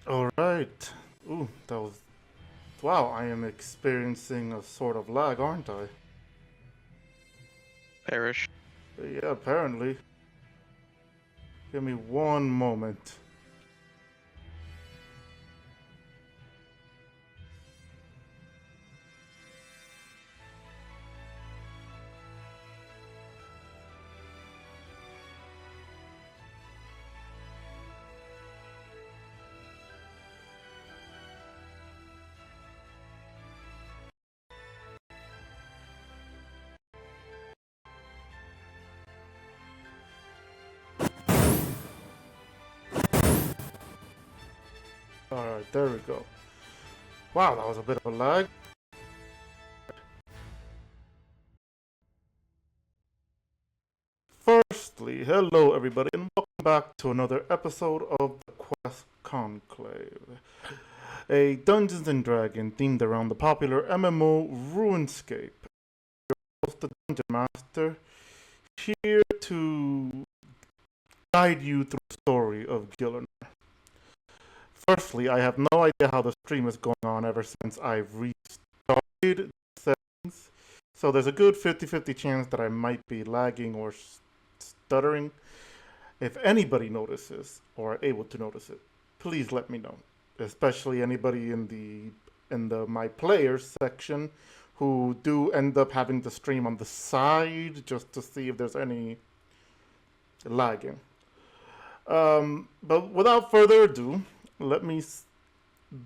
All right. Ooh, that was. Wow, I am experiencing a sort of lag, aren't I? Perish. Yeah, apparently. Give me one moment. All right, there we go. Wow, that was a bit of a lag. Firstly, hello everybody, and welcome back to another episode of the Quest Conclave, a Dungeons and Dragons themed around the popular MMO RuneScape. Host the Dungeon Master, here to guide you through the story of Gielinor. Firstly, I have no idea how the stream is going on ever since I've restarted settings, so there's a good 50-50 chance that I might be lagging or stuttering. If anybody notices or are able to notice it, please let me know. Especially anybody in the my players section who do end up having to stream on the side just to see if there's any lagging. But without further ado, let me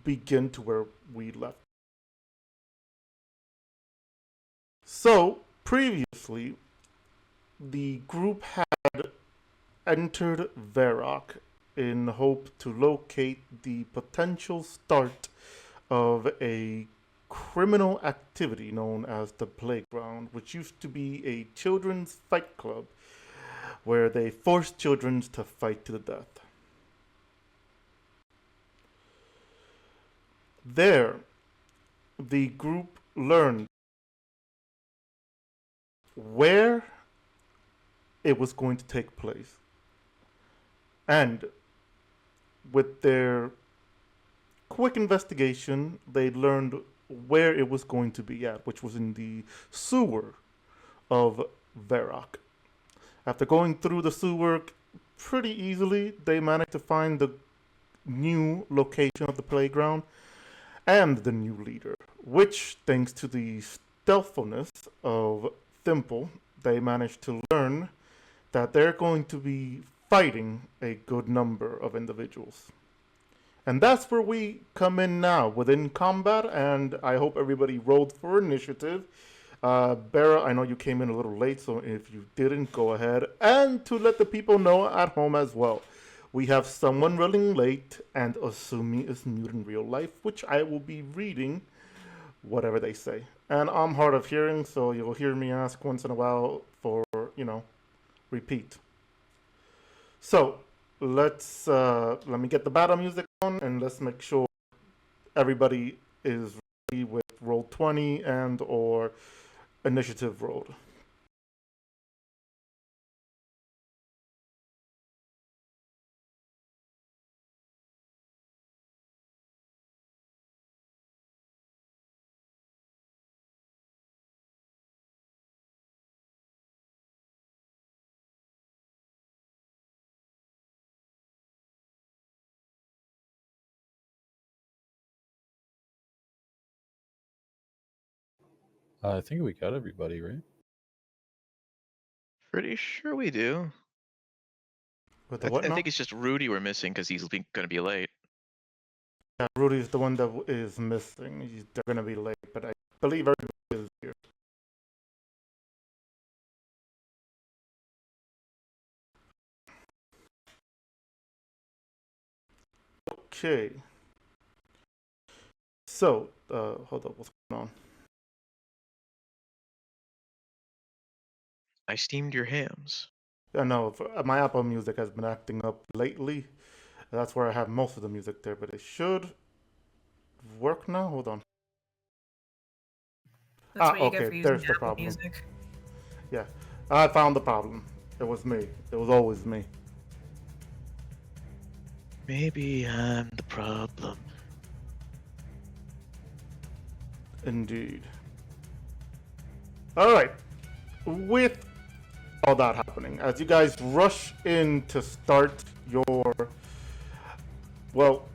begin to where we left. So, previously, the group had entered Varrock in hope to locate the potential start of a criminal activity known as the Playground, which used to be a children's fight club where they forced children to fight to the death. There, the group learned where it was going to take place. And with their quick investigation, they learned where it was going to be at, which was in the sewer of Varrock. After going through the sewer pretty easily, they managed to find the new location of the playground and the new leader, which, thanks to the stealthfulness of Thimple, they managed to learn that they're going to be fighting a good number of individuals. And that's where we come in now, within combat, and I hope everybody rolled for initiative. Bera, I know you came in a little late, so if you didn't, go ahead. And to let the people know at home as well, we have someone running late, and Asumi is mute in real life, which I will be reading whatever they say. And I'm hard of hearing, so you'll hear me ask once in a while for, repeat. So, let me get the battle music on, and let's make sure everybody is ready with roll 20 and or initiative rolled. I think we got everybody, right? Pretty sure we do. With the I, what I now? think it's just Rudy we're missing because he's going to be late. Yeah, Rudy's the one that is missing. They're gonna be late, but I believe everybody is here. Okay. So, hold up, what's going on? I steamed your hams. I know my Apple Music has been acting up lately. That's where I have most of the music there, but it should work now. Hold on. That's what you get Okay, for using there's the Apple problem. Music. Yeah, I found the problem. It was me. It was always me. Maybe I'm the problem. Indeed. All right. With all that happening, as you guys rush in to start your, well,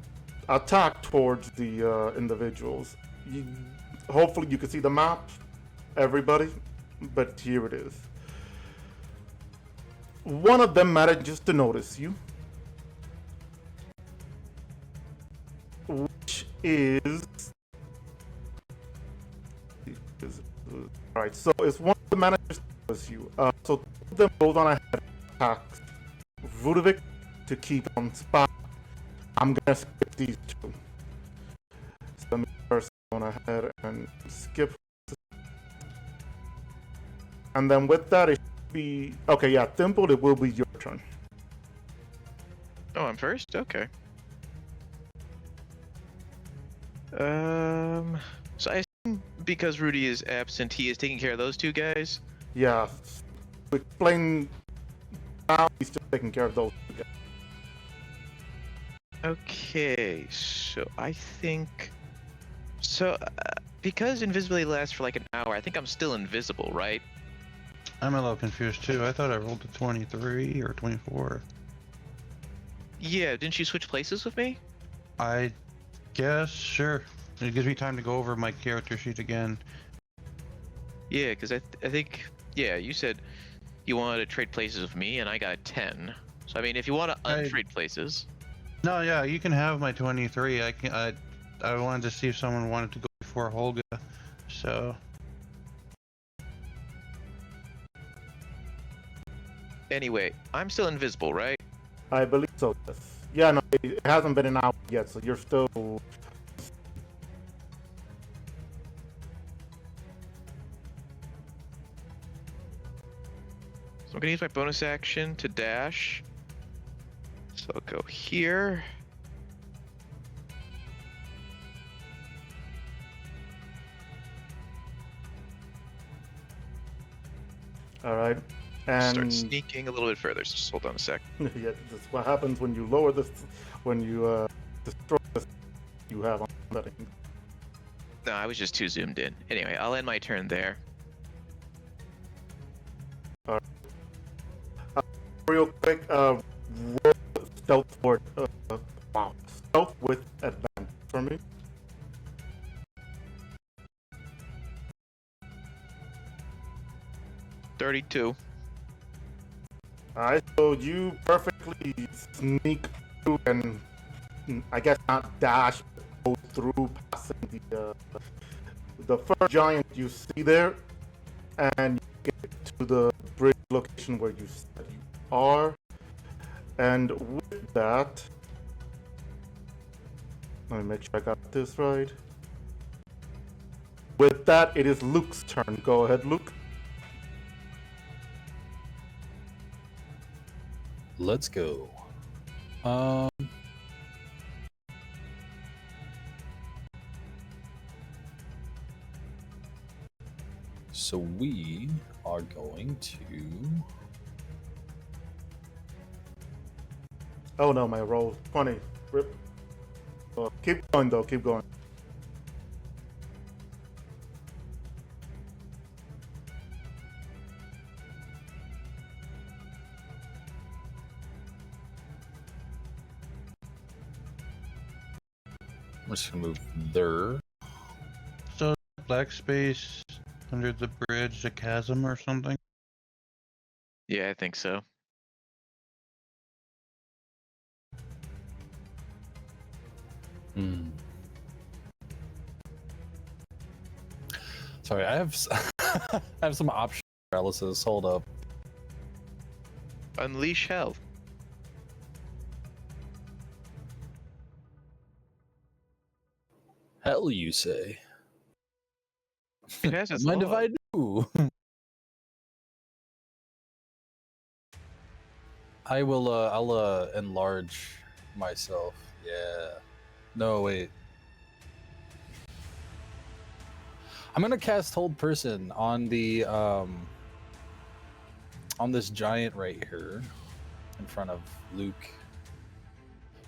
attack towards the individuals, hopefully you can see the map, everybody, but here it is. One of them manages to notice you, which is right. So it's one of the managers notice you. So two of them goes on ahead and attacks Vudovic to keep on spot. I'm gonna skip these two. So let me first go on ahead and skip. And then with that, it should be okay. Yeah, Thimble, it will be your turn. Oh, I'm first? Okay. So I assume because Rudy is absent, he is taking care of those two guys? Yeah, to explain now, he's just taking care of those two guys. Okay, so I think... So, because invisibility lasts for like an hour, I think I'm still invisible, right? I'm a little confused too. I thought I rolled a 23 or 24. Yeah, didn't you switch places with me? I guess, sure. It gives me time to go over my character sheet again. Yeah, because I think... Yeah, you said you wanted to trade places with me, and I got 10. So, I mean, if you want to untrade places... No, yeah, you can have my 23. I wanted to see if someone wanted to go before Holga, so... Anyway, I'm still invisible, right? I believe so. Yes. Yeah, no, it hasn't been an hour yet, so you're still. So I'm gonna use my bonus action to dash. So I'll go here. All right. Start And sneaking a little bit further. So just hold on a sec. yeah, that's what happens when you lower this, when you destroy this you have on that. No, I was just too zoomed in. Anyway, I'll end my turn there. Real quick, roll stealth for wow, stealth with advantage for me. $32. Alright, so you perfectly sneak through and I guess not dash, but go through passing the first giant you see there, and you get to the bridge location where you said you are. And with that, let me make sure I got this right. With that, it is Luke's turn. Go ahead, Luke. Let's go. So we are going to... Oh no, my roll 20. Rip. Keep going though, keep going. I'm just gonna move there. So black space under the bridge, a chasm or something? Yeah, I think so. Hmm. Sorry, I have I have some option paralysis. Hold up. Unleash hell. Hell, you say? It has its Mind if law. I do? I will. I'll enlarge myself. Yeah. No, wait. I'm gonna cast Hold Person on the on this giant right here in front of Luke.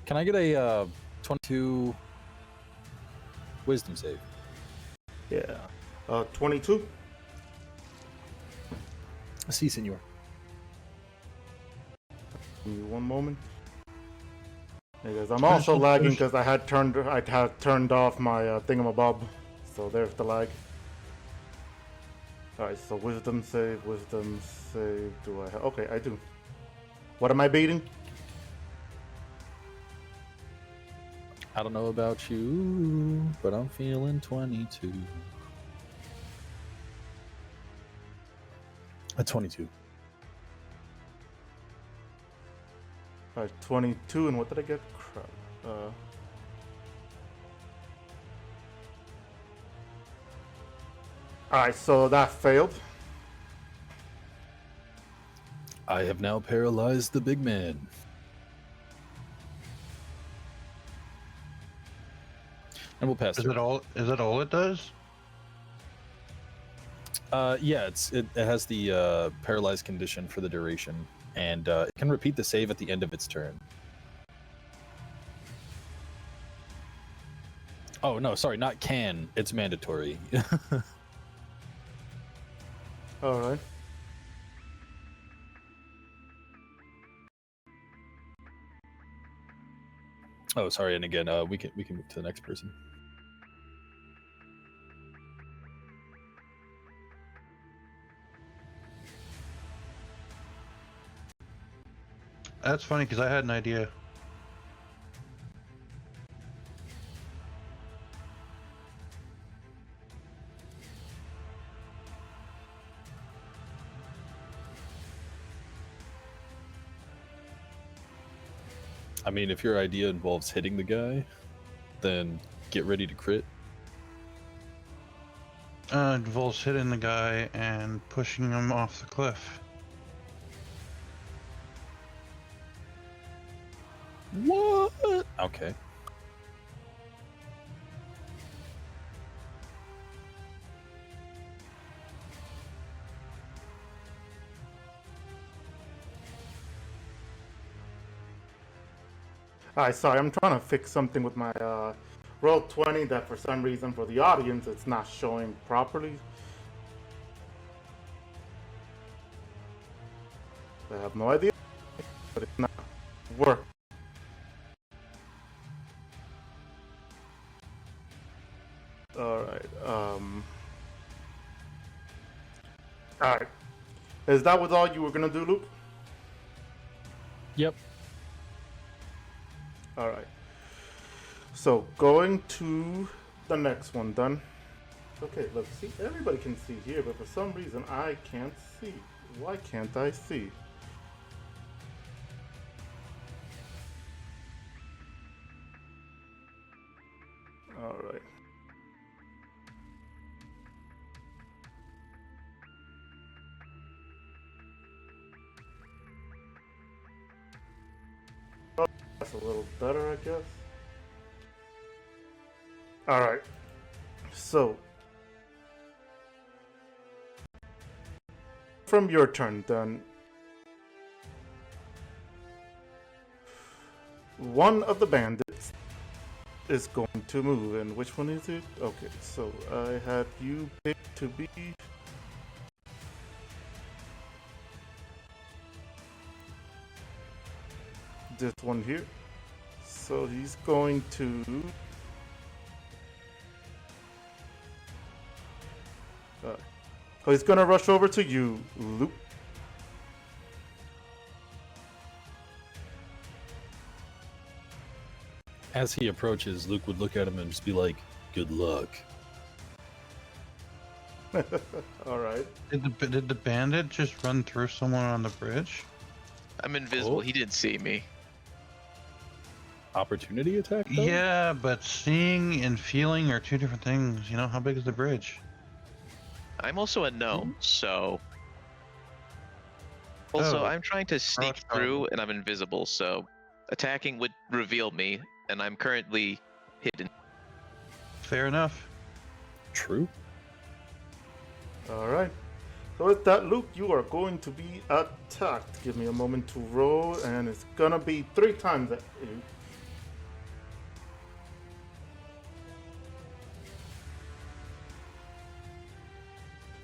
Can I get a 22 wisdom save? Yeah. 22. Si, senor. Give me one moment. Because I'm also lagging because I had turned off my thingamabob, so there's the lag. All right, so wisdom save. Do I have? Okay, I do. What am I beating? I don't know about you, but I'm feeling 22. A 22. All right, 22, and what did I get? Crap. All right, so that failed. I have now paralyzed the big man. And we'll pass. Is that all it does? Yeah, it has the paralyzed condition for the duration, and it can repeat the save at the end of its turn. Oh no, sorry, not can. It's mandatory. All right. Oh, sorry, and again, we can move to the next person. That's funny because I had an idea. I mean, if your idea involves hitting the guy, then get ready to crit. Involves hitting the guy and pushing him off the cliff. What? Okay. Alright, sorry, I'm trying to fix something with my Roll20 that for some reason for the audience it's not showing properly. I have no idea, but it's not working. Alright, Alright. Is that was all you were gonna do, Luke? Yep. Alright. So, going to the next one done. Okay, let's see. Everybody can see here, but for some reason I can't see. Why can't I see? Alright. That's a little better, I guess. Alright. So, from your turn, then, one of the bandits is going to move. And which one is it? Okay, so I had you picked to be... this one here. So he's going to... oh, he's gonna rush over to you, Luke. As he approaches, Luke would look at him and just be like, "Good luck." All right. Did the bandit just run through someone on the bridge? I'm invisible. Oh. He didn't see me. Opportunity attack, though? Yeah, but seeing and feeling are two different things. You know, how big is the bridge? I'm also a gnome, so... Also, Oh. I'm trying to sneak That's through, fine. and I'm invisible, so... attacking would reveal me, and I'm currently hidden. Fair enough. True. All right. So with that, Luke, you are going to be attacked. Give me a moment to roll, and it's gonna be 3 times at you.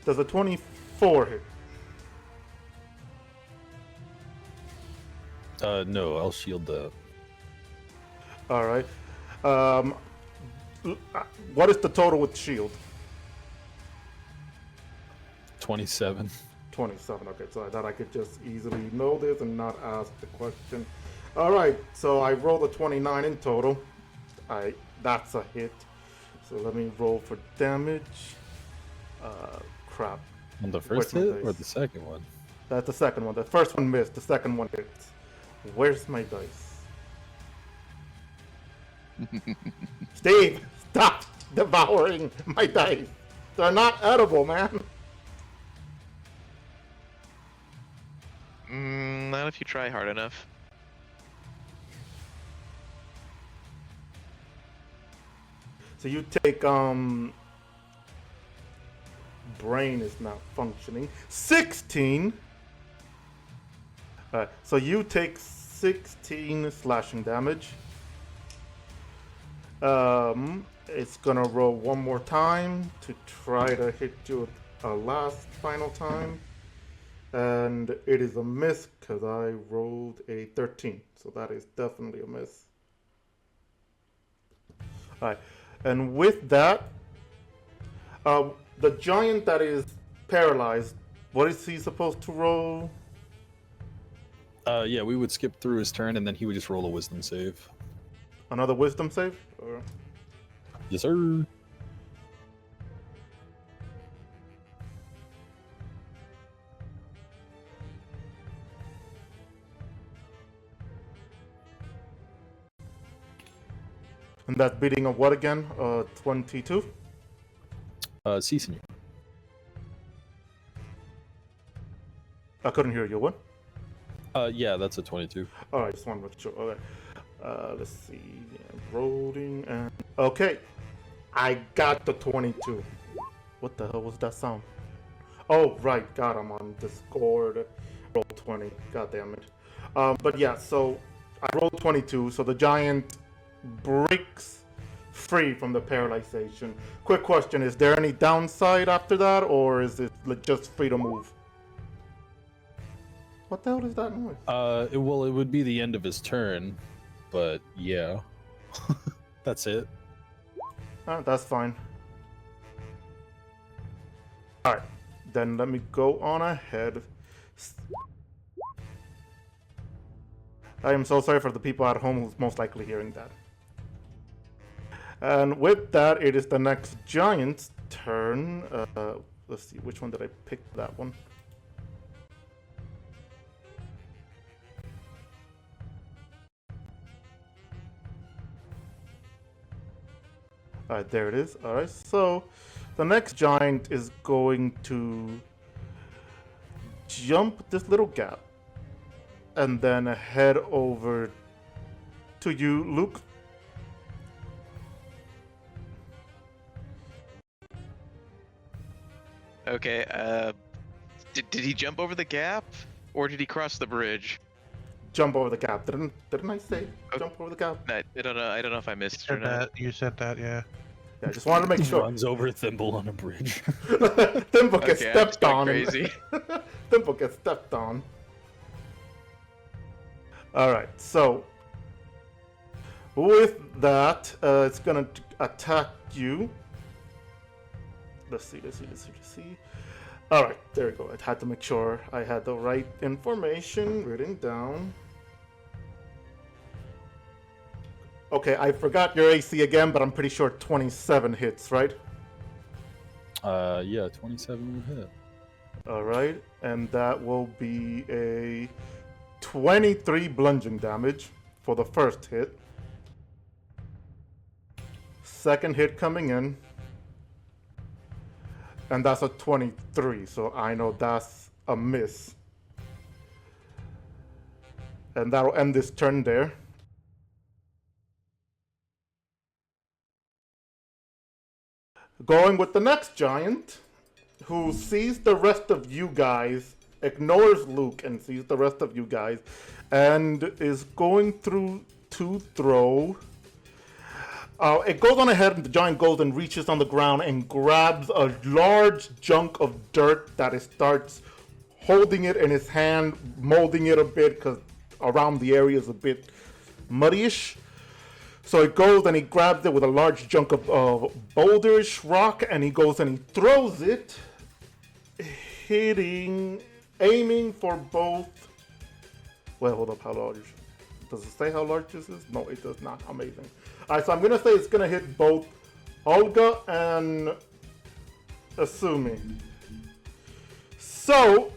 Does a 24 hit? No, I'll shield that. All right. What is the total with shield? 27. 27. Okay, so I thought I could just easily know this and not ask the question. All right, so I rolled a 29 in total. That's a hit. So let me roll for damage. Crap. On the first Where's my hit or dice? the second one? That's the second one. The first one missed. The second one hit. Where's my dice? Steve, stop devouring my dice. They're not edible, man. Not if you try hard enough. So you take brain is not functioning. 16. So you take 16 slashing damage. It's gonna roll one more time to try to hit you a last final time. And it is a miss because I rolled a 13. So that is definitely a miss. Alright. And with that, the giant that is paralyzed, what is he supposed to roll? Yeah, we would skip through his turn and then he would just roll a wisdom save. Another wisdom save? Or... Yes, sir. And that's beating a what again? 22? Si, senor. I couldn't hear you. What? Yeah, that's a 22. Alright, just want to make sure. Okay. Let's see. Yeah, rolling and... Okay. I got the 22. What the hell was that sound? Oh, right. God, I'm on Discord. Roll 20. God damn it. But yeah, so I rolled 22. So the giant breaks free from the paralyzation. Quick question. Is there any downside after that? Or is it just free to move? What the hell is that noise? It would be the end of his turn, but yeah. That's it. That's fine. Alright, then let me go on ahead. I am so sorry for the people at home who's most likely hearing that. And with that, it is the next giant's turn. Let's see, which one did I pick? That one. Alright, there it is. Alright, so the next giant is going to jump this little gap and then head over to you, Luke. Okay, did he jump over the gap? Or did he cross the bridge? Jump over the gap. Didn't I say jump over the gap? I don't know if I missed it or Said not. that. You said that, yeah. Yeah, I just wanted to make sure. Runs over Thimble on a bridge. Thimble gets Okay, I'm stepped just going on. crazy. Thimble gets stepped on. Alright, so with that, it's gonna attack you. Let's see. Alright, there we go. I had to make sure I had the right information written down. Okay, I forgot your AC again, but I'm pretty sure 27 hits, right? Yeah, 27 would hit. Alright, and that will be a 23 bludgeoning damage for the first hit. Second hit coming in. And that's a 23, so I know that's a miss. And that'll end this turn there. Going with the next giant, who sees the rest of you guys, ignores Luke and sees the rest of you guys, and is going through to throw It goes on ahead, and the giant goes and reaches on the ground and grabs a large chunk of dirt that it starts holding it in his hand, molding it a bit because around the area is a bit muddyish. So it goes and he grabs it with a large chunk of boulderish rock, and he goes and he throws it, aiming for both. Wait, hold up, how large? Does it say how large this is? No, it does not. Amazing. Alright, so I'm gonna say it's gonna hit both Olga and Asumi. So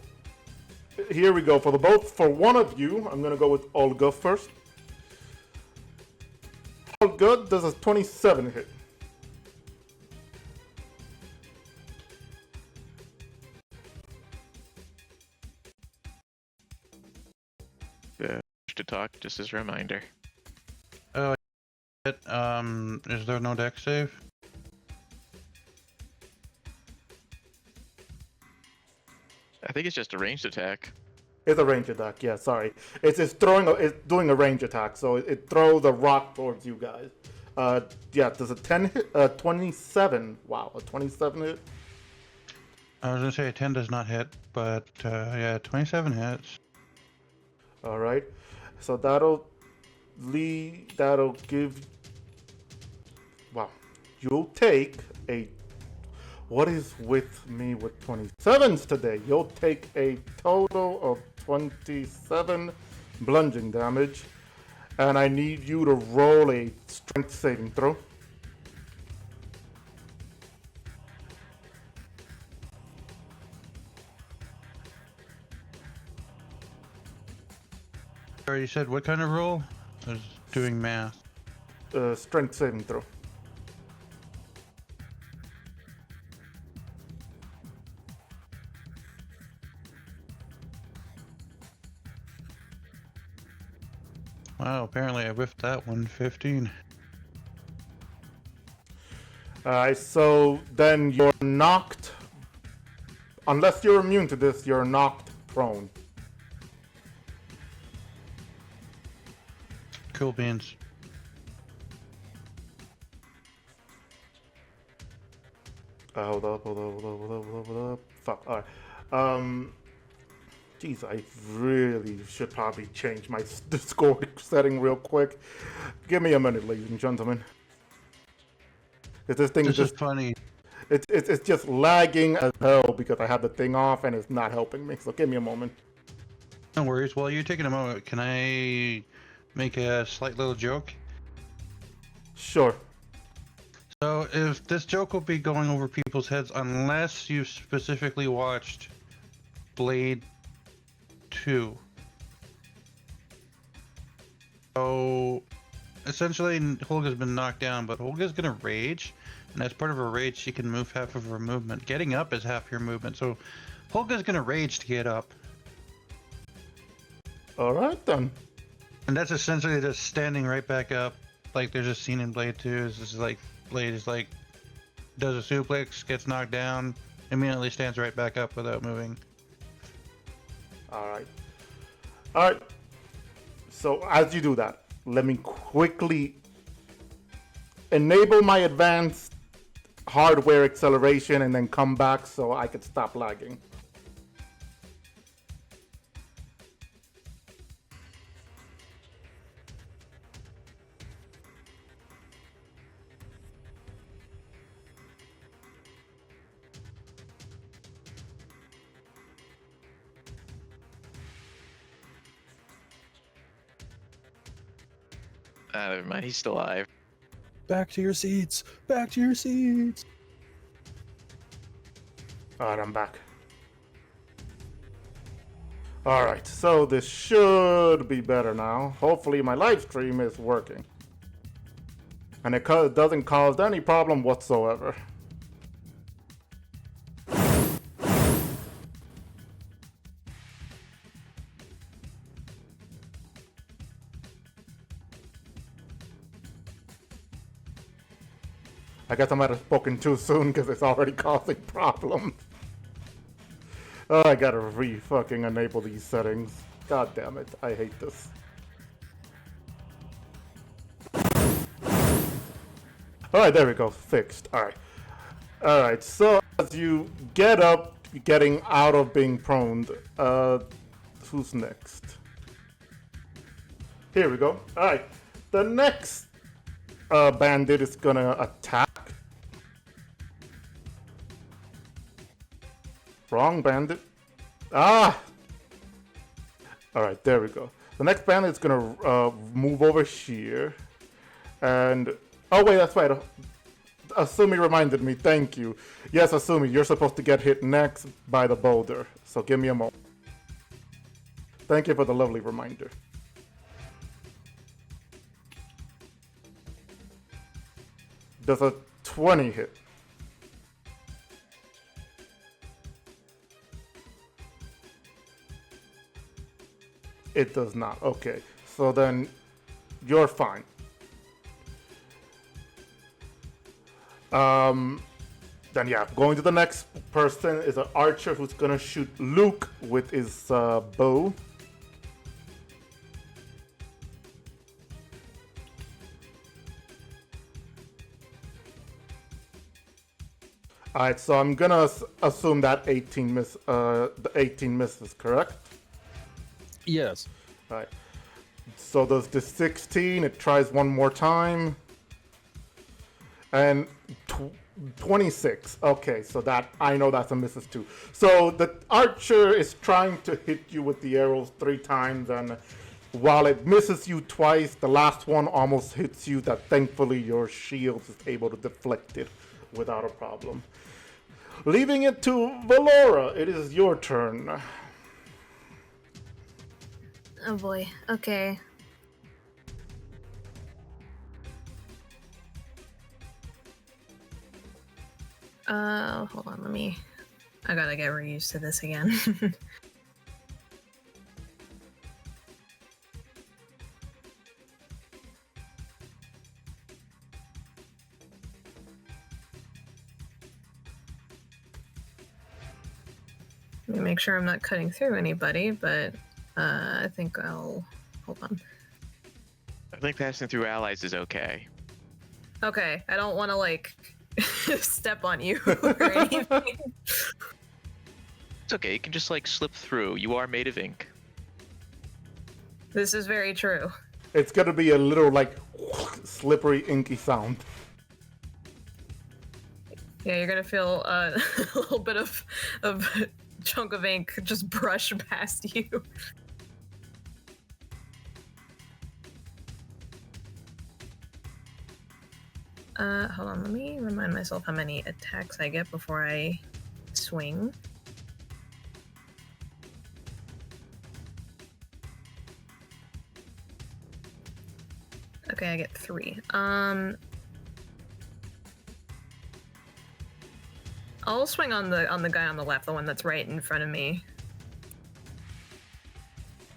here we go. For one of you, I'm gonna go with Olga first. Olga, does a 27 hit? To talk, just as a reminder. Oh, is there no deck save? I think it's just a ranged attack. It's a range attack. Yeah, sorry. It's doing a range attack, so it throws a rock towards you guys. Yeah, does a 10 hit? 27. Wow, a 27 hit. I was gonna say a 10 does not hit, but yeah, 27 hits. All right. So that'll give. Wow, you'll take a. What is with me with 27s today? You'll take a total of 27 bludgeoning damage, and I need you to roll a strength saving throw. Sorry, you said what kind of roll? I was doing math. Strength saving throw. Wow, apparently I whiffed that one. 15. Alright, so then you're knocked. Unless you're immune to this, you're knocked prone. Cool beans. Hold up. Fuck. Alright. Jeez, I really should probably change my Discord setting real quick. Give me a minute, ladies and gentlemen. This thing is This is funny. it's just lagging as hell because I have the thing off and it's not helping me. So give me a moment. No worries. While you're taking a moment, can I make a slight little joke? Sure. So if this joke will be going over people's heads unless you specifically watched Blade 2. So essentially Holga's been knocked down, but Holga's gonna rage, and as part of her rage she can move half of her movement. Getting up is half your movement, so Holga's gonna rage to get up. Alright then. And that's essentially just standing right back up. Like there's a scene in Blade 2, is just like Blade is like does a suplex, gets knocked down, immediately stands right back up without moving. Alright. Alright. So as you do that, let me quickly enable my advanced hardware acceleration and then come back so I could stop lagging. Never mind, he's still alive. Back to your seats. Back to your seats. Alright, I'm back. Alright, so this should be better now. Hopefully my live stream is working. And it doesn't cause any problem whatsoever. I guess I might have spoken too soon because it's already causing problems. Oh, I gotta re-fucking enable these settings. God damn it, I hate this. All right, there we go. Fixed. All right. All right. So as you get up, getting out of being prone, who's next? Here we go. All right. The next bandit is gonna attack. Wrong bandit. Ah! Alright, there we go. The next bandit is gonna move over here. And. Oh, wait, that's right. Asumi reminded me. Thank you. Yes, Asumi, you're supposed to get hit next by the boulder. So give me a moment. Thank you for the lovely reminder. Does a 20 hit? It does not. Okay. So then you're fine. Then yeah, going to the next person is an archer who's gonna shoot Luke with his bow. Alright, so I'm gonna assume that the 18 misses, correct? Yes. Alright. So does the 16, it tries one more time. And 26. Okay, so that, I know that's a misses too. So the archer is trying to hit you with the arrows 3 times, and while it misses you twice, the last one almost hits you, that thankfully your shield is able to deflect it without a problem. Leaving it to Valora, it is your turn. Oh boy. Okay. Hold on, I gotta get reused to this again. Let me make sure I'm not cutting through anybody, but I think I'll... Hold on. I think passing through allies is okay. Okay, I don't want to, like, step on you or anything. It's okay, you can just like slip through. You are made of ink. This is very true. It's gonna be a little, like, slippery, inky sound. Yeah, you're gonna feel a little bit of chunk of ink just brush past you. Hold on, let me remind myself how many attacks I get before I swing. Okay, I get 3. I'll swing on the guy on the left, the one that's right in front of me.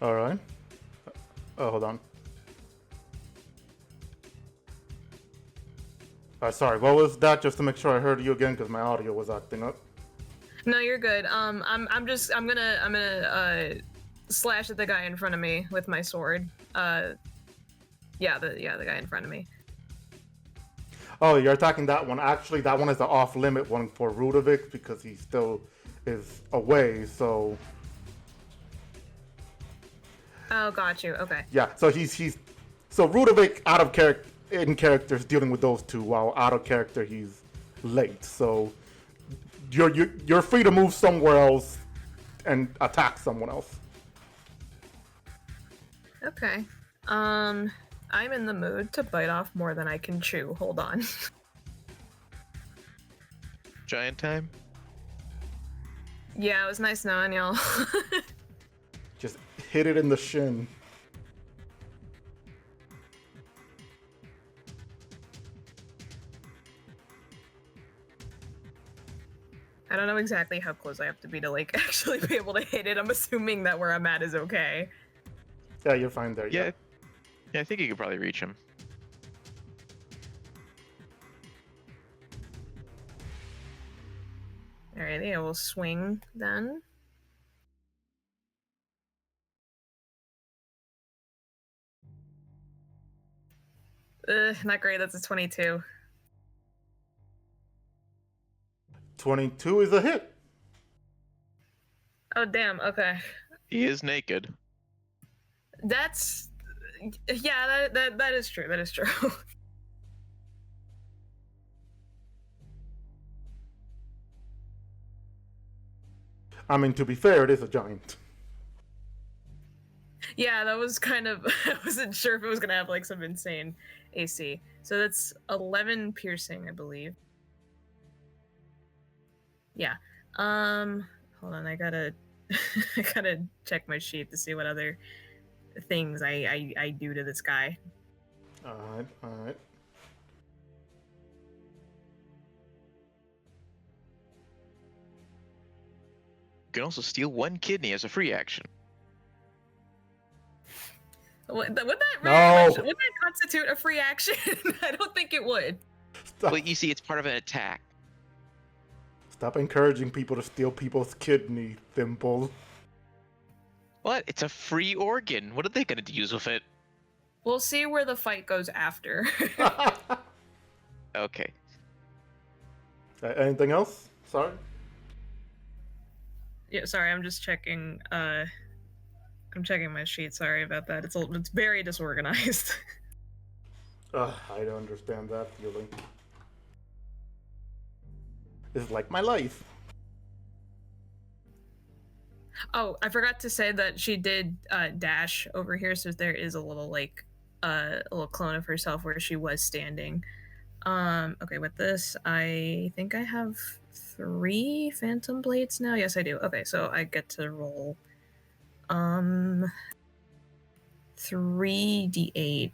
All right. Oh, hold on. Sorry, what was that? Just to make sure I heard you again, because my audio was acting up. No, you're good. I'm gonna slash at the guy in front of me with my sword. The guy in front of me. Oh, you're attacking that one. Actually, that one is the off-limit one for Rudovic because he still is away. So. Oh, got you. Okay. Yeah. So so Rudovic out of character. In character is dealing with those two, while out of character he's late. So you're free to move somewhere else and attack someone else. Okay. I'm in the mood to bite off more than I can chew. Hold on. Giant time? Yeah, it was nice knowing y'all. Just hit it in the shin. I don't know exactly how close I have to be to, like, actually be able to hit it. I'm assuming that where I'm at is okay. Yeah, you're fine there. Yeah. Yeah, I think you could probably reach him. Alrighty, I will swing then. Not great, that's a 22. 22 is a hit. Oh damn. Okay. He is naked. That's yeah. That is true. That is true. I mean, to be fair, it is a giant. Yeah, that was kind of. I wasn't sure if it was gonna have like some insane AC. So that's 11 piercing, I believe. Yeah. Hold on. I gotta. I gotta check my sheet to see what other things I do to this guy. All right. You can also steal 1 kidney as a free action. Would that No. would that constitute a free action? I don't think it would. Stop. Well, you see, it's part of an attack. Stop encouraging people to steal people's kidney, Thimble. What? It's a free organ. What are they gonna use with it? We'll see where the fight goes after. Okay. Anything else? Sorry. Yeah, sorry, I'm just checking. I'm checking my sheet. Sorry about that. It's very disorganized. I don't understand that feeling. It's like my life. Oh, I forgot to say that she did dash over here, so there is a little like a little clone of herself where she was standing. Okay, with this, I think I have 3 phantom blades now. Yes, I do. Okay, so I get to roll 3d8.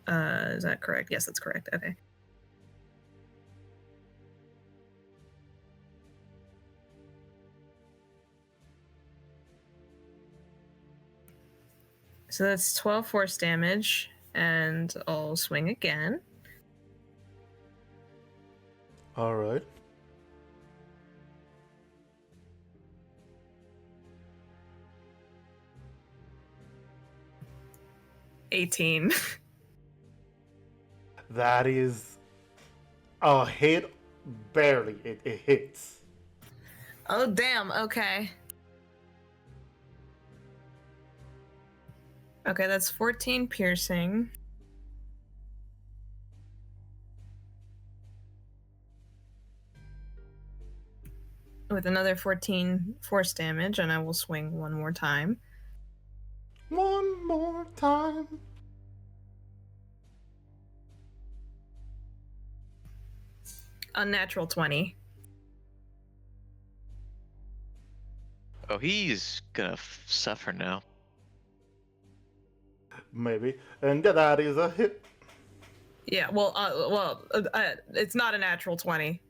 Is that correct? Yes, that's correct. Okay. So that's 12 force damage, and I'll swing again. All right. $18. That is a hit. Barely. It hits. Oh, damn. Okay. Okay, that's 14 piercing. With another 14 force damage, and I will swing one more time. One more time. Unnatural 20. Oh, he's gonna suffer now. Maybe. And that is a hit. Yeah, it's not a natural 20.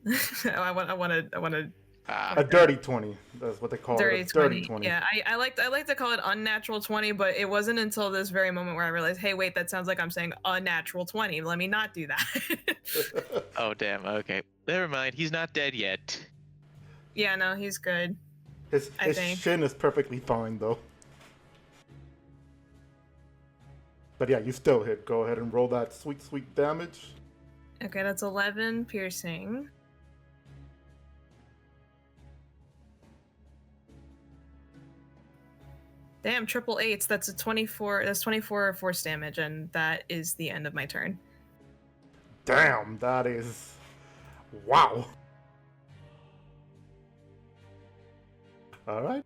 I want to A dirty 20. That's what they call dirty it. A 20. dirty 20. Yeah, I like to call it unnatural 20, but it wasn't until this very moment where I realized, hey, wait, that sounds like I'm saying a natural 20. Let me not do that. Oh, damn. Okay. Never mind. He's not dead yet. Yeah, no, he's good. His I think. shin is perfectly fine, though. But yeah, you still hit. Go ahead and roll that sweet, sweet damage. Okay, that's 11 piercing. Damn, triple eights. That's a 24. That's 24 force damage, and that is the end of my turn. Damn, that is... Wow. Alright.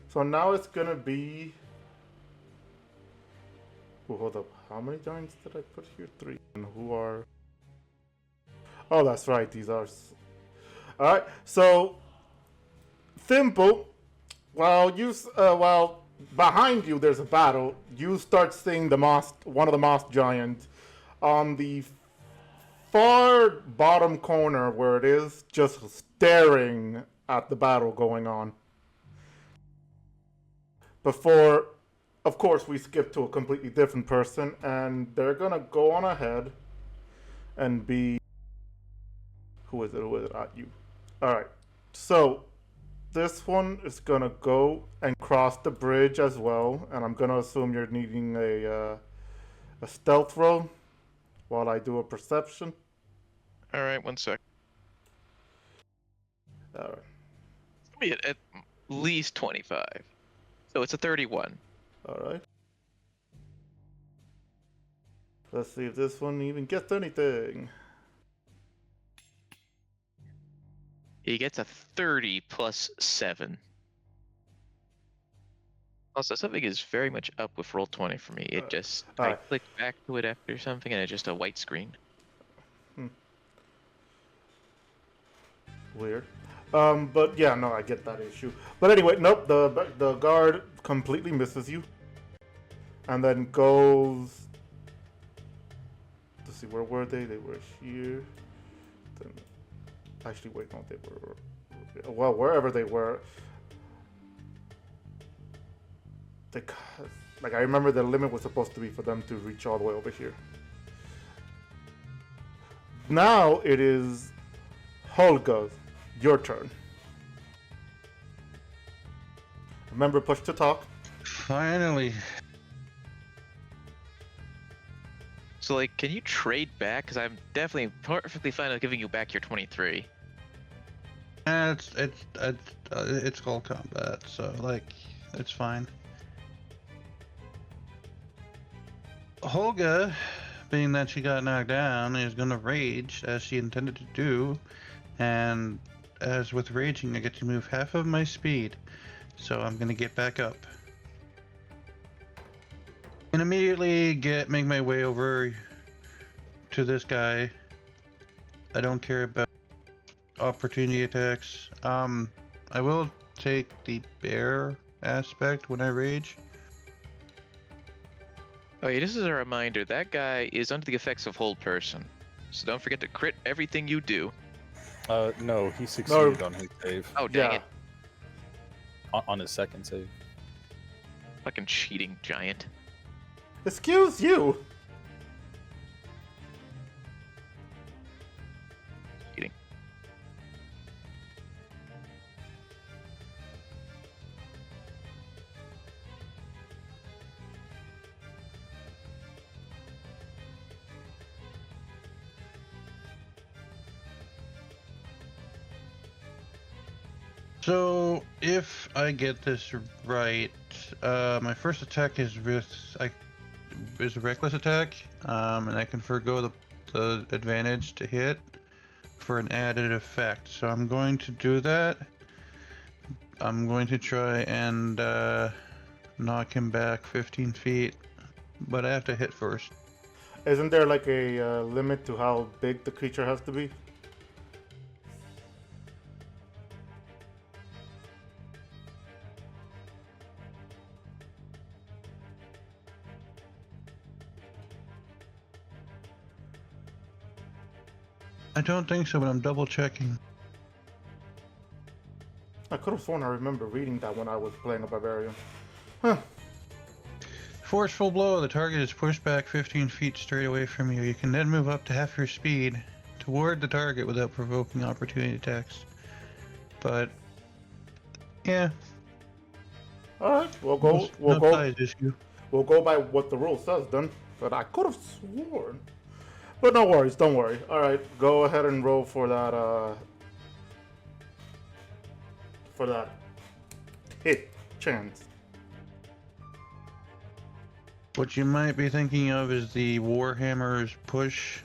So now it's gonna be... Oh, hold up. How many giants did I put here? 3. And who are... Oh, that's right. These are... Alright, so... Thimble... While behind you there's a battle, you start seeing one of the moss giants on the far bottom corner where it is, just staring at the battle going on. Before, of course, we skip to a completely different person, and they're gonna go on ahead and be... Who is it? You. Alright, so... This one is gonna go and cross the bridge as well, and I'm gonna assume you're needing a stealth roll while I do a perception. All right, 1 sec. All right. It's gonna be at least 25. So it's a 31. All right. Let's see if this one even gets anything. He gets a 30 plus 7. Also, something is very much up with roll 20 for me. It just I alright. click back to it after something, and it's just a white screen. Weird. But yeah, no, I get that issue. But anyway, nope. The guard completely misses you, and then goes. Let's see, where were they? They were here. Then, actually, wait, no, they were. Well, wherever they were. Like I remember the limit was supposed to be for them to reach all the way over here. Now it is Holga, your turn. Remember, push to talk. Finally. So, like, can you trade back? Because I'm definitely perfectly fine with giving you back your 23. It's called combat, so like it's fine. Holga, being that she got knocked down, is gonna rage as she intended to do, and as with raging, I get to move half of my speed, so I'm gonna get back up and immediately make my way over to this guy. I don't care about opportunity attacks. I will take the bear aspect when I rage. Okay, just as a reminder, that guy is under the effects of hold person. So don't forget to crit everything you do. No, he succeeded on his save. Oh, dang Yeah. it. On his second save. Fucking cheating giant. Excuse you. Cheating. So if I get this right, my first attack is is a reckless attack, and I can forego the advantage to hit for an added effect. So I'm going to do that. I'm going to try and knock him back 15 feet, but I have to hit first. Isn't there like a limit to how big the creature has to be? I don't think so, but I'm double checking. I could have sworn I remember reading that when I was playing a barbarian. Huh. Forceful blow. The target is pushed back 15 feet straight away from you. You can then move up to half your speed toward the target without provoking opportunity attacks. But yeah. All right, we'll go. No size issue. We'll go by what the rule says then. But I could have sworn. But no worries, don't worry. All right, go ahead and roll for that. For that hit chance. What you might be thinking of is the Warhammer's push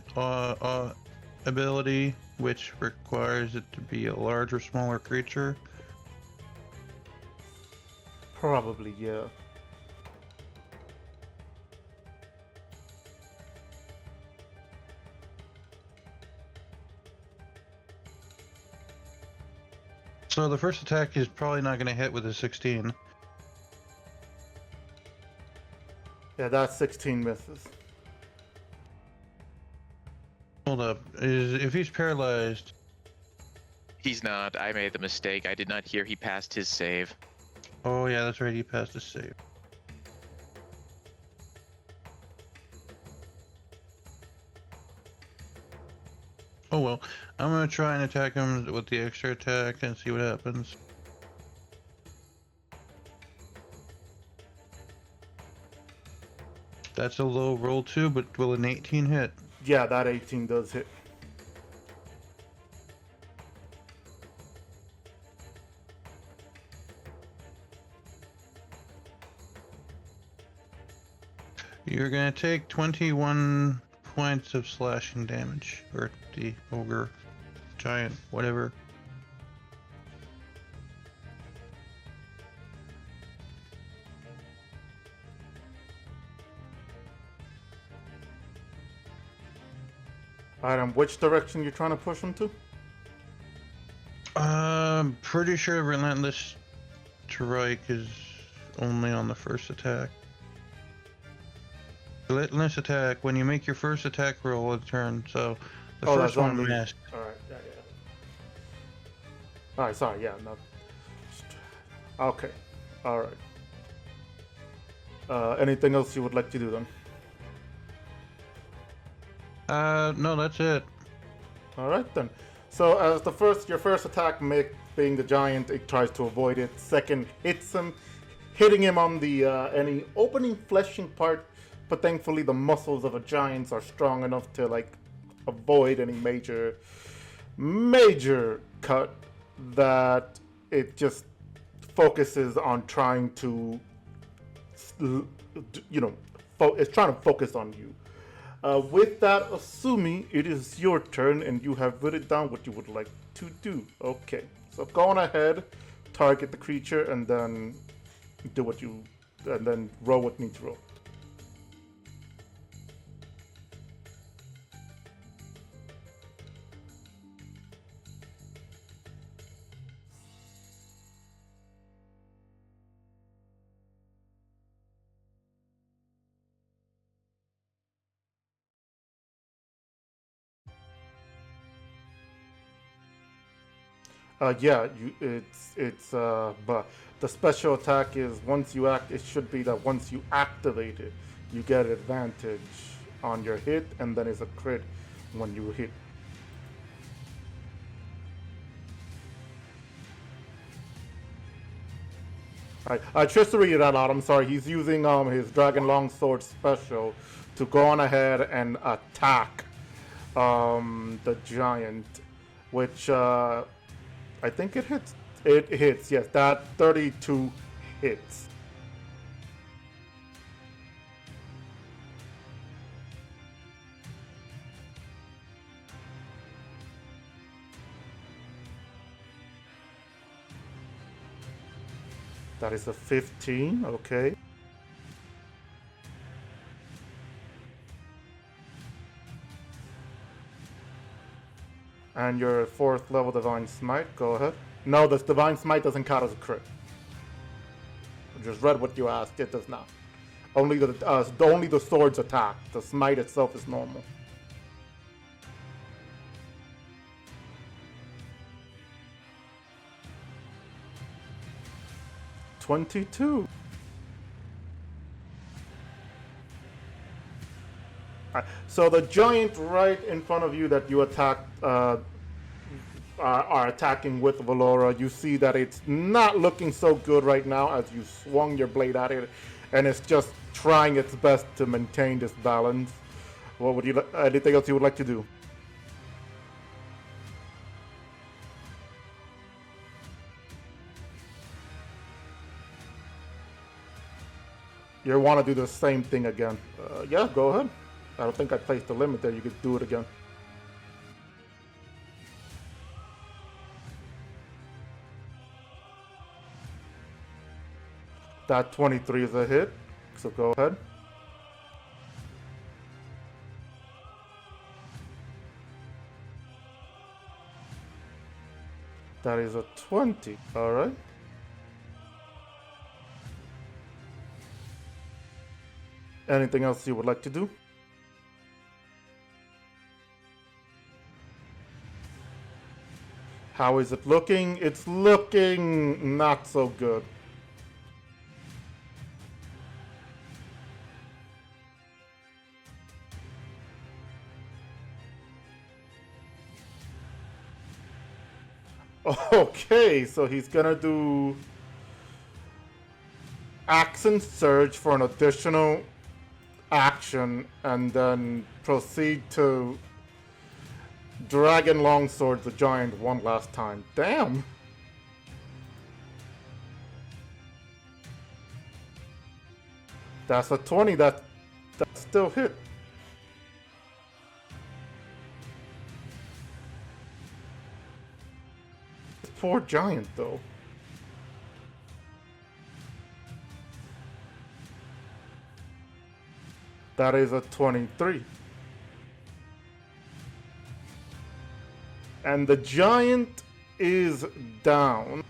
ability, which requires it to be a large or smaller creature. Probably, yeah. So the first attack is probably not going to hit with a 16. Yeah, that 16 misses. Hold up. If he's paralyzed... He's not. I made the mistake. I did not hear he passed his save. Oh yeah, that's right, he passed his save. Oh well, I'm going to try and attack him with the extra attack and see what happens. That's a low roll too, but will an 18 hit? Yeah, that 18 does hit. You're gonna take 21 points of slashing damage, or the ogre, giant, whatever. Alright, and which direction you trying to push him to? Pretty sure Relentless Strike is only on the first attack. Relentless attack, when you make your first attack roll a turn, so the first one only... missed. Alright, yeah. Alright, sorry, yeah, no. Okay, alright. Anything else you would like to do then? No, that's it. Alright then. So as your first attack being the giant, it tries to avoid it. Second hits him, hitting him on the any opening fleshing part, but thankfully the muscles of a giant are strong enough to like avoid any major cut, that it just focuses on trying to, it's trying to focus on you. With that, Asumi, it is your turn, and you have written down what you would like to do. Okay, so go on ahead, target the creature, and then and then roll what you need to roll. But the special attack is once you act. It should be that once you activate it, you get advantage on your hit, and then it's a crit when you hit. Just to read it out, I'm sorry. He's using his Dragon Longsword special to go on ahead and attack the giant, which I think it hits. It hits, yes. That 32 hits. That is a 15, okay. And your 4th level Divine Smite, go ahead. No, the Divine Smite doesn't count as a crit. I just read what you asked, it does not. Only the swords attack. The Smite itself is normal. $22. So the giant right in front of you that you attacked are attacking with Valora. You see that it's not looking so good right now as you swung your blade at it, and it's just trying its best to maintain this balance. What would you? Anything else you would like to do? You want to do the same thing again? Yeah, go ahead. I don't think I placed the limit there. You could do it again. That 23 is a hit, so go ahead. That is a 20, alright. Anything else you would like to do? How is it looking? It's looking not so good. Okay, so he's gonna do Accent Surge for an additional action, and then proceed to Dragon Longsword the giant one last time. Damn! That's a 20. That That still hit. Poor giant, though. That is a 23. And the giant is down.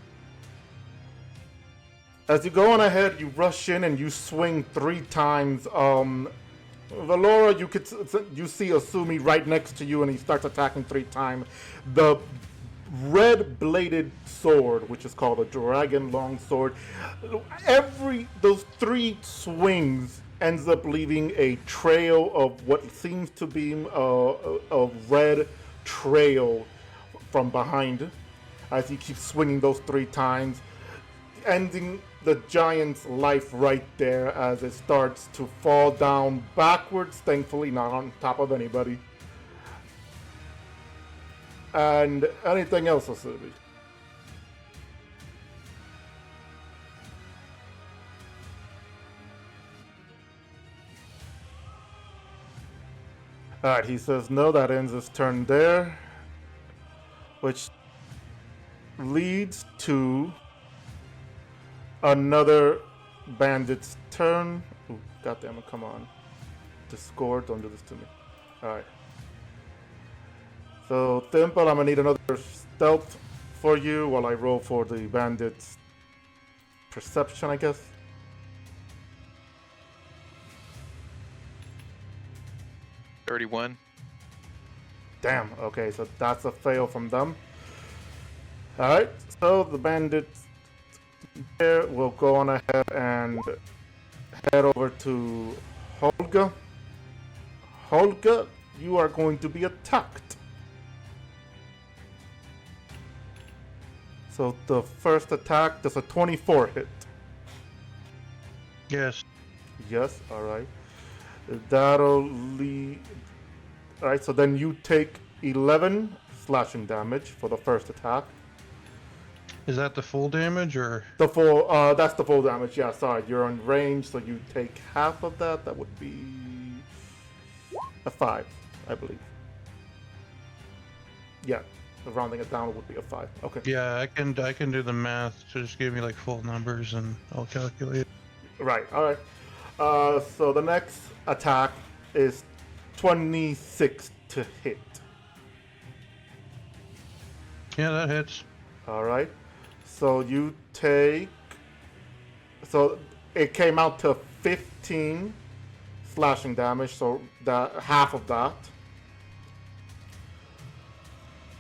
As you go on ahead, you rush in and you swing 3 times. Valora, you see Asumi right next to you, and he starts attacking 3 times. The red-bladed sword, which is called a dragon long sword, those 3 swings ends up leaving a trail of what seems to be a red trail from behind as he keeps swinging those 3 times, ending the giant's life right there as it starts to fall down backwards, thankfully not on top of anybody. And anything else, Asumi? Alright, he says no, that ends his turn there. Which leads to another bandit's turn. Ooh, goddammit, come on. Discord, don't do this to me. Alright. So, Thimple, I'm gonna need another stealth for you while I roll for the bandit's perception, I guess. $31. Damn, okay, so that's a fail from them. Alright, so the bandits there will go on ahead and head over to Holga. Holga, you are going to be attacked. So the first attack, does a 24 hit? Yes. Yes, alright. That'll lead... Alright, so then you take 11 slashing damage for the first attack. Is that the full damage or? The full, that's the full damage, yeah, sorry. You're on range, so you take half of that. That would be a 5, I believe. Yeah, rounding it down would be a 5. Okay. Yeah, I can do the math. So just give me like full numbers and I'll calculate. Right, alright. So the next attack is 26 to hit. Yeah, that hits. Alright. So you take... So it came out to 15 slashing damage, so that half of that.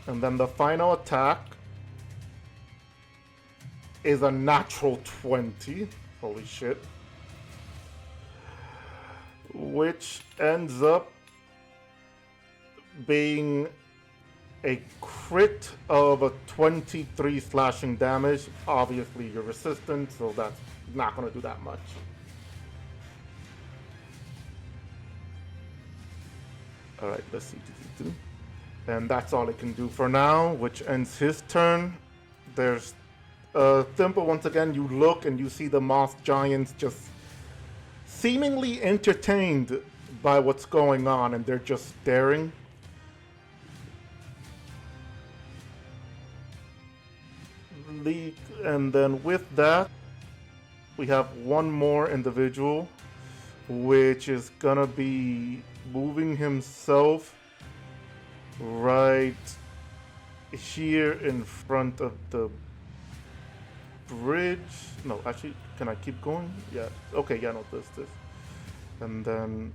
And then the final attack is a natural 20. Holy shit. Which ends up being a crit of a 23 slashing damage. Obviously you're resistant, so that's not going to do that much. Alright, let's see. And that's all it can do for now, which ends his turn. There's Thimble, once again, you look and you see the moss giants just seemingly entertained by what's going on, and they're just staring. And then with that, we have one more individual, which is gonna be moving himself right here in front of the bridge. No, actually, can I keep going? Yeah. Okay, yeah, no, this. And then...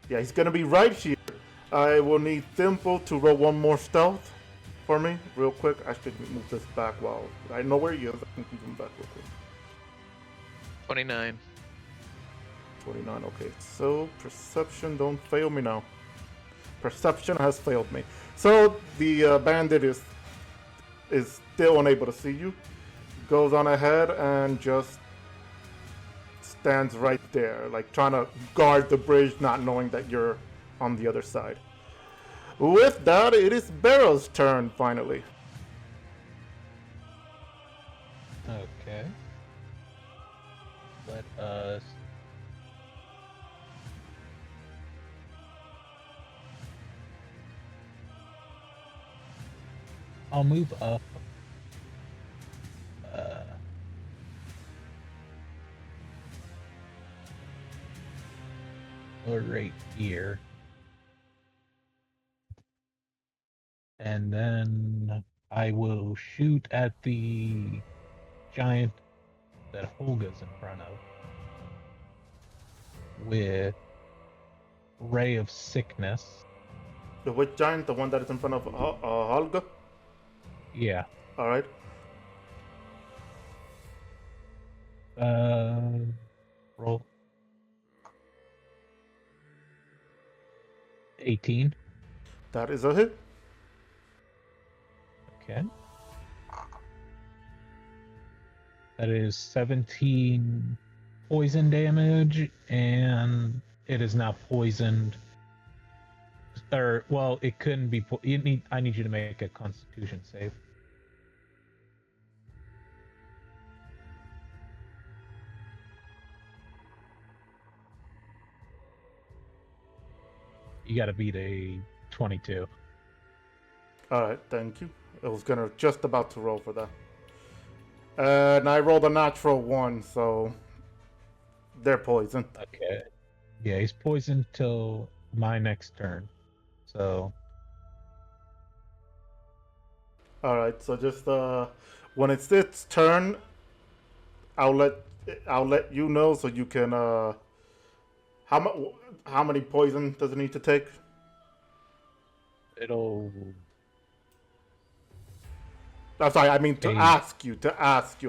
Yeah, he's gonna be right here. I will need Thimble to roll one more stealth for me, real quick. I should move this back while I know where he is. I can move him back real quick. 29. 29, okay. So, perception, don't fail me now. Perception has failed me. So, the bandit is still unable to see you. Goes on ahead and just stands right there, like trying to guard the bridge, not knowing that you're on the other side. With that, it is Barrow's turn, finally. Okay. Let us I'll move up. Right here. And then I will shoot at the giant that Holga's in front of with Ray of Sickness. The which giant? The one that is in front of Holga? Yeah. Alright. Roll 18. That is a hit. Okay. That is 17 poison damage, and it is now poisoned. Or, well, it couldn't be. I need you to make a Constitution save. You got to beat a 22. Alright, thank you. I was just about to roll for that. And I rolled a natural 1, so they're poisoned. Okay. Yeah, he's poisoned till my next turn. So. Alright, so just when it's its turn, I'll let you know so you can how many poison does it need to take? It'll. I'm sorry, I mean to ask you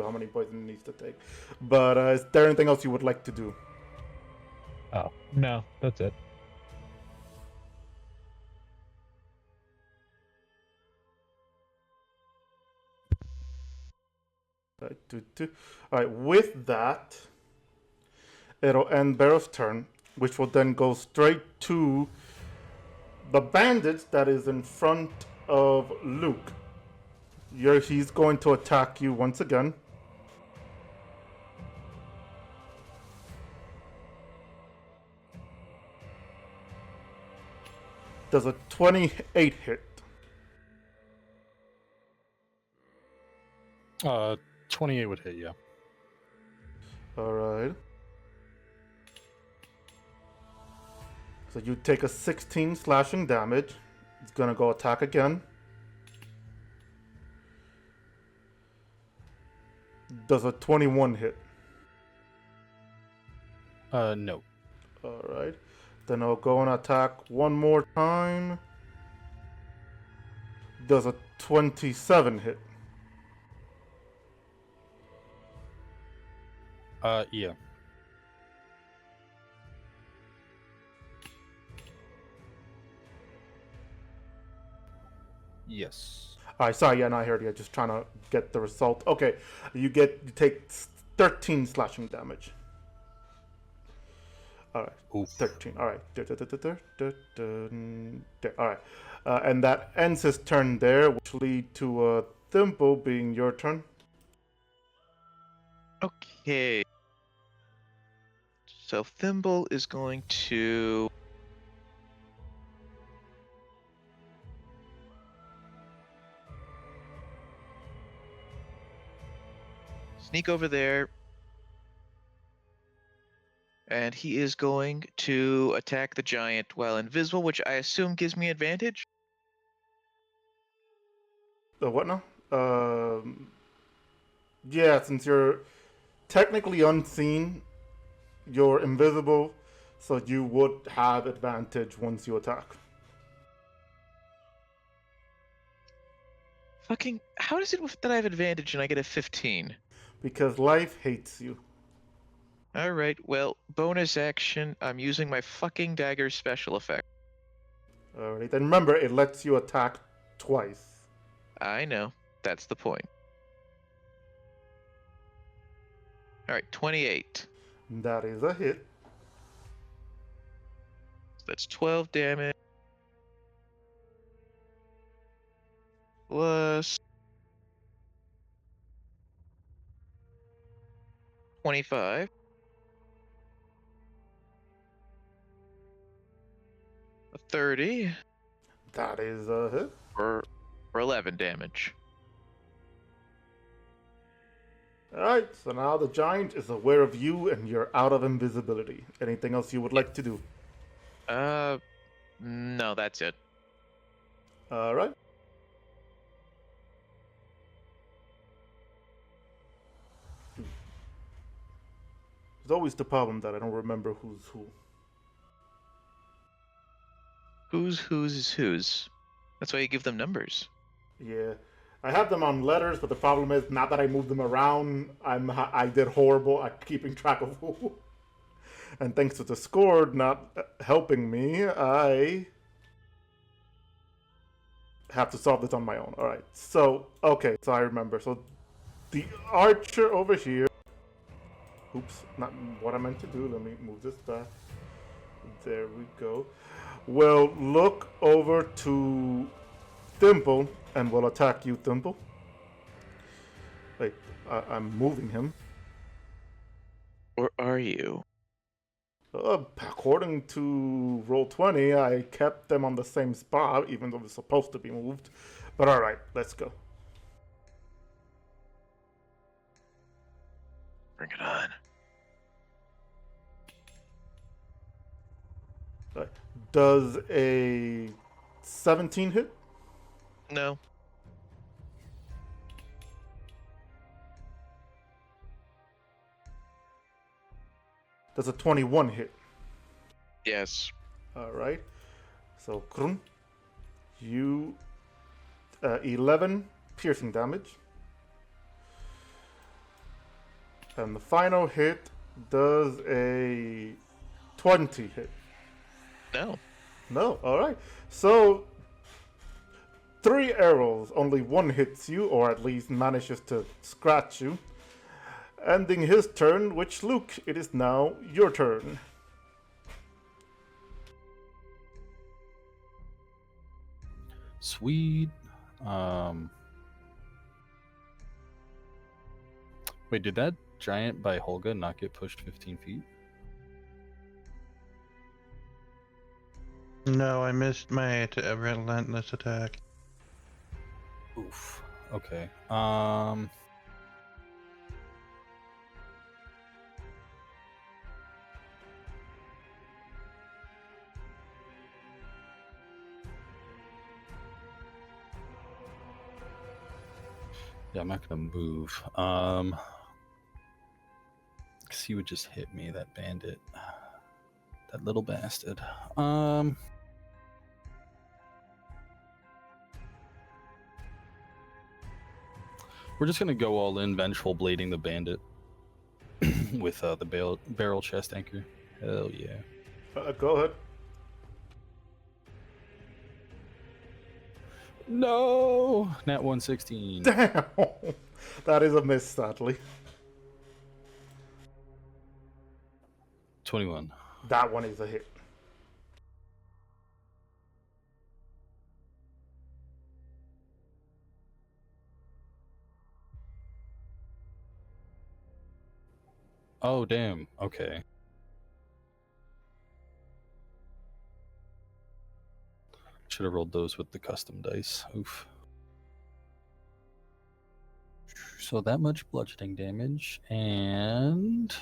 how many poison it needs to take. But is there anything else you would like to do? Oh, no, that's it. Alright, with that, it'll end Barrow's turn, which will then go straight to the bandit that is in front of Luke. He's going to attack you once again. Does a 28 hit? 28 would hit, yeah. Alright. So you take a 16 slashing damage. It's gonna go attack again. Does a 21 hit? No. Alright. Then I'll go and attack one more time. Does a 27 hit? Yeah. Yes. Alright, sorry, yeah, no, I heard you. Just trying to get the result. Okay, you take 13 slashing damage. Alright, 13. Alright. Alright. And that ends his turn there, which lead to Thimble being your turn. Okay. So Thimble is going to sneak over there, and he is going to attack the giant while invisible, which I assume gives me advantage. What now? Yeah, since you're technically unseen, you're invisible, so you would have advantage once you attack. Fucking, how is it that I have advantage and I get a 15? Because life hates you. Alright, well, bonus action, I'm using my fucking dagger special effect. Alright, and remember, it lets you attack twice. I know, that's the point. Alright, 28. That is a hit. That's 12 damage. Plus 25. A 30. That is a hit. For For 11 damage. Alright, so now the giant is aware of you and you're out of invisibility. Anything else you would like to do? No, that's it. Alright. There's always the problem that I don't remember who's who. Who's is who's? That's why you give them numbers. Yeah. I have them on letters, but the problem is, now that I move them around, I did horrible at keeping track of who. And thanks to the score not helping me, I have to solve this on my own. Alright, so, okay, so I remember. So, the archer over here... Oops, not what I meant to do. Let me move this back. There we go. Will look over to Thimble and will attack you, Thimble. Wait, I'm moving him. Or are you? According to Roll20, I kept them on the same spot, even though they're supposed to be moved. But alright, let's go. Bring it on. Right. Does a 17 hit? No. Does a 21 hit? Yes. Alright. So, Krun, you 11 piercing damage. And the final hit does a 20 hit. No. No, alright. So, 3 arrows, only one hits you, or at least manages to scratch you. Ending his turn, which, Luke, it is now your turn. Sweet. Wait, did that giant by Holga not get pushed 15 feet? No, I missed my relentless attack. Oof. Okay. Yeah, I'm not gonna move. 'Cause he would just hit me, that bandit. That little bastard. We're just gonna go all in, vengeful blading the bandit with the barrel chest anchor. Hell yeah. Go ahead. No, nat 116. Damn! That is a miss, sadly. 21. That one is a hit. Oh damn. Okay. Should have rolled those with the custom dice. Oof. So that much bludgeoning damage, and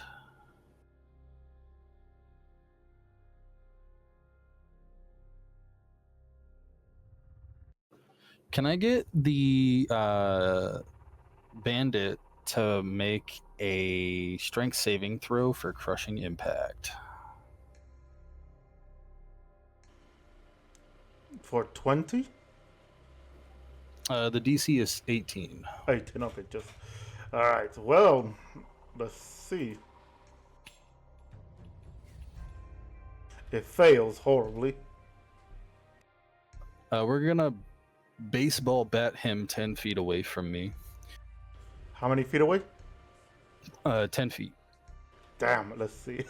can I get the bandit to make a strength saving throw for crushing impact? For 20? The DC is 18. 18, okay, just... Alright, well, let's see. It fails horribly. We're gonna baseball bat him 10 feet away from me. How many feet away? 10 feet. Damn, let's see.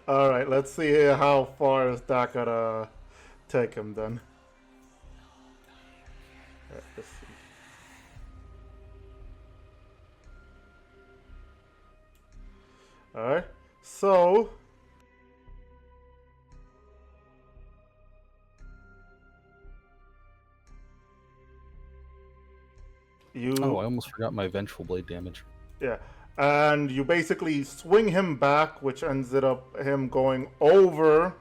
Alright, let's see here how far is that gonna take him then. Let's see. Alright, so... I almost forgot my Vengeful Blade damage. Yeah. And you basically swing him back, which ends up him going over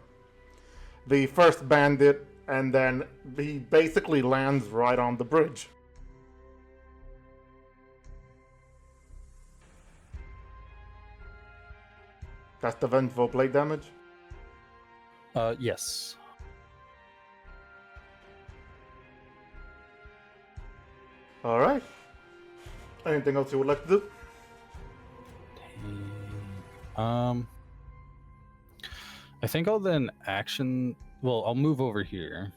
the first bandit, and then he basically lands right on the bridge. That's the Vengeful Blade damage? Yes. Alright. Anything else you would like to do? I think I'll then action. Well, I'll move over here.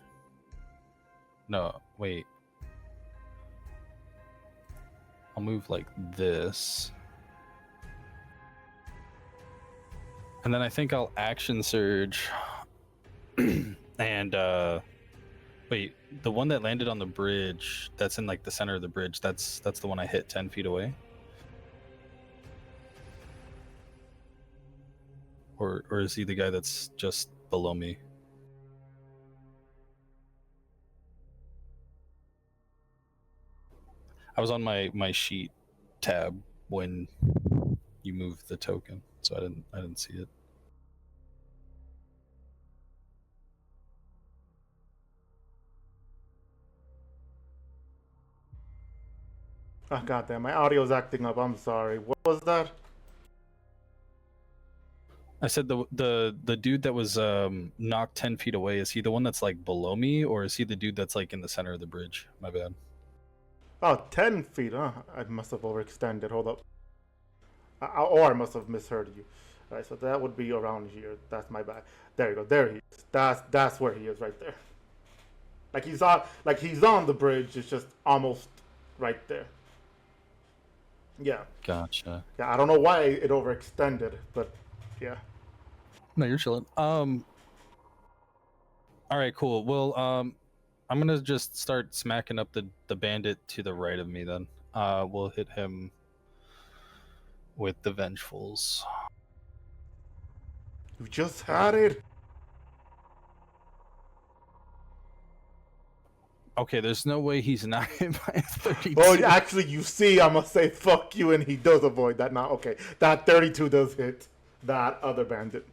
No, wait. I'll move like this. And then I think I'll action surge. And wait, the one that landed on the bridge, that's in like the center of the bridge, that's the one I hit 10 feet away. Or is he the guy that's just below me? I was on my sheet tab when you moved the token, so I didn't see it. Oh goddamn, my audio's acting up. I'm sorry. What was that? I said the dude that was knocked 10 feet away, is he the one that's like below me, or is he the dude that's like in the center of the bridge? My bad. Oh, 10 feet, huh? I must have overextended. Hold up. Or I must have misheard you. Alright, so that would be around here. That's my bad. There you go. There he is. That's where he is right there. Like he's on the bridge, it's just almost right there. Yeah. Gotcha. Yeah, I don't know why it overextended, but yeah. No, you're chilling. All right, cool. Well, I'm gonna just start smacking up the bandit to the right of me. Then, we'll hit him with the Vengefuls. You just had it. Okay, there's no way he's not hit by a 32. Oh, actually, you see, I must say fuck you, and he does avoid that. Now, okay, that 32 does hit that other bandit.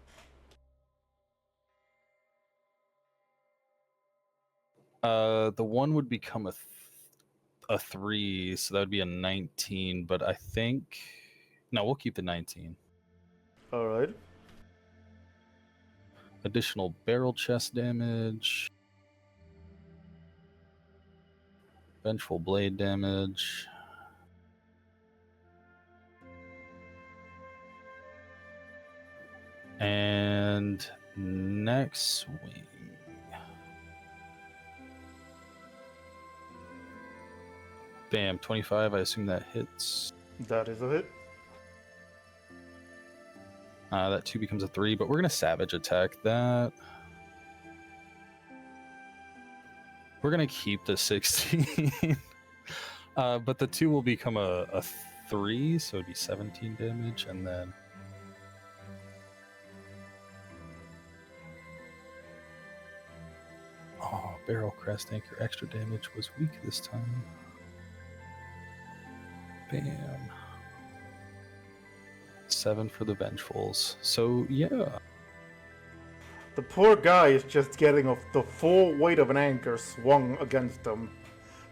The one would become a 3, so that would be a 19. But I think no, we'll keep the 19. All right. Additional barrel chest damage. Vengeful blade damage. And next swing. Bam, 25. I assume that hits. That is a hit. That 2 becomes a 3, but we're going to savage attack that. We're going to keep the 16. But the 2 will become a 3, so it'd be 17 damage, and then... Oh, Barrel Crest Anchor extra damage was weak this time. Bam. 7 for the Vengefuls. So, yeah. The poor guy is just getting the full weight of an anchor swung against him.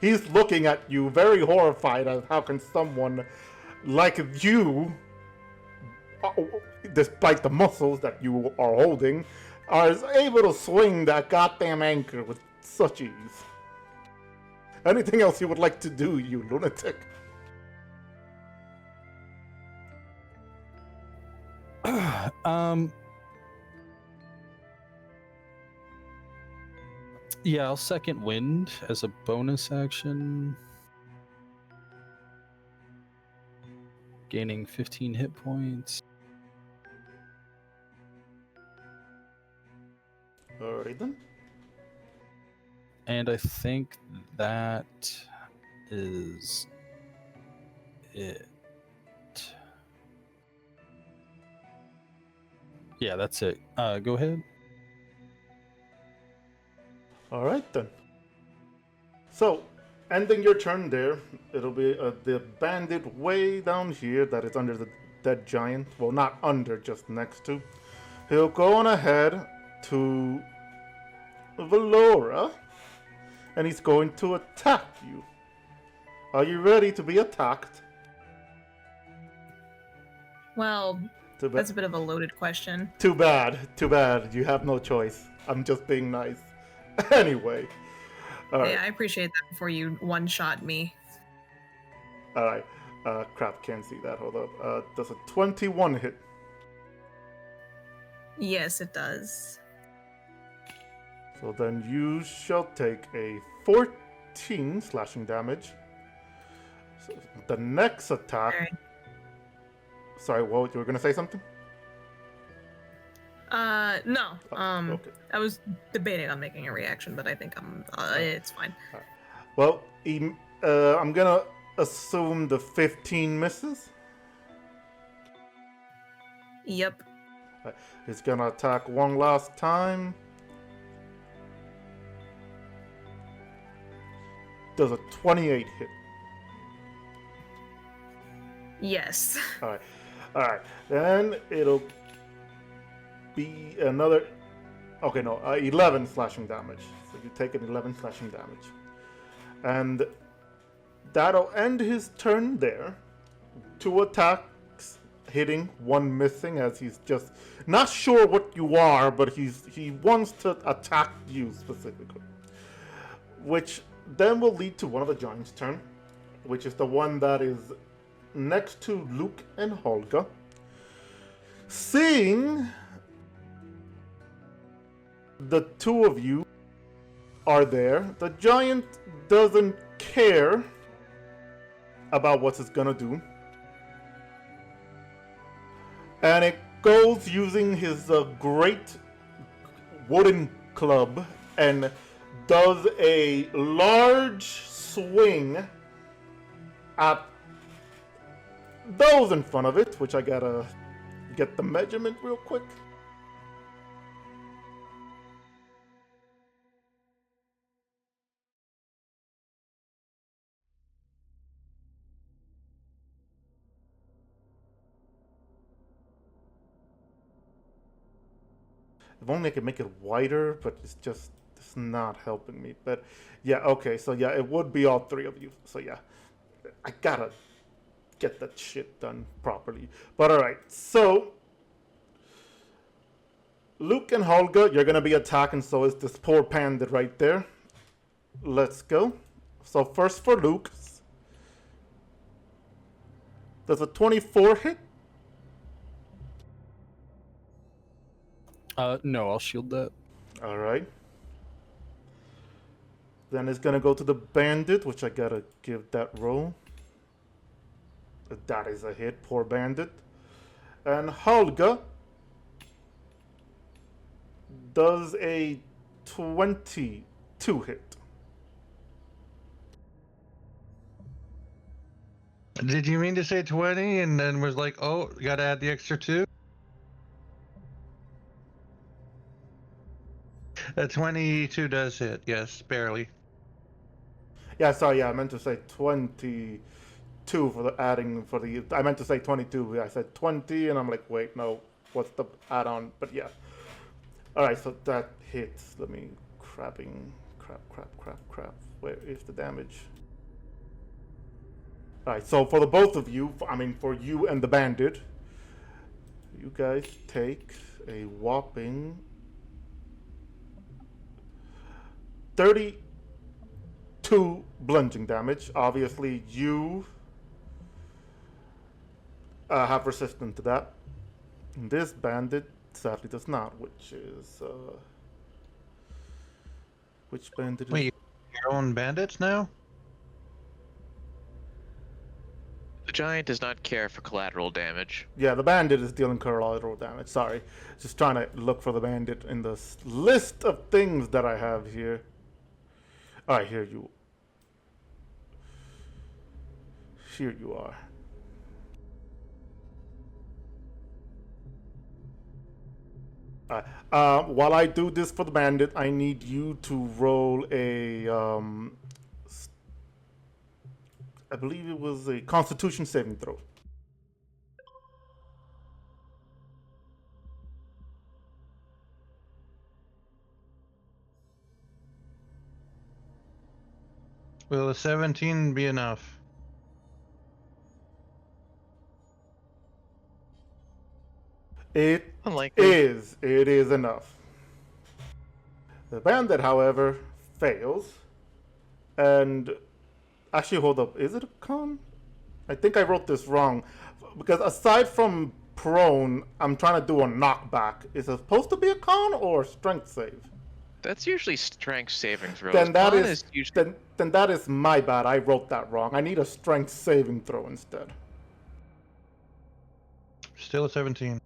He's looking at you very horrified at how can someone like you, despite the muscles that you are holding, are able to swing that goddamn anchor with such ease. Anything else you would like to do, you lunatic? Yeah, I'll second wind as a bonus action. Gaining 15 hit points. Alright then. And I think that is it. Yeah, that's it. Go ahead. Alright then. So, ending your turn there. It'll be the bandit way down here that is under the dead giant. Well, not under, just next to. He'll go on ahead to Valora, and he's going to attack you. Are you ready to be attacked? Well, Too bad. that's a bit of a loaded question. Too bad. Too bad. You have no choice. I'm just being nice. Anyway. All right. Hey, I appreciate that before you one-shot me. All right. Crap, can't see that. Hold up. Does a 21 hit? Yes, it does. So then you shall take a 14 slashing damage. So the next attack. Alright. Sorry, what? You were gonna say something? No. Okay. I was debating on making a reaction, but I think it's fine. Well, I'm gonna assume the 15 misses. Yep. He's gonna attack one last time. Does a 28 hit? Yes. All right. Then it'll be another. Okay, no, 11 slashing damage. So you take an 11 slashing damage, and that'll end his turn there. 2 attacks hitting, 1 missing, as he's just not sure what you are, but he wants to attack you specifically, which then will lead to one of the giants' turn, which is the one that is next to Luke and Holga. Seeing the two of you are there, the giant doesn't care about what it's gonna do, and it goes using his great wooden club and does a large swing at those in front of it, which I gotta get the measurement real quick. If only I could make it wider, but it's not helping me. But yeah, okay, so yeah, it would be all 3 of you. So yeah, I gotta get that shit done properly. But alright, so Luke and Holga, you're gonna be attacking, so is this poor bandit right there. Let's go. So first for Luke. Does a 24 hit? No, I'll shield that. Alright. Then it's gonna go to the bandit, which I gotta give that roll. That is a hit, poor bandit. And Holga does a 22 hit. Did you mean to say 20 and then was like, oh, gotta add the extra 2? A 22 does hit, yes, barely. Yeah, sorry, yeah, I meant to say 22 for the adding for the. I meant to say 22. I said 20, and I'm like, wait, no, what's the add-on? But yeah. Alright, so that hits. Let me crap. Where is the damage? Alright, so for the both of you, I mean, for you and the bandit, you guys take a whopping 32 bludgeoning damage. Obviously, you have resistance to that. And this bandit sadly does not, which is which bandit is... Wait, your own bandits now? The giant does not care for collateral damage. Yeah, the bandit is dealing collateral damage. Sorry, just trying to look for the bandit in the list of things that I have here. All right, here you are. While I do this for the bandit, I need you to roll a I believe it was a Constitution saving throw. Will a 17 be enough? It Unlikely. is. It is enough. The bandit, however, fails. And actually, hold up. Is it a con? I think I wrote this wrong. Because aside from prone, I'm trying to do a knockback. Is it supposed to be a con or strength save? That's usually strength saving throws. Then that Con is usually... then that is my bad. I wrote that wrong. I need a strength saving throw instead. Still a 17.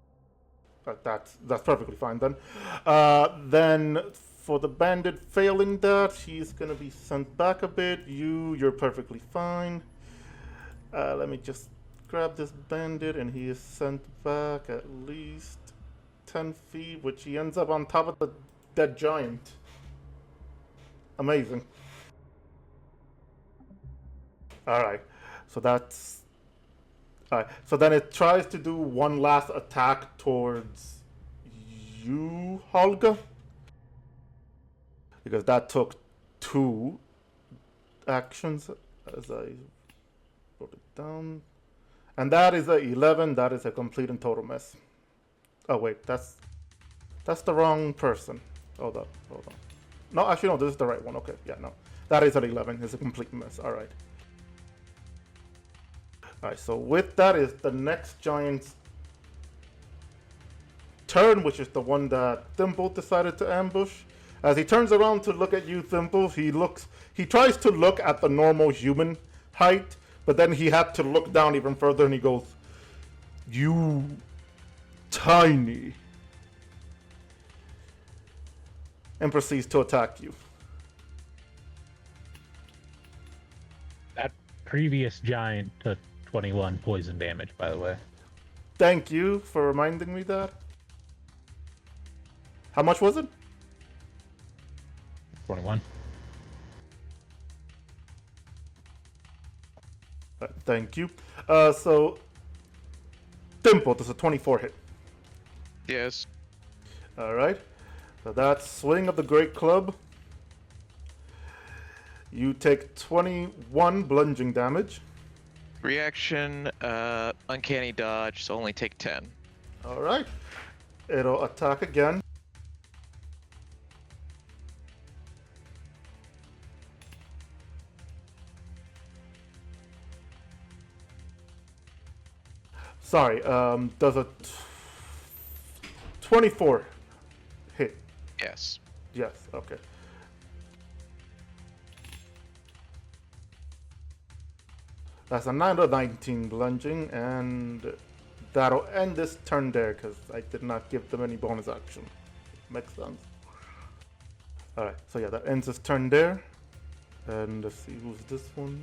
But that's perfectly fine then. Then for the bandit failing that, he's gonna be sent back a bit. You're perfectly fine. Let me just grab this bandit, and he is sent back at least 10 feet, which he ends up on top of the dead giant. Amazing. Alright, so that's... Alright, so then it tries to do one last attack towards you, Holga. Because that took 2 actions, as I wrote it down. And that is a 11, that is a complete and total mess. Oh wait, that's the wrong person. Hold on. No, actually no, this is the right one. Okay, yeah, no. That is an 11, it's a complete mess, alright. Alright, so with that is the next giant's turn, which is the one that Thimble decided to ambush. As he turns around to look at you, Thimble, he tries to look at the normal human height, but then he had to look down even further and he goes, "You tiny," and proceeds to attack you. That previous giant took 21 poison damage, by the way. Thank you for reminding me that. How much was it? 21. Thank you. So, Dimple, does a 24 hit? Yes. Alright. So that's Swing of the Great Club. You take 21 bludgeoning damage. Reaction, uncanny dodge, so only take 10. Alright. It'll attack again. Sorry, does a 24 hit? Yes. Yes, okay. That's a 9 to 19 bludgeoning, and that'll end this turn there, because I did not give them any bonus action. Makes sense. Alright, so yeah, that ends this turn there. And let's see, who's this one?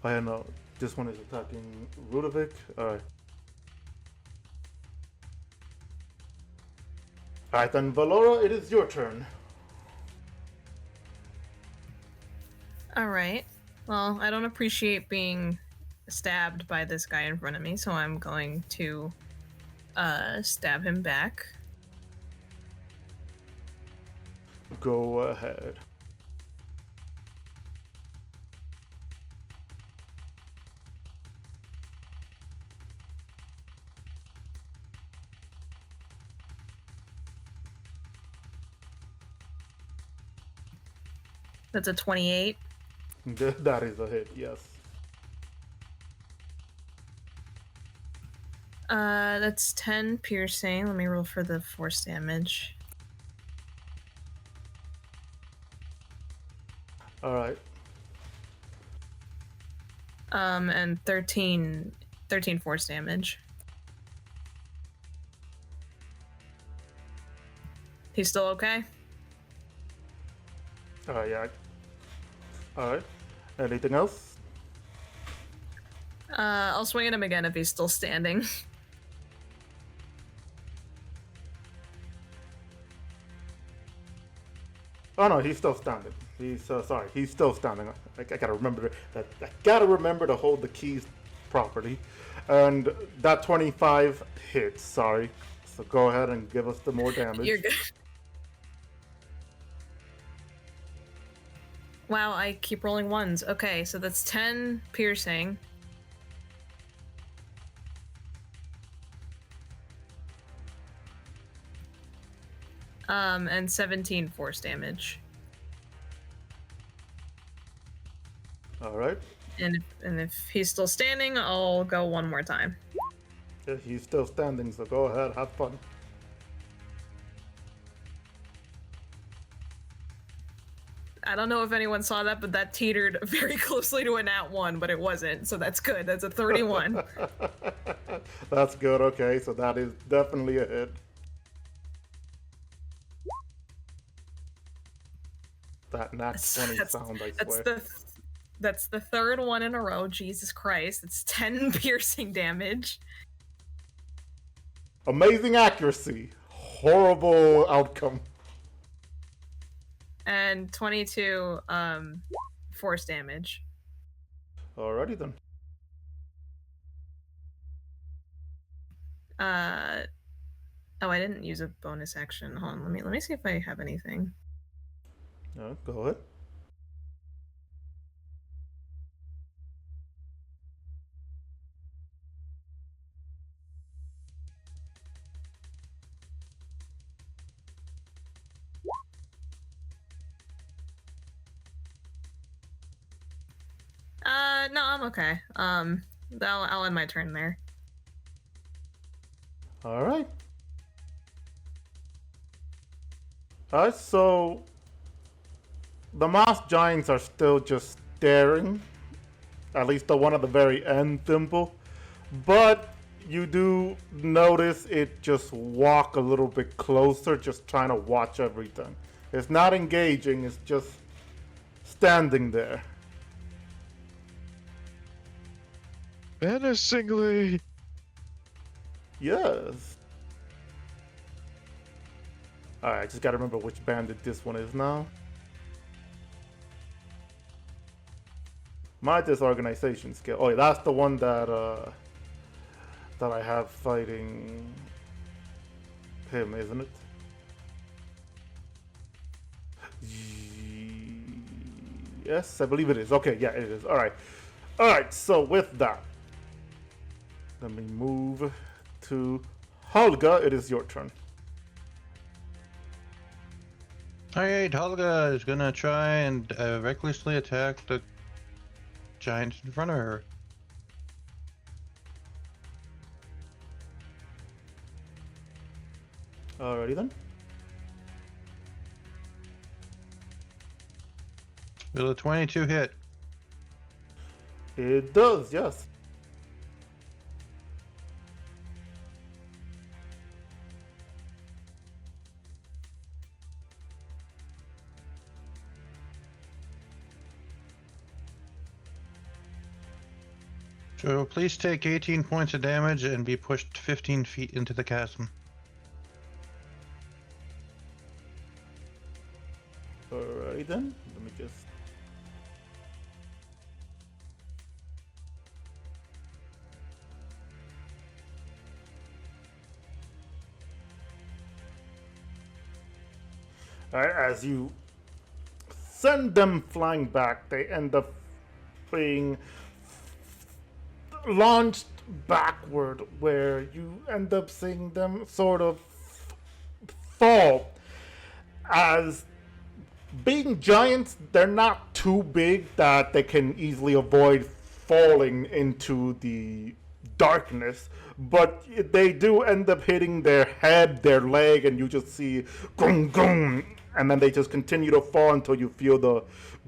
Oh yeah, no, this one is attacking Rudovic. Alright. Alright then, Valora, it is your turn. Alright. Well, I don't appreciate being stabbed by this guy in front of me, so I'm going to stab him back. Go ahead. That's a 28. That is a hit, yes. That's 10 piercing. Let me roll for the force damage. Alright. And 13 force damage. He's still okay? Yeah. Alright. Anything else? I'll swing at him again if he's still standing. Oh no, he's still standing. He's sorry, he's still standing. I gotta remember that. I gotta remember to hold the keys properly. And that 25 hits. Sorry. So go ahead and give us the more damage. You're good. Wow, I keep rolling ones. Okay, so that's 10 piercing. And 17 force damage. All right. And if he's still standing, I'll go one more time. Yeah, he's still standing, so go ahead, have fun. I don't know if anyone saw that, but that teetered very closely to a nat 1, but it wasn't, so that's good. That's a 31. That's good, okay, so that is definitely a hit. That nat 20 sound, I swear. That's the third one in a row. Jesus Christ. It's 10 piercing damage. Amazing accuracy. Horrible outcome. And 22 force damage. Alrighty then. Oh, I didn't use a bonus action. Hold on, let me see if I have anything. Go ahead. No, I'm okay. I'll end my turn there. Alright. Alright, so the masked giants are still just staring. At least the one at the very end, Thimble. But you do notice it just walk a little bit closer, just trying to watch everything. It's not engaging, it's just standing there. Menacingly. Yes. Alright, just gotta remember which bandit this one is now. My disorganization skill. Oh, yeah, that's the one that that I have fighting him, isn't it? Yes, I believe it is. Okay, yeah, it is. Alright. Alright, so with that, let me move to Holga. It is your turn. Alright, Holga is gonna try and recklessly attack the giant in front of her. Alrighty then. Will a 22 hit? It does, yes. So please take 18 points of damage and be pushed 15 feet into the chasm. Alrighty then. Let me just. Alright, as you send them flying back, they end up being launched backward, where you end up seeing them sort of fall. As being giants, they're not too big that they can easily avoid falling into the darkness, but they do end up hitting their head, their leg, and you just see goom goom, and then they just continue to fall until you feel the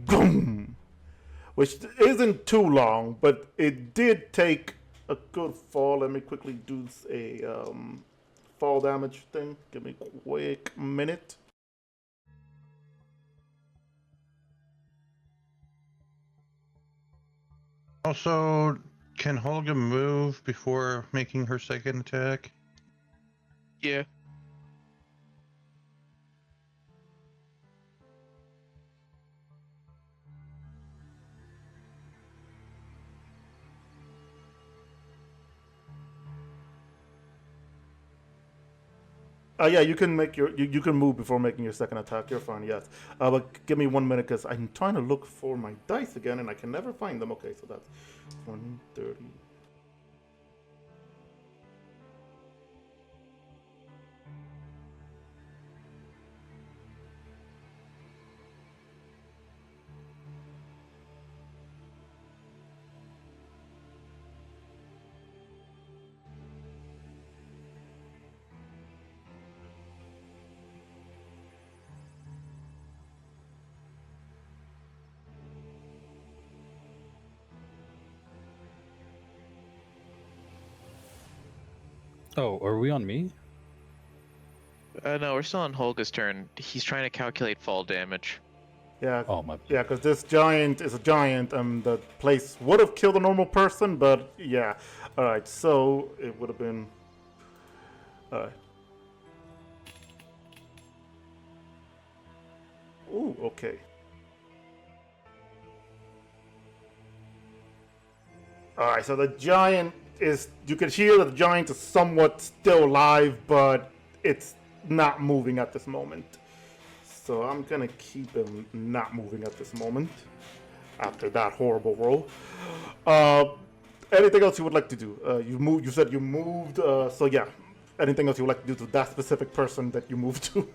goom, which isn't too long, but it did take a good fall. Let me quickly do a fall damage thing. Give me a quick minute. Also, Can Holga move before making her second attack? Yeah. Yeah, you can make you can move before making your second attack. You're fine, yes. But give me 1 minute because I'm trying to look for my dice again and I can never find them. Okay, so that's 20, 30. Oh, are we on me? No, we're still on Holga's turn. He's trying to calculate fall damage. Yeah, Oh my. yeah, because this giant is a giant, and the place would have killed a normal person, but yeah. All right, so it would have been. Ooh, okay. All right, so the giant is. You can hear that the giant is somewhat still alive, but it's not moving at this moment. So I'm gonna keep him not moving at this moment. After that horrible roll. Anything else you would like to do? You moved. You said you moved. So yeah. Anything else you would like to do to that specific person that you moved to?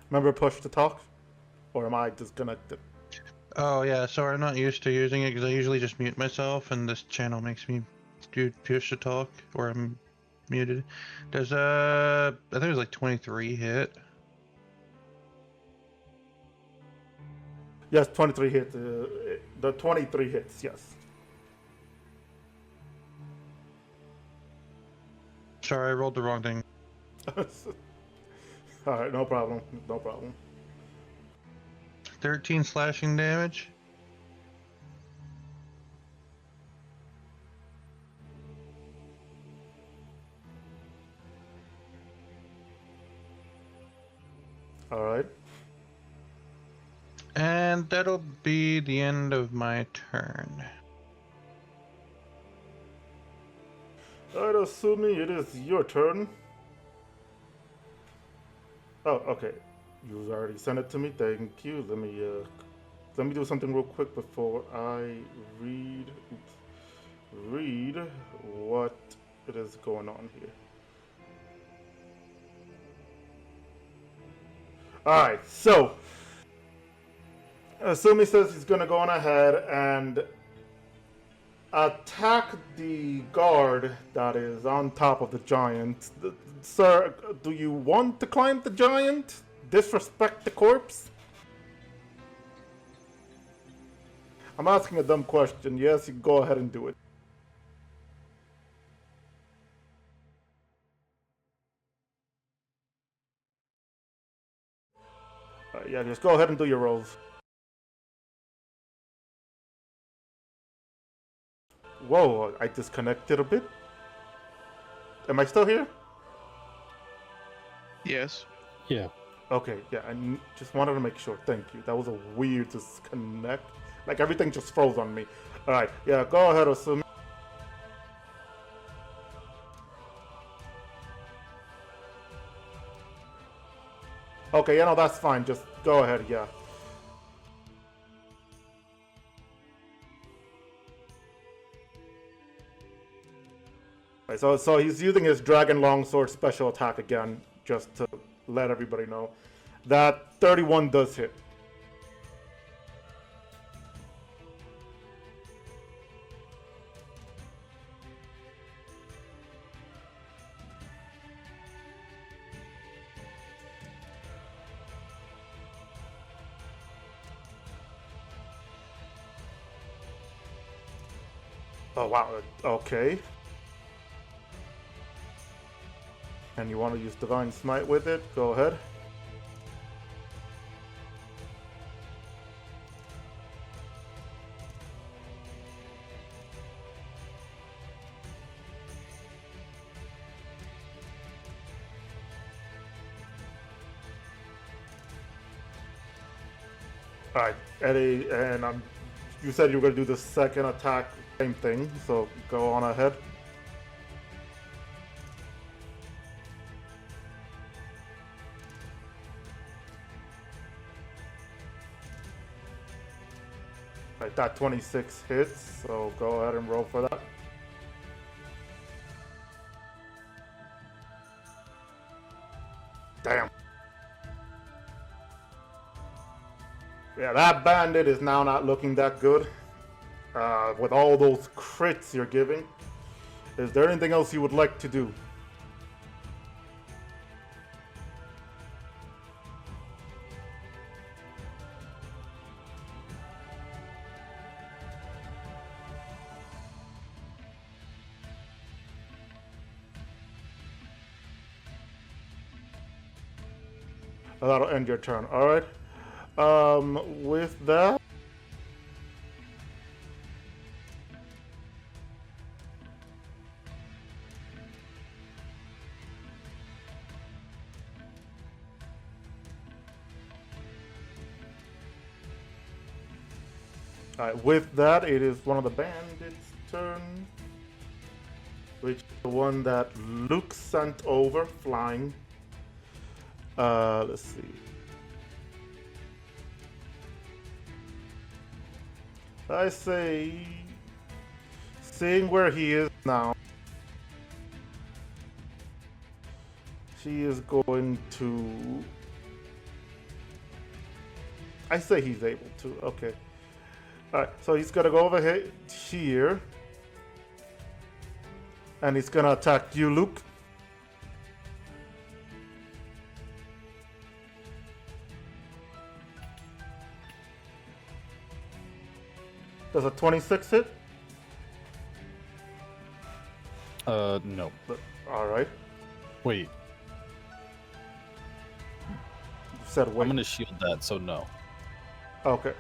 Remember push to talk? Or am I disconnected? Oh yeah, so I'm not used to using it because I usually just mute myself, and this channel makes me do push to talk, or I'm muted. Does I think it was like 23 hit. Yes, 23 hits. The 23 hits, yes. Sorry, I rolled the wrong thing. Alright, no problem. No problem. 13 slashing damage. Alright. And that'll be the end of my turn. Alright, assuming it is your turn. Oh, okay. You already sent it to me. Thank you. Let me do something real quick before I read what it is going on here. Alright, so Asumi says he's gonna go on ahead and attack the guard that is on top of the giant. Sir, do you want to climb the giant? Disrespect the corpse? I'm asking a dumb question. Yes, you go ahead and do it. Yeah, just go ahead and do your rolls. Whoa, I disconnected a bit. Am I still here? Yes. Yeah. Okay, yeah, I just wanted to make sure. Thank you. That was a weird disconnect. Like everything just froze on me. Alright, yeah, go ahead, Asumi. Okay, yeah, no, that's fine. Just go ahead, yeah. Right, so he's using his Dragon Longsword special attack again, just to let everybody know. That 31 does hit. Oh, wow. Okay. And you want to use Divine Smite with it, go ahead. Alright, Eddie, and you said you were going to do the second attack, same thing, so go on ahead. Alright, that 26 hits, so go ahead and roll for that. Damn. Yeah, that bandit is now not looking that good. With all those crits you're giving. Is there anything else you would like to do? That'll end your turn. Alright. With that, it is one of the bandits' turn, which is the one that Luke sent over flying. Let's see. I say, seeing where he is now, she is going to. I say he's able to. Okay. Alright, so he's gonna go over here. And he's gonna attack you, Luke. Does a 26 hit? No. Alright. Wait, You said wait. I'm gonna shield that, so no. Okay.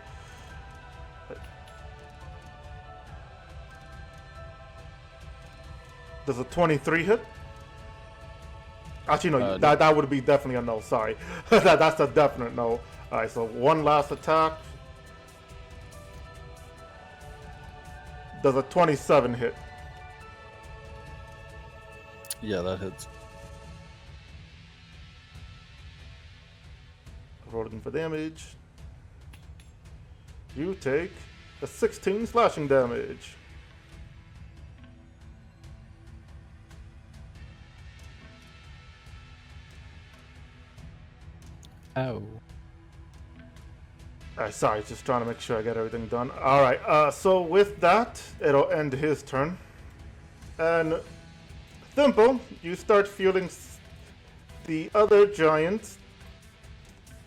Does a 23 hit? Actually, no. No. That would be definitely a no. Sorry. That's a definite no. Alright, so one last attack. Does a 27 hit? Yeah, that hits. Rolling for damage. You take a 16 slashing damage. Ow. Sorry, just trying to make sure I get everything done. Alright, so with that, it'll end his turn. And Thimble, you start feeling the other giant.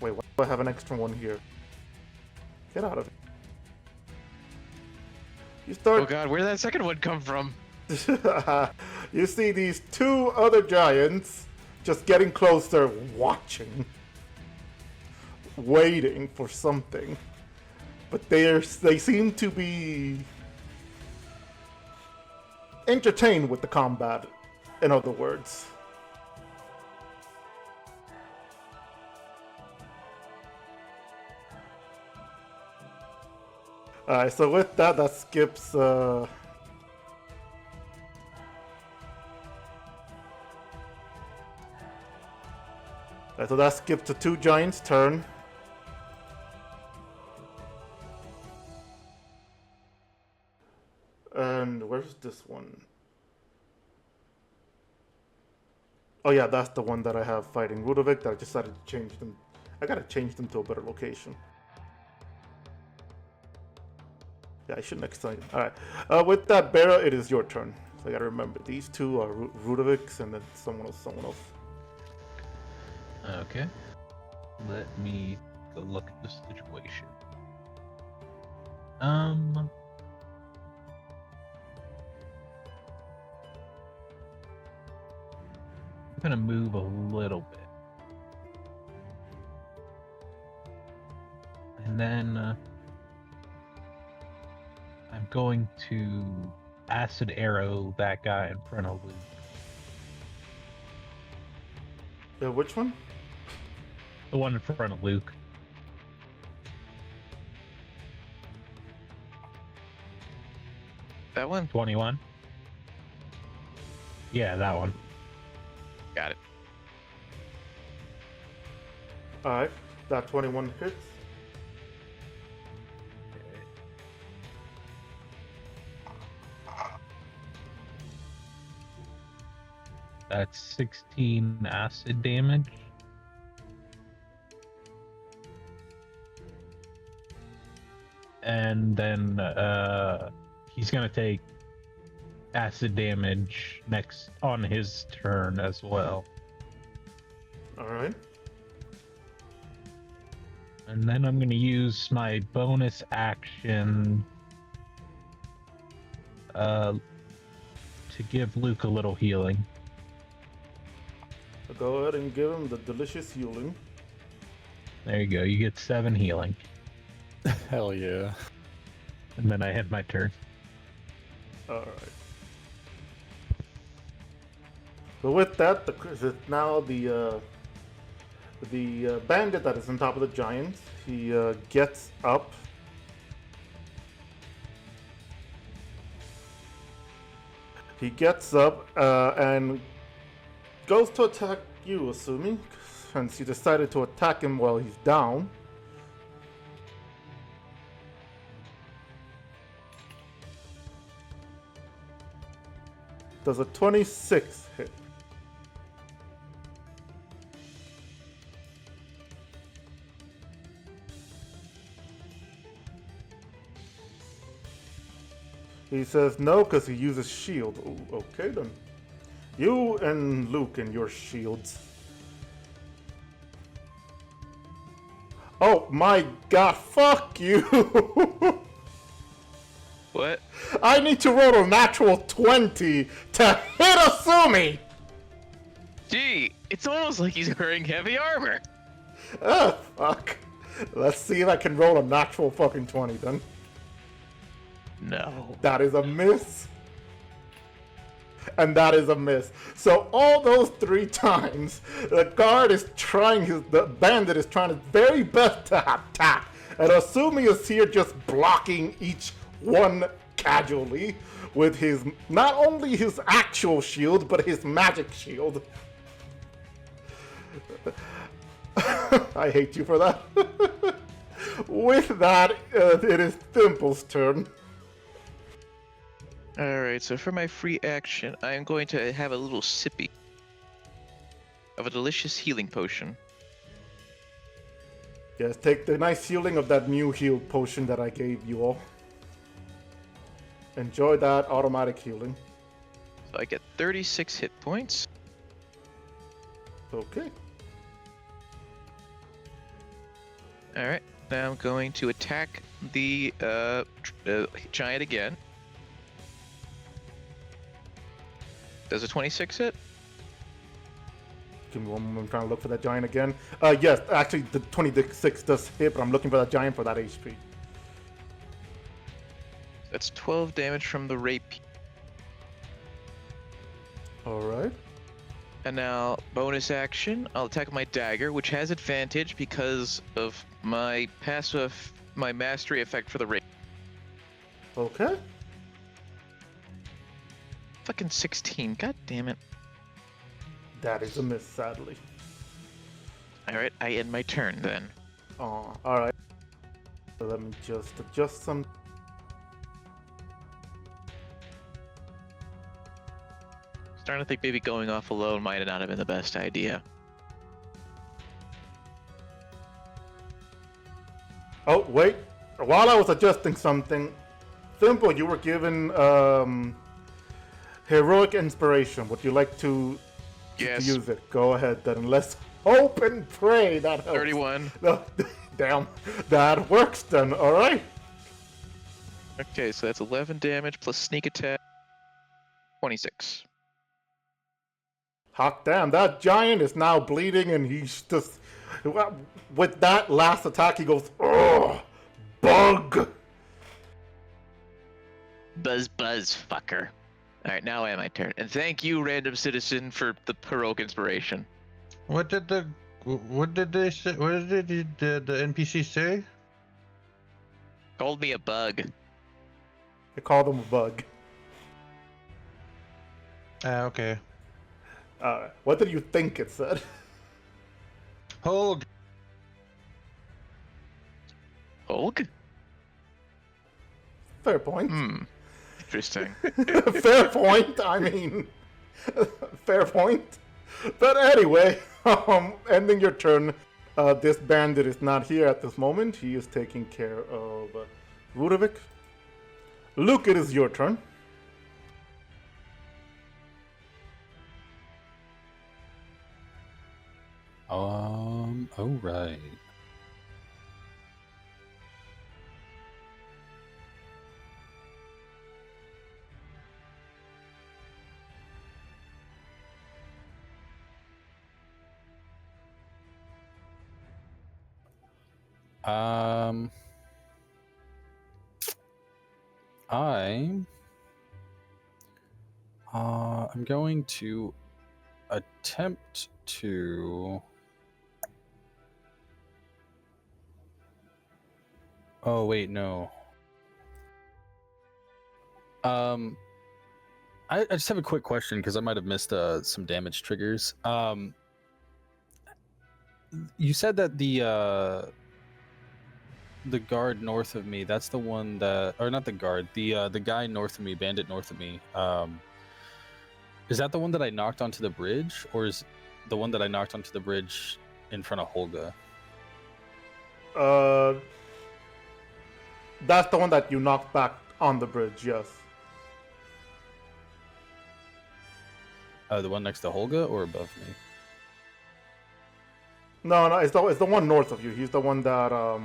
Wait, why do I have an extra one here? Get out of it. You start. Oh god, where did that second one come from? You see these two other giants just getting closer, watching. Waiting for something, but they seem to be entertained with the combat, in other words. Alright, so with that skips so that skips the two giants' turn. And where's this one? Oh yeah, that's the one that I have fighting Ludovic that I decided to change them. I gotta change them to a better location. Yeah, I should next time. Alright. With that, Bera, it is your turn. So I gotta remember, these two are Ludovics and then someone else. Okay. Let me go look at the situation. gonna move a little bit. And then I'm going to acid arrow that guy in front of Luke. Which one? The one in front of Luke. That one? 21? Yeah, that one. Got it. Alright, that 21 hits. That's 16 acid damage. And then he's gonna take acid damage next on his turn as well. Alright. And then I'm gonna use my bonus action to give Luke a little healing. So go ahead and give him the delicious healing. There you go. You get 7 healing. Hell yeah. And then I end my turn. Alright. So with that, now the bandit that is on top of the giant, he gets up. He gets up and goes to attack you, assuming, since you decided to attack him while he's down. Does a 26 hit? He says no because he uses shield. Ooh, okay then. You and Luke and your shields. Oh my god, fuck you! What? I need to roll a natural 20 to hit Asumi! Gee, it's almost like he's wearing heavy armor. Oh, fuck. Let's see if I can roll a natural fucking 20 then. No. That is a miss. And that is a miss. So all those 3 times, the bandit is trying his very best to attack. And Asumi is here just blocking each one casually with his, not only his actual shield, but his magic shield. I hate you for that. With that, it is Thimple's turn. Alright, so for my free action, I'm going to have a little sippy of a delicious healing potion. Yes, take the nice healing of that new heal potion that I gave you all. Enjoy that automatic healing. So I get 36 hit points. Okay. Alright, now I'm going to attack the giant again. Does a 26 hit? Give me one moment, I'm trying to look for that giant again. Yes, actually the 26 does hit, but I'm looking for that giant for that HP. That's 12 damage from the rape. Alright. And now, bonus action, I'll attack my dagger, which has advantage because of my passive, my mastery effect for the rape. Okay. Fucking 16, god damn it. That is a miss, sadly. Alright, I end my turn then. Oh, alright. So let me just adjust some. Starting to think maybe going off alone might not have been the best idea. Oh, wait. While I was adjusting something, Thimble, you were given heroic inspiration. Would you like to Yes. use it? Go ahead then. Let's hope and pray that helps. 31. No, damn. That works then. All right. Okay, so that's 11 damage plus sneak attack. 26. Hot damn, that giant is now bleeding, and he's just... With that last attack, he goes, "Ugh, bug!" Buzz, fucker. Alright, now I have my turn. And thank you, random citizen, for the heroic inspiration. What did they say? What did the NPC say? Called me a bug. I called him a bug. Ah, okay. What did you think it said? Hold. Hulk? Fair point. Interesting. Fair point. I mean, fair point. But anyway, ending your turn. This bandit is not here at this moment. He is taking care of Ludovic. Luke, it is your turn. All right. I'm going to attempt to... Oh, wait, no. I just have a quick question because I might have missed some damage triggers. You said that the guard north of me, that's the one that, or not the guard, the guy north of me, bandit north of me, is that the one that I knocked onto the bridge, or is the one that I knocked onto the bridge in front of Holga? That's the one that you knocked back on the bridge, yes. The one next to Holga or above me? No, it's the one north of you. He's the one that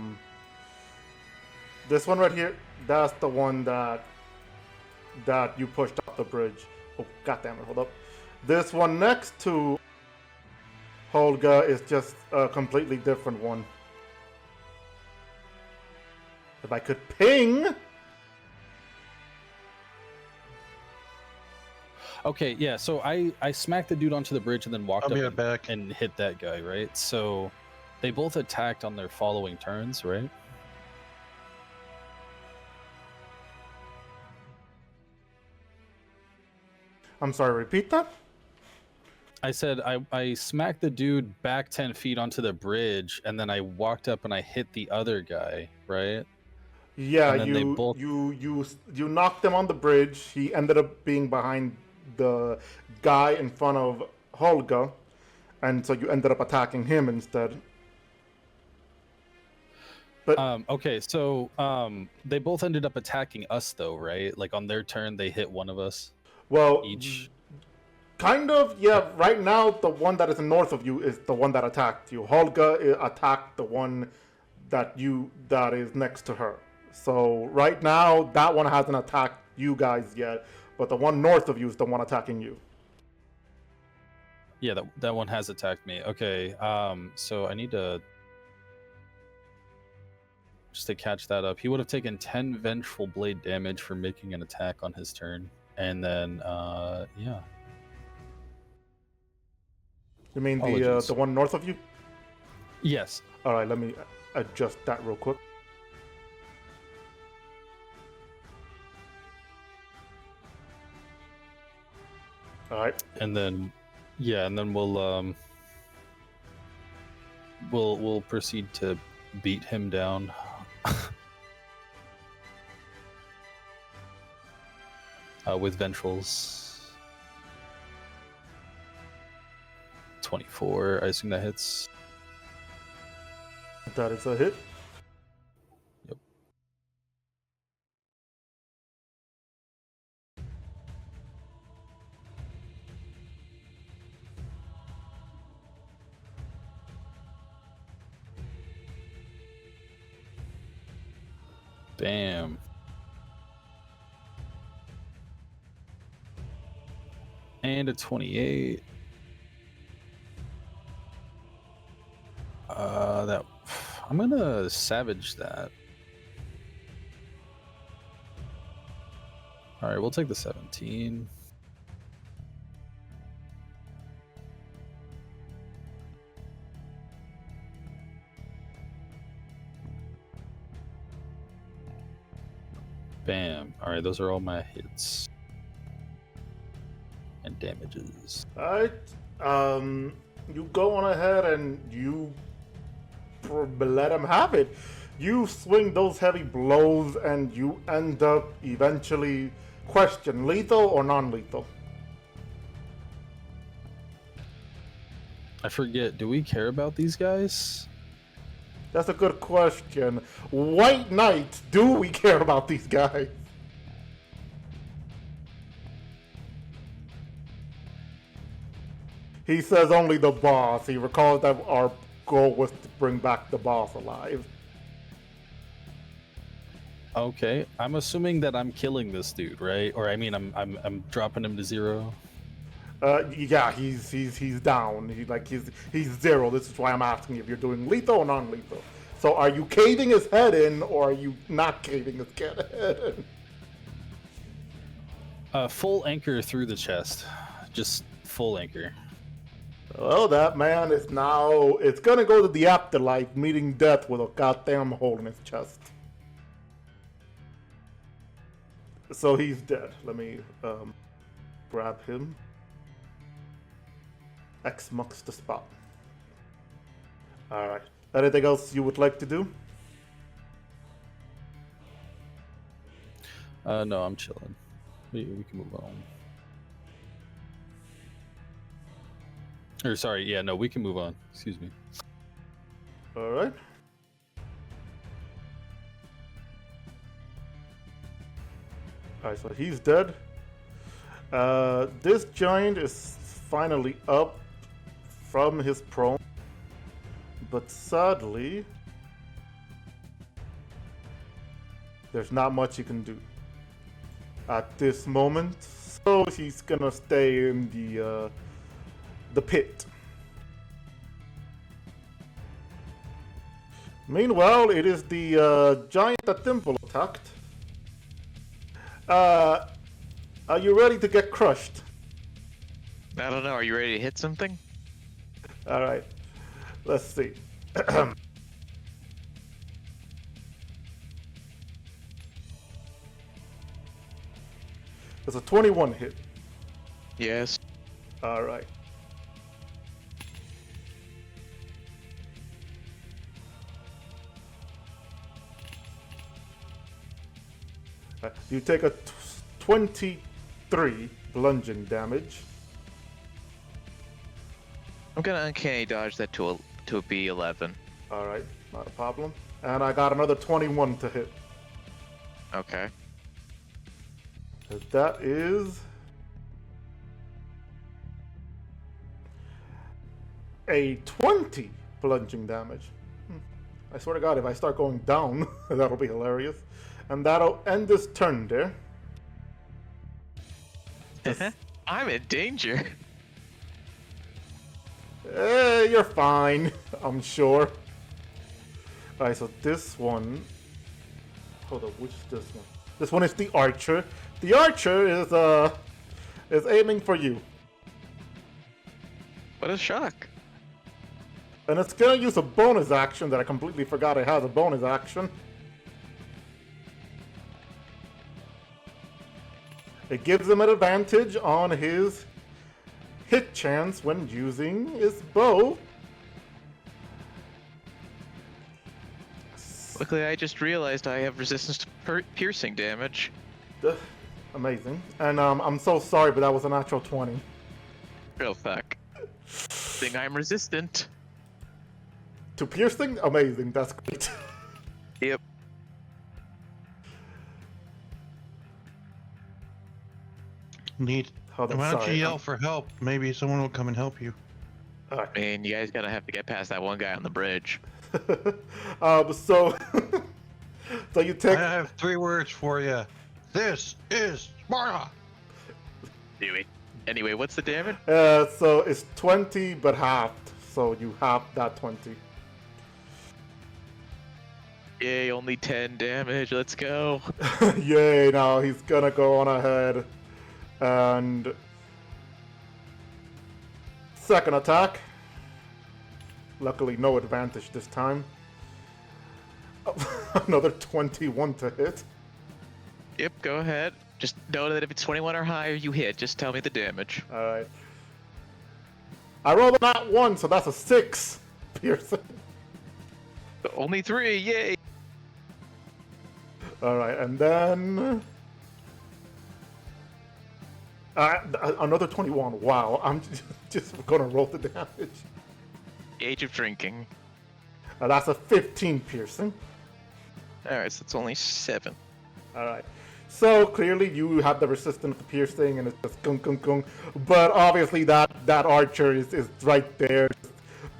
this one right here. That's the one that you pushed off the bridge. Oh, goddammit, hold up. This one next to Holga is just a completely different one. If I could ping. Okay, yeah, so I smacked the dude onto the bridge and then walked I'll be up right back. and hit that guy, right? So they both attacked on their following turns, right? I'm sorry, repeat that? I said I smacked the dude back 10 feet onto the bridge, and then I walked up and I hit the other guy, right? Yeah, And then they both... you knocked him on the bridge. He ended up being behind the guy in front of Holga, and so you ended up attacking him instead. But okay, so they both ended up attacking us though, right? Like on their turn, they hit one of us. well, Each. kind of, yeah. Right now, the one that is north of you is the one that attacked you. Holga attacked the one that is next to her. So right now, that one hasn't attacked you guys yet, but the one north of you is the one attacking you. Yeah, that one has attacked me. Okay, so I need to just to catch that up. He would have taken 10 vengeful blade damage for making an attack on his turn, and then yeah. You mean Apologies. the one north of you? Yes. All right, let me adjust that real quick. All right. And then, yeah, and then we'll proceed to beat him down. With ventrals. 24. I assume that hits. That is a hit. Yep. Bam. And a 28. That I'm gonna savage that. All right, we'll take the 17. Bam. All right, those are all my hits and damages. Alright, you go on ahead and you let him have it. You swing those heavy blows and you end up eventually question lethal or non-lethal. I forget, do we care about these guys? That's a good question. White Knight, do we care about these guys? He says only the boss. He recalls that our goal was to bring back the boss alive. Okay, I'm assuming that I'm killing this dude, right? Or I mean, I'm dropping him to 0. Yeah, he's down. He's 0. This is why I'm asking if you're doing lethal or non-lethal. So are you caving his head in, or are you not caving his head in? Full anchor through the chest, just full anchor. Well, that man is now. It's gonna go to the afterlife, meeting death with a goddamn hole in his chest. So he's dead. Let me grab him. X marks the spot. Alright. Anything else you would like to do? No, I'm chilling. We can move on. Or sorry, yeah, no, we can move on. Excuse me. Alright. Alright, so he's dead. This giant is finally up from his prone. But sadly, there's not much he can do at this moment. So he's gonna stay in the pit. Meanwhile, it is the giant that Thimble attacked. Are you ready to get crushed? I don't know. Are you ready to hit something? Alright. Let's see. It's a 21 hit. Yes. Alright. You take a 23 bludgeoning damage. I'm gonna uncanny dodge that to a B11. Alright, not a problem. And I got another 21 to hit. Okay. That is a 20 bludgeoning damage. I swear to God, if I start going down, that'll be hilarious. And that'll end this turn there. I'm in danger. You're fine, I'm sure. Alright, so this one... Hold up, which is this one? This one is the archer. The archer is aiming for you. What a shock. And it's gonna use a bonus action that I completely forgot it has a bonus action. It gives him an advantage on his hit chance when using his bow. Luckily, I just realized I have resistance to piercing damage. Amazing. And I'm so sorry, but that was a natural 20. Real fuck. Think I'm resistant. To piercing? Amazing, that's great. Yep. Neat. Oh, Why don't you sorry. yell for help? Maybe someone will come and help you. Alright. And you guys gotta have to get past that one guy on the bridge. So you take... I have 3 words for you. This is Sparta. Anyway, what's the damage? So it's 20 but halved, so you half that 20. Yay, only 10 damage. Let's go. Yay, now he's gonna go on ahead and second attack. Luckily, no advantage this time. Another 21 to hit. Yep, go ahead. Just know that if it's 21 or higher, you hit. Just tell me the damage. Alright. I rolled a nat 1, so that's a 6 piercing. Only 3, yay! Alright, and then... another 21. Wow, I'm just gonna roll the damage. Age of drinking. That's a 15 piercing. Alright, so it's only 7. Alright. So clearly you have the resistance to piercing and it's just gung gung gung. But obviously that archer is right there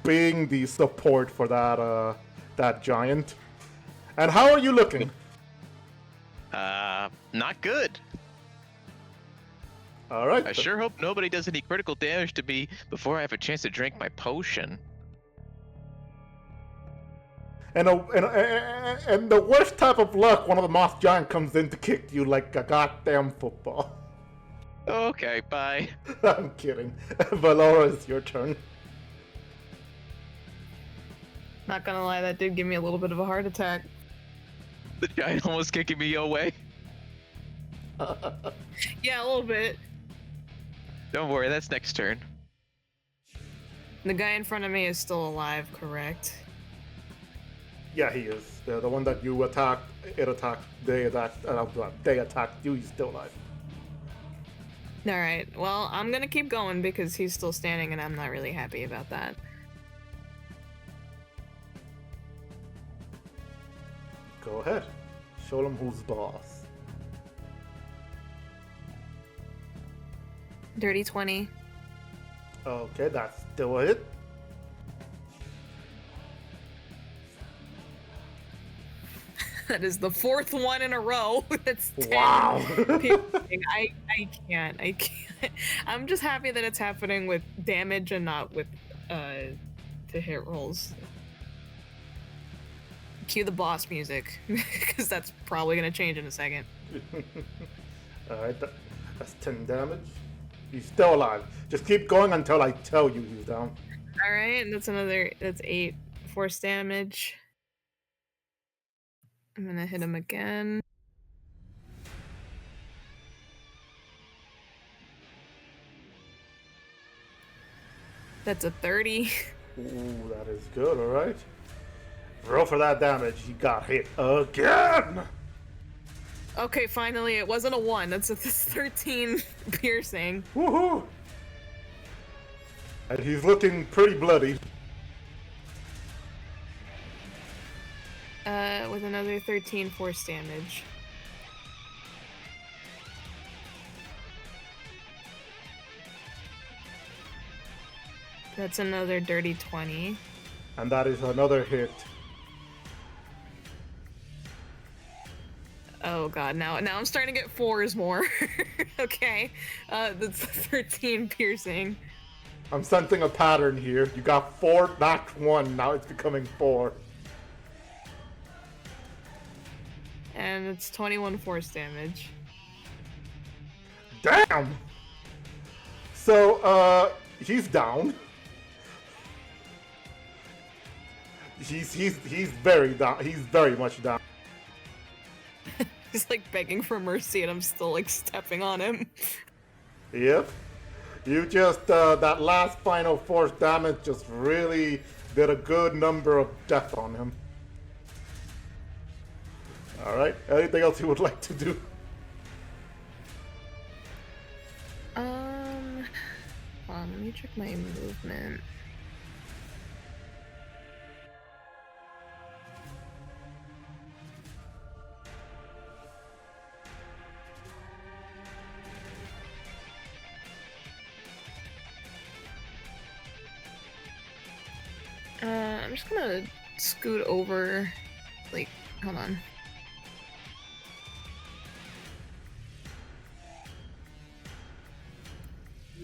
being the support for that giant. And how are you looking? Not good. Alright. I sure hope nobody does any critical damage to me before I have a chance to drink my potion. And the worst type of luck, one of the moss giant comes in to kick you like a goddamn football. Okay, bye. I'm kidding. Valora, it's your turn. Not gonna lie, that did give me a little bit of a heart attack. The giant almost kicking me away. Yeah, a little bit. Don't worry, that's next turn. The guy in front of me is still alive, correct? Yeah, he is. The one that you attacked, they attacked you, he's still alive. Alright, well, I'm gonna keep going because he's still standing and I'm not really happy about that. Go ahead. Show them who's boss. Dirty 20. Okay, that's still a hit. That is the 4th one in a row. That's 10. Wow. I can't. I'm just happy that it's happening with damage and not with to hit rolls. Cue the boss music, because that's probably gonna change in a second. Alright, that's 10 damage. He's still alive. Just keep going until I tell you he's down. Alright, that's 8 force damage. I'm gonna hit him again. That's a 30. Ooh, that is good, alright. Roll for that damage. He got hit again! Okay, finally, it wasn't a 1. That's a 13 piercing. Woohoo! And he's looking pretty bloody. With another 13 force damage. That's another dirty 20. And that is another hit. Oh god, now I'm starting to get 4s more. Okay, that's 13 piercing. I'm sensing a pattern here. You got 4, not 1. Now it's becoming 4. And it's 21 force damage. Damn! So, he's down. He's very down. He's very much down. He's like begging for mercy and I'm still like stepping on him. Yep. You just, that last final force damage just really did a good number of death on him. Alright, anything else you would like to do? Hold on, let me check my movement. I'm just gonna scoot over, like, hold on.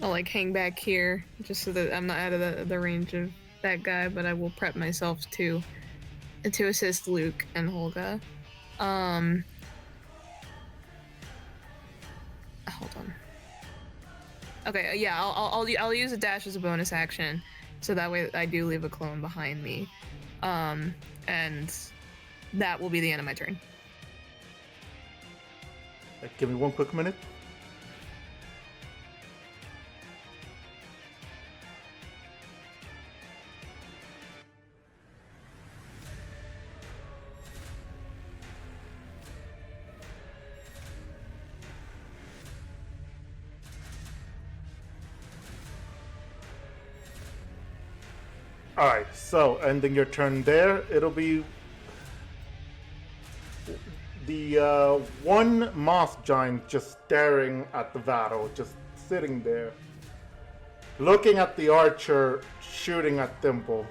I'll like hang back here, just so that I'm not out of the range of that guy, but I will prep myself to to assist Luke and Holga. Hold on. Okay, yeah, I'll use a dash as a bonus action, so that way I do leave a clone behind me, and that will be the end of my turn. Give me 1 quick minute. Alright, so ending your turn there, it'll be the one moss giant just staring at the battle, just sitting there, looking at the archer shooting at Thimble,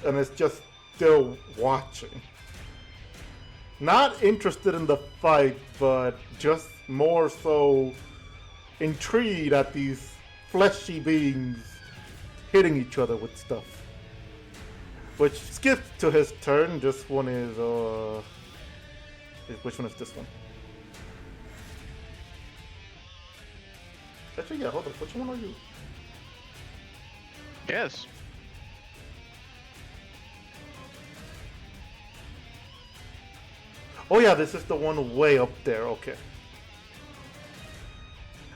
and it's just still watching. Not interested in the fight, but just more so intrigued at these fleshy beings hitting each other with stuff. Which skips to his turn. This one is which one is this one? Actually, yeah, hold on. Which one are you? Yes. Oh yeah, this is the one way up there. Okay.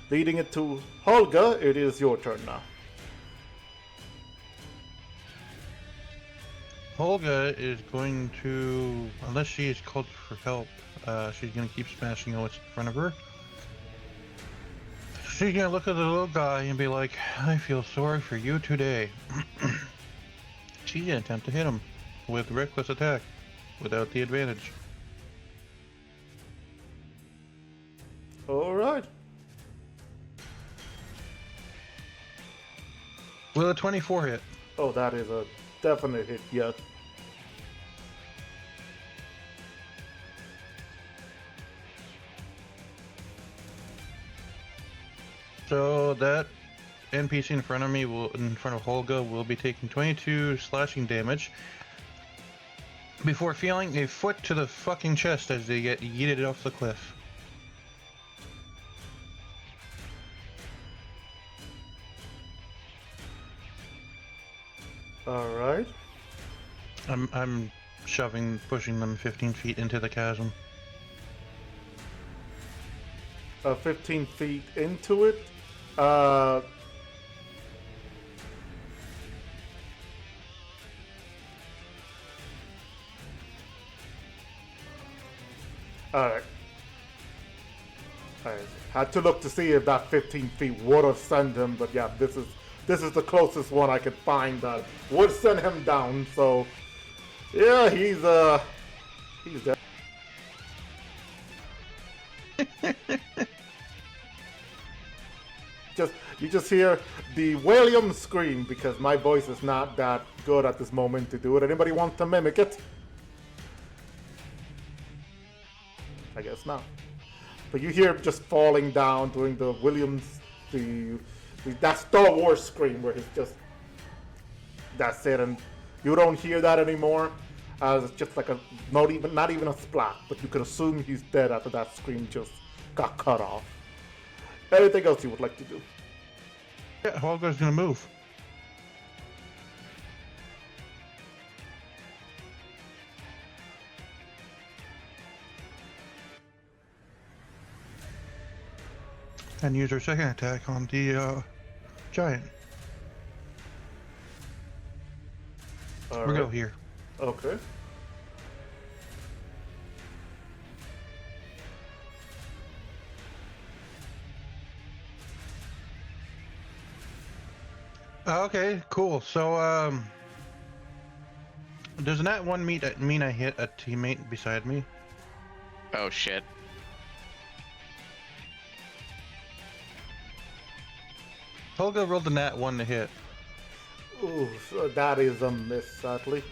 Leading it to Holga, it is your turn now. Holga is going to, unless she is called for help, she's going to keep smashing what's in front of her. She's going to look at the little guy and be like, I feel sorry for you today. She's going to attempt to hit him with reckless attack without the advantage. Alright. Will a 24 hit? Oh, that is a definite hit, yes. So that NPC in front of me, in front of Holga, will be taking 22 slashing damage before feeling a foot to the fucking chest as they get yeeted off the cliff. Alright. I'm pushing them 15 feet into the chasm. 15 feet into it. Alright. I had to look to see if that 15 feet would have sent him, but yeah, this is the closest one I could find that would send him down, so yeah, he's dead. You just hear the William scream because my voice is not that good at this moment to do it. Anybody want to mimic it? I guess not. But you hear him just falling down, doing the Williams, that Star Wars scream where he's just, that's it, and you don't hear that anymore. It's just like not even a splat, but you could assume he's dead after that scream just got cut off. Anything else you would like to do? Yeah, Holga's gonna move. And use her second attack on the giant. All We'll right. go here. Okay. Okay, cool. So, does that one mean I hit a teammate beside me? Oh shit. Holga rolled a nat 1 to hit. Ooh, so that is a miss, sadly.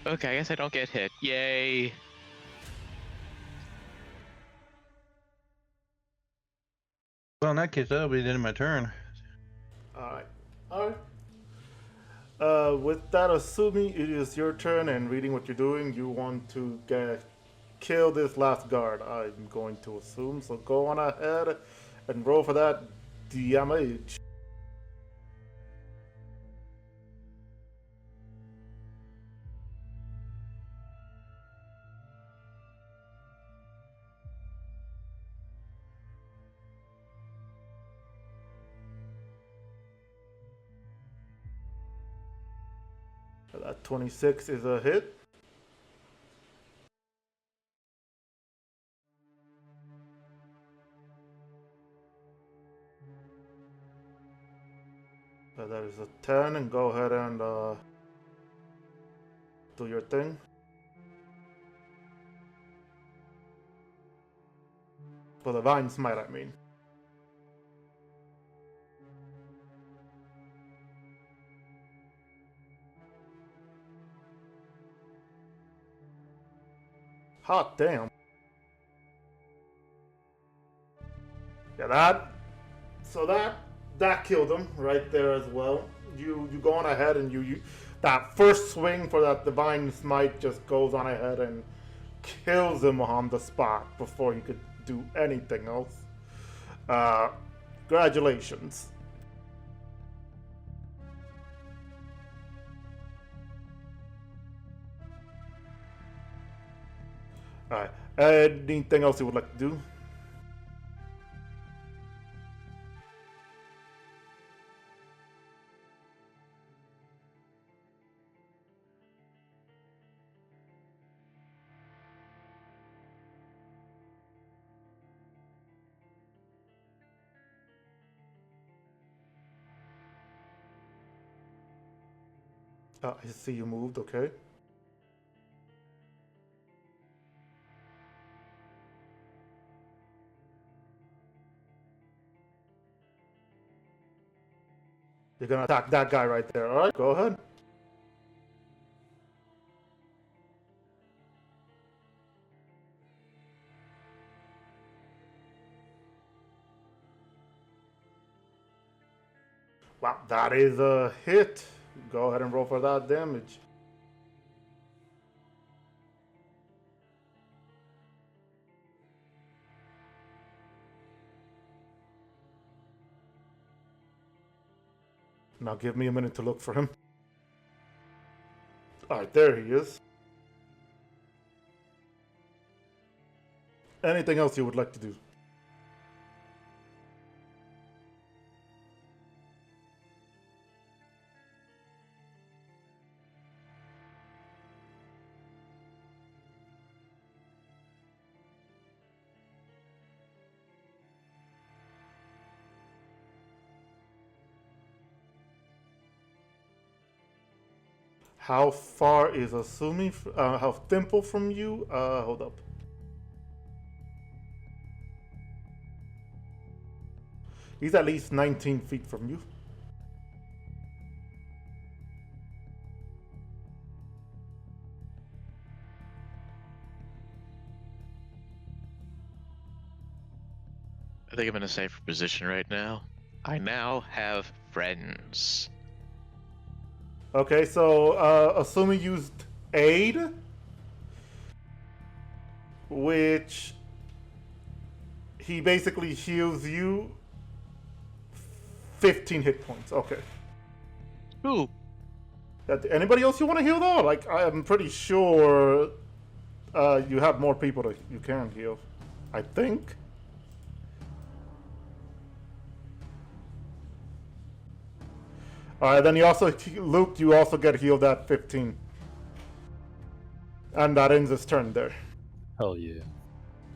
Okay, I guess I don't get hit. Yay. Well, in that case, that'll be the end of my turn. Alright. Alright. With that, assuming it is your turn and reading what you're doing, you want to kill this last guard. I'm going to assume. So go on ahead and roll for that damage. That 26 is a hit. That is a 10, and go ahead and do your thing. For the Vine Smite, I mean. Hot damn. Yeah, that killed him right there as well. You go on ahead and you that first swing for that Divine Smite just goes on ahead and kills him on the spot before he could do anything else. Congratulations. Alright, anything else you would like to do? I see you moved, okay. You're gonna attack that guy right there, alright? Go ahead. Wow, that is a hit. Go ahead and roll for that damage. Now give me a minute to look for him. Alright, there he is. Anything else you would like to do? How far is Asumi, how Temple from you? Hold up. He's at least 19 feet from you. I think I'm in a safer position right now. I now have friends. Okay, so Asumi used aid, which he basically heals you 15 hit points. Okay. Ooh. Anybody else you want to heal though? Like, I'm pretty sure you have more people that you can heal. I think. Alright, then you also, Luke, you also get healed at 15. And that ends his turn there. Hell yeah.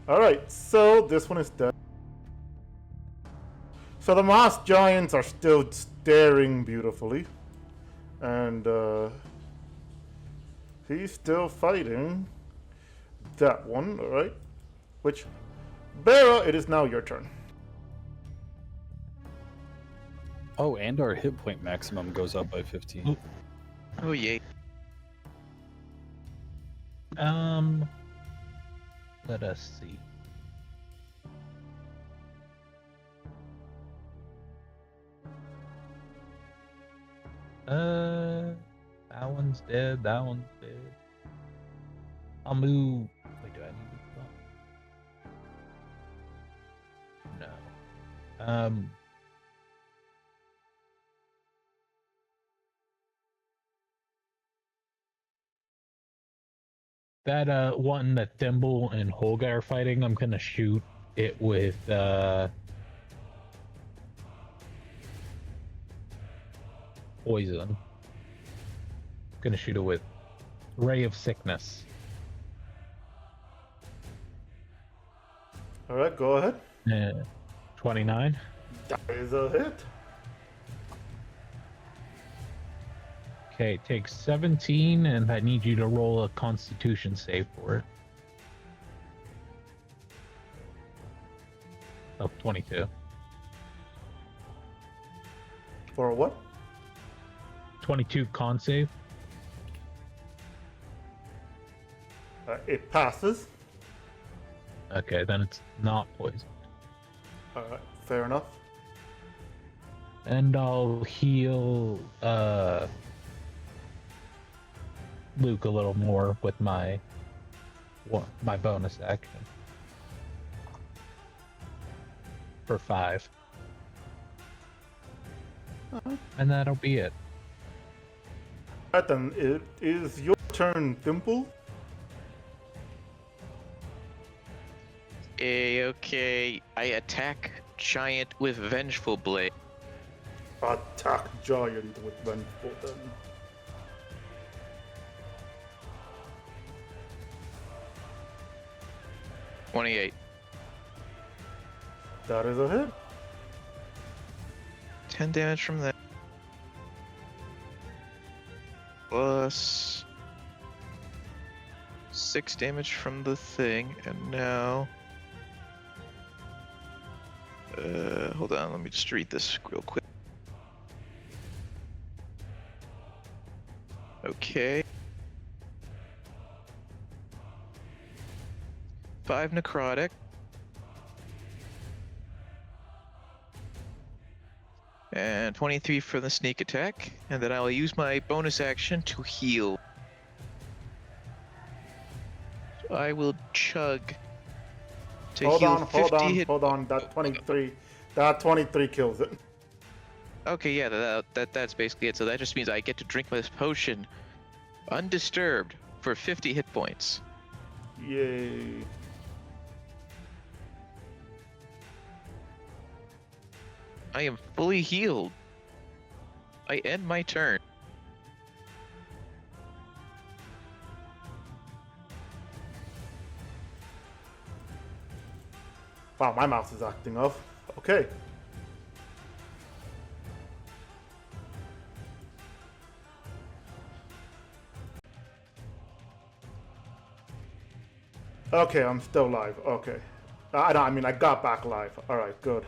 Alright, so this one is dead. So the moss giants are still staring beautifully. And he's still fighting that one, alright? Which, Bera, it is now your turn. Oh, and our hit point maximum goes up by 15. Oh yay. Let us see. one's dead. That one's dead. I'll move. Wait, do I need to stop? No. That one that Thimble and Holga are fighting, I'm gonna shoot it with poison. Gonna shoot it with Ray of Sickness. All right, go ahead. 29. That is a hit. Okay, it takes 17, and I need you to roll a Constitution save for it. Oh, 22. For what? 22 con save. It passes. Okay, then it's not poison. All right, fair enough. And I'll heal Luke a little more with my bonus action. For 5. And that'll be it. Alright then, it is your turn, Thimble. Okay, I attack Giant with Vengeful Blade. Attack Giant with Vengeful then. $28. That is a hit. 10 damage from that. Plus 6 damage from the thing, and now hold on, let me just read this real quick. Okay. 5 necrotic. And 23 for the sneak attack, and then I will use my bonus action to heal. So I will chug to Hold heal on, 50 hit. hold on. That 23 kills it. Okay, yeah, that's basically it. So that just means I get to drink this potion undisturbed for 50 hit points. Yay. I am fully healed. I end my turn. Wow, my mouse is acting up. Okay. Okay, I'm still live. Okay. I mean, I got back live. Alright, good.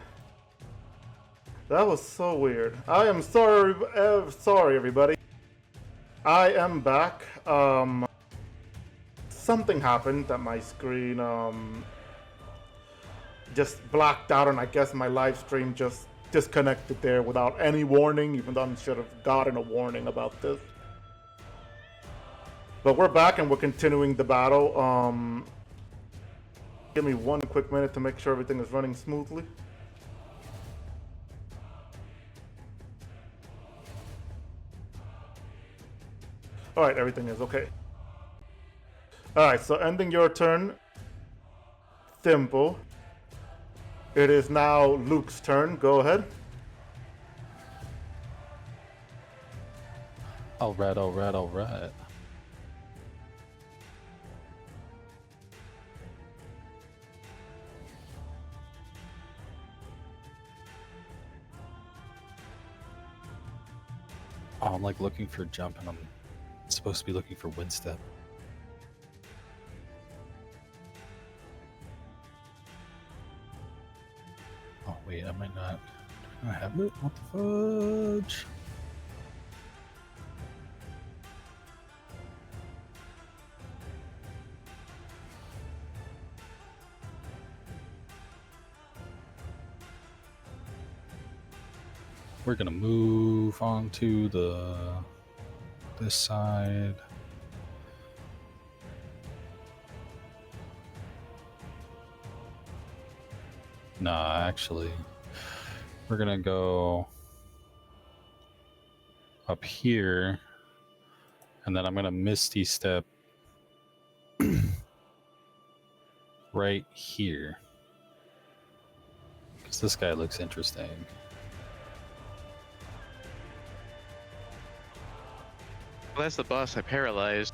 That was so weird. I am sorry, sorry everybody. I am back. Something happened that my screen just blacked out, and I guess my live stream just disconnected there without any warning, even though I should have gotten a warning about this. But we're back and we're continuing the battle. Give me one quick minute to make sure everything is running smoothly. Alright, everything is okay. Alright, so ending your turn, Thimble. It is now Luke's turn. Go ahead. Alright, alright, alright. Oh, I'm like looking for jump and I'm supposed to be looking for wind step. Oh wait, I might not. Do I have it? What the fudge? We're gonna move on to the this side. Nah, actually, we're gonna go up here, and then I'm gonna Misty Step right here, because this guy looks interesting. Well, that's the boss I paralyzed.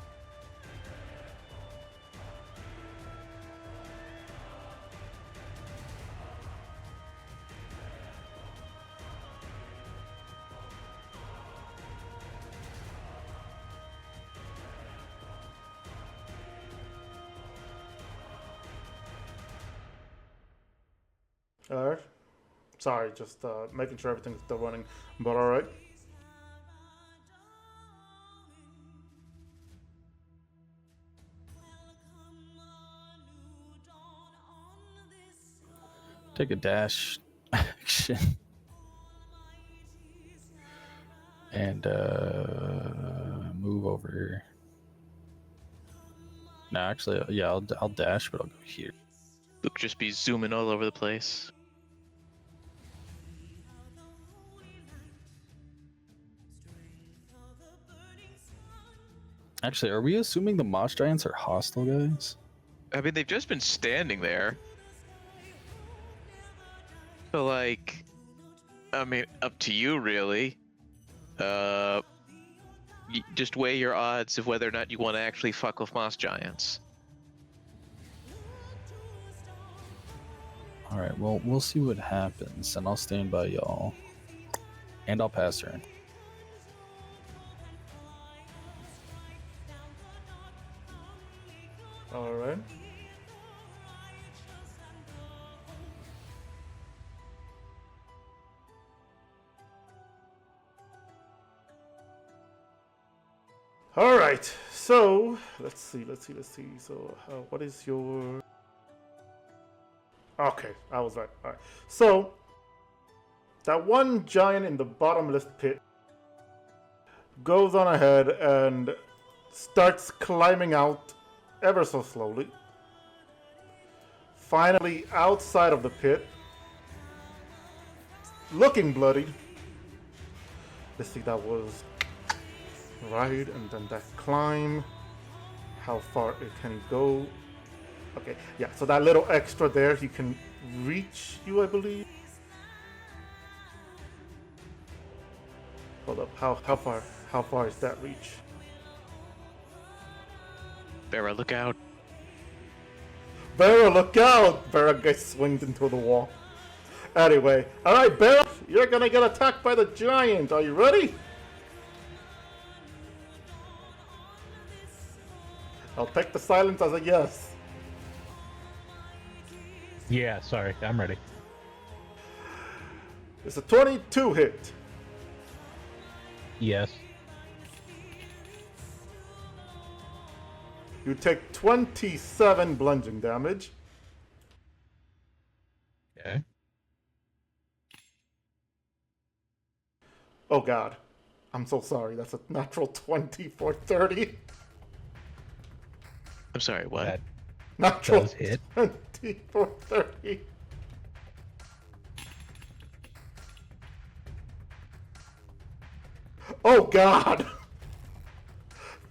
Alright. Sorry, just making sure everything's still running, but alright. Take a dash action. And move over. No, actually, yeah, I'll dash, but I'll go here. Luke just be zooming all over the place. Actually, are we assuming the Moss Giants are hostile, guys? I mean, they've just been standing there. So, like, I mean, up to you, really. Just weigh your odds of whether or not you want to actually fuck with Moss Giants. Alright, well, we'll see what happens, and I'll stand by y'all. And I'll pass turn. Alright. Alright, so let's see. So, what is your. Okay, I was right. Alright. So, that one giant in the bottomless pit goes on ahead and starts climbing out ever so slowly. Finally, outside of the pit, looking bloodied. Let's see, that was right, and then that climb. How far it can go? Okay, yeah. So that little extra there, he can reach you, I believe. Hold up. How far is that reach? Vera, look out. Vera, look out! Vera gets swinged into the wall. Anyway, alright, Vera, you're gonna get attacked by the giant. Are you ready? I'll take the silence as a yes. Yeah, sorry, I'm ready. It's a 22 hit. Yes. You take 27 bludgeoning damage. Okay. Oh god. I'm so sorry. That's a natural 20 for 30. I'm sorry, what? That Natural does hit. 20 for 30. Oh god.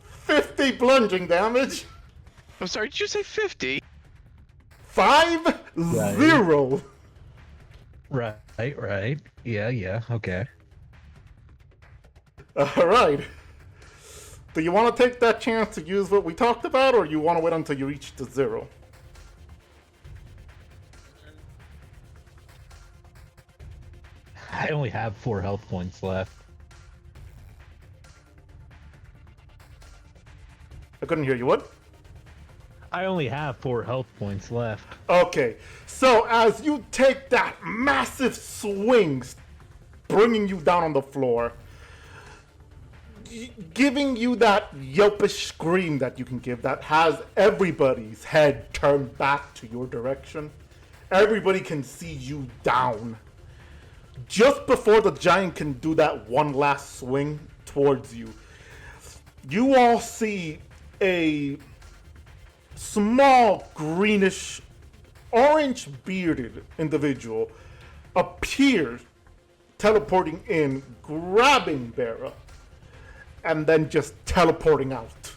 50 bludgeoning damage. I'm sorry, did you say 50? 5-0. Right. Yeah, okay. Alright. Do you want to take that chance to use what we talked about, or you want to wait until you reach the 0? I only have 4 health points left. I couldn't hear you. What? I only have 4 health points left. Okay. So as you take that massive swing, bringing you down on the floor, giving you that yelpish scream that you can give that has everybody's head turned back to your direction. Everybody can see you down. Just before the giant can do that one last swing towards you, you all see a small greenish, orange bearded individual appear, teleporting in, grabbing Bera, and then just teleporting out.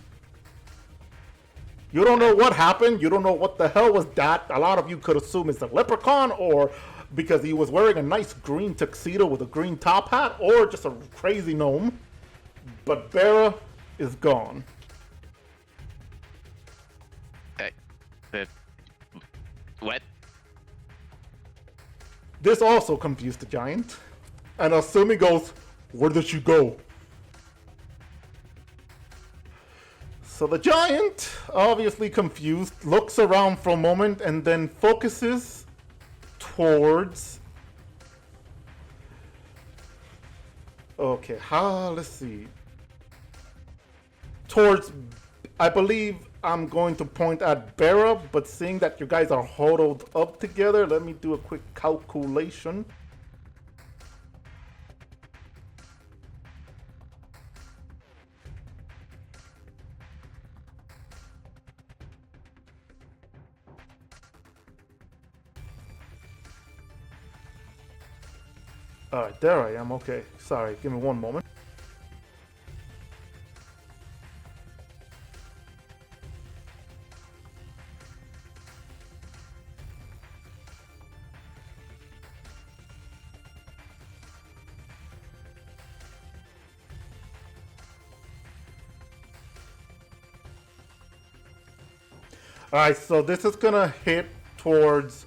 You don't know what happened. You don't know what the hell was that. A lot of you could assume it's a leprechaun, or because he was wearing a nice green tuxedo with a green top hat, or just a crazy gnome. But Bera is gone. What? This also confused the giant. And Asumi goes, "Where did she go?" So the giant, obviously confused, looks around for a moment and then focuses towards... Okay, let's see. Towards, I believe I'm going to point at Bera, but seeing that you guys are huddled up together, let me do a quick calculation. Alright, there I am. Okay, sorry, give me one moment. Alright, so this is gonna hit towards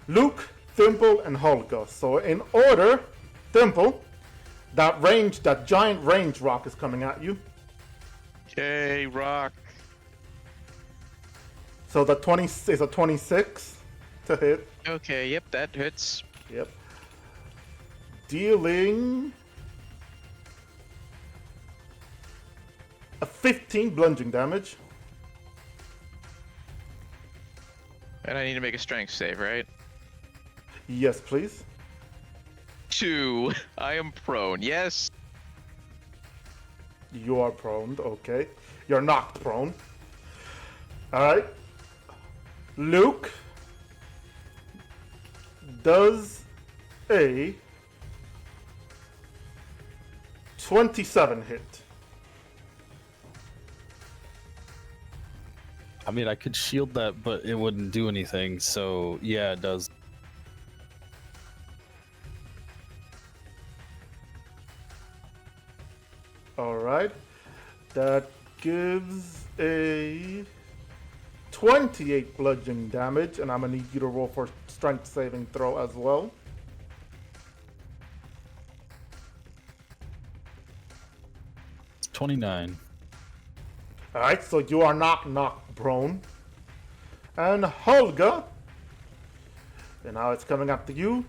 Luke, Thimble, and Holga. So in order, Thimble, that giant range rock is coming at you. Yay, rock. So the 20 is a 26 to hit. Okay, yep, that hits. Yep. Dealing a 15 bludgeoning damage. And I need to make a strength save, right? Yes, please. 2. I am prone. Yes. You are prone. Okay. You're knocked prone. Alright. Luke does a 27 hit. I mean, I could shield that, but it wouldn't do anything. So yeah, it does. Alright. That gives a 28 bludgeoning damage, and I'm gonna need you to roll for strength saving throw as well. It's 29. Alright, so you are knocked prone. And Holga. And now it's coming up to you.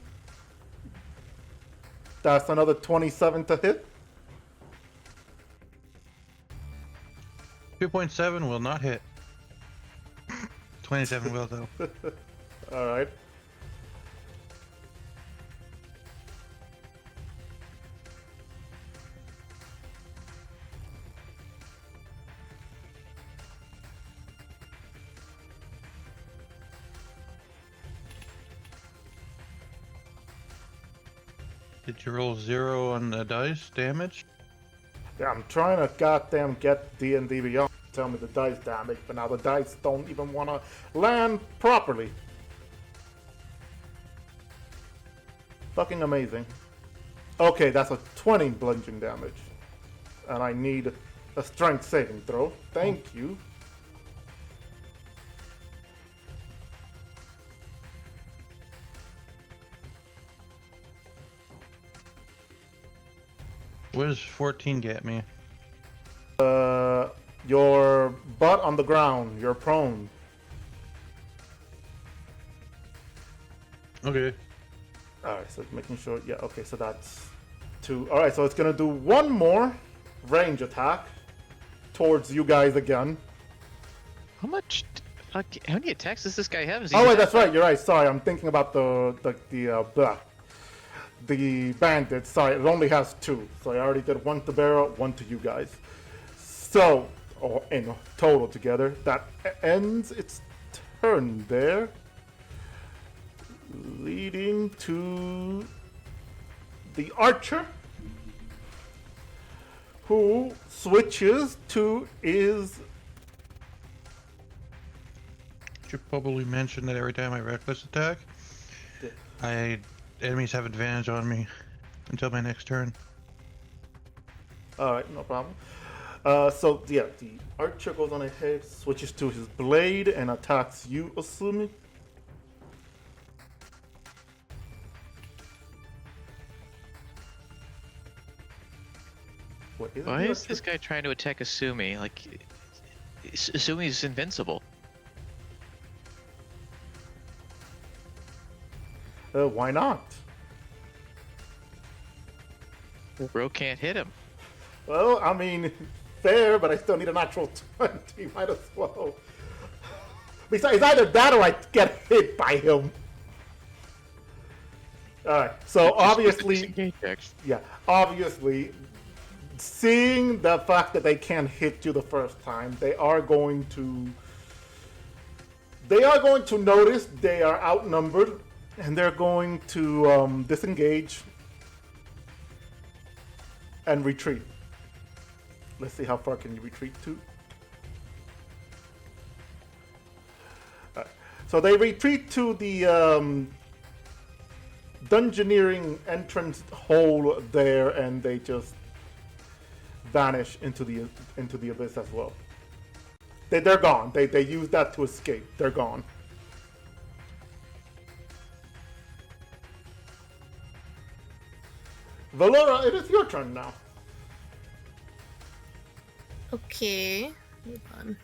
That's another 27 to hit. 2.7 will not hit. 27 will though. Alright. Did you roll 0 on the dice damage? Yeah, I'm trying to goddamn get D&D Beyond to tell me the dice damage, but now the dice don't even want to land properly. Fucking amazing. Okay, that's a 20 bludgeoning damage. And I need a strength saving throw. Thank you. What does 14 get me? Your butt on the ground. You're prone. Okay. Alright, so making sure. Yeah, okay, so that's 2. Alright, so it's gonna do one more range attack towards you guys again. How much? How many attacks does this guy have? Is he Oh wait, that- that's right. You're right. Sorry, I'm thinking about the bandit. Sorry, it only has 2. So I already did 1 to Barrow, 1 to you guys. So, in total together, that ends its turn there, leading to the archer, who switches to is. Should probably mention that every time I reckless attack, enemies have advantage on me until my next turn. Alright, no problem. So yeah, the archer goes on ahead, switches to his blade, and attacks you, assuming. What is Why the is archer? this guy trying to attack Asumi? Like, Asumi is invincible. Why not? Bro can't hit him. Well, I mean, fair, but I still need a natural 20. Might as well. Besides, either that or I get hit by him. Alright, so obviously, yeah, obviously, seeing the fact that they can't hit you the first time, they are going to notice they are outnumbered, and they're going to disengage and retreat. Let's see how far can you retreat to. So they retreat to the dungeoneering entrance hole there, and they just vanish into the abyss as well. They're gone. They use that to escape. They're gone. Valora, it is your turn now. Okay. Hold on.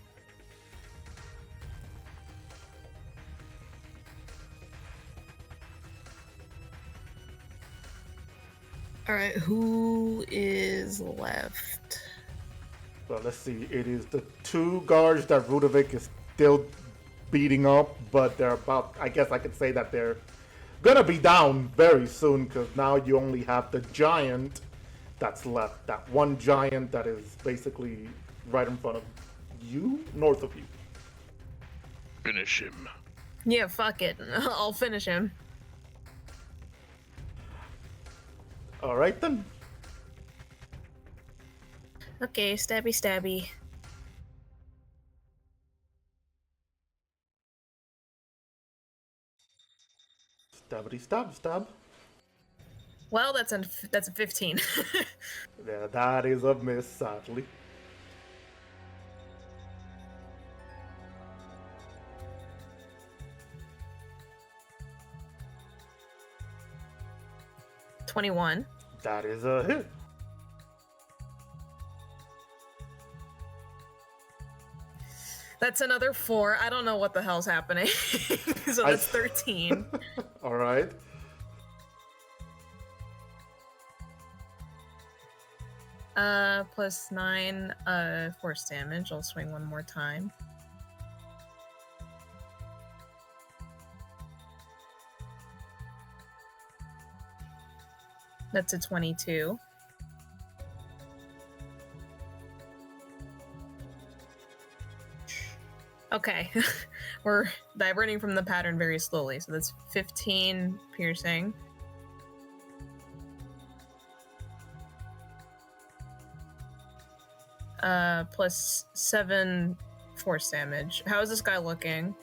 Alright, who is left? Well, let's see. It is the two guards that Rudovic is still beating up, but they're about. I guess I could say that they're gonna be down very soon, because now you only have the giant that's left. That one giant that is basically right in front of you, north of you. Finish him. Yeah, fuck it. I'll finish him. All right then. Okay, stabby stabby. Stabbity stab stab. Well, that's a 15. Yeah, that is a miss, sadly. $21. That is a hit. That's another 4. I don't know what the hell's happening. So that's 13. All right. Plus 9 force damage. I'll swing one more time. That's a 22. Okay. We're diverting from the pattern very slowly. So that's 15 piercing. Plus 7 force damage. How is this guy looking?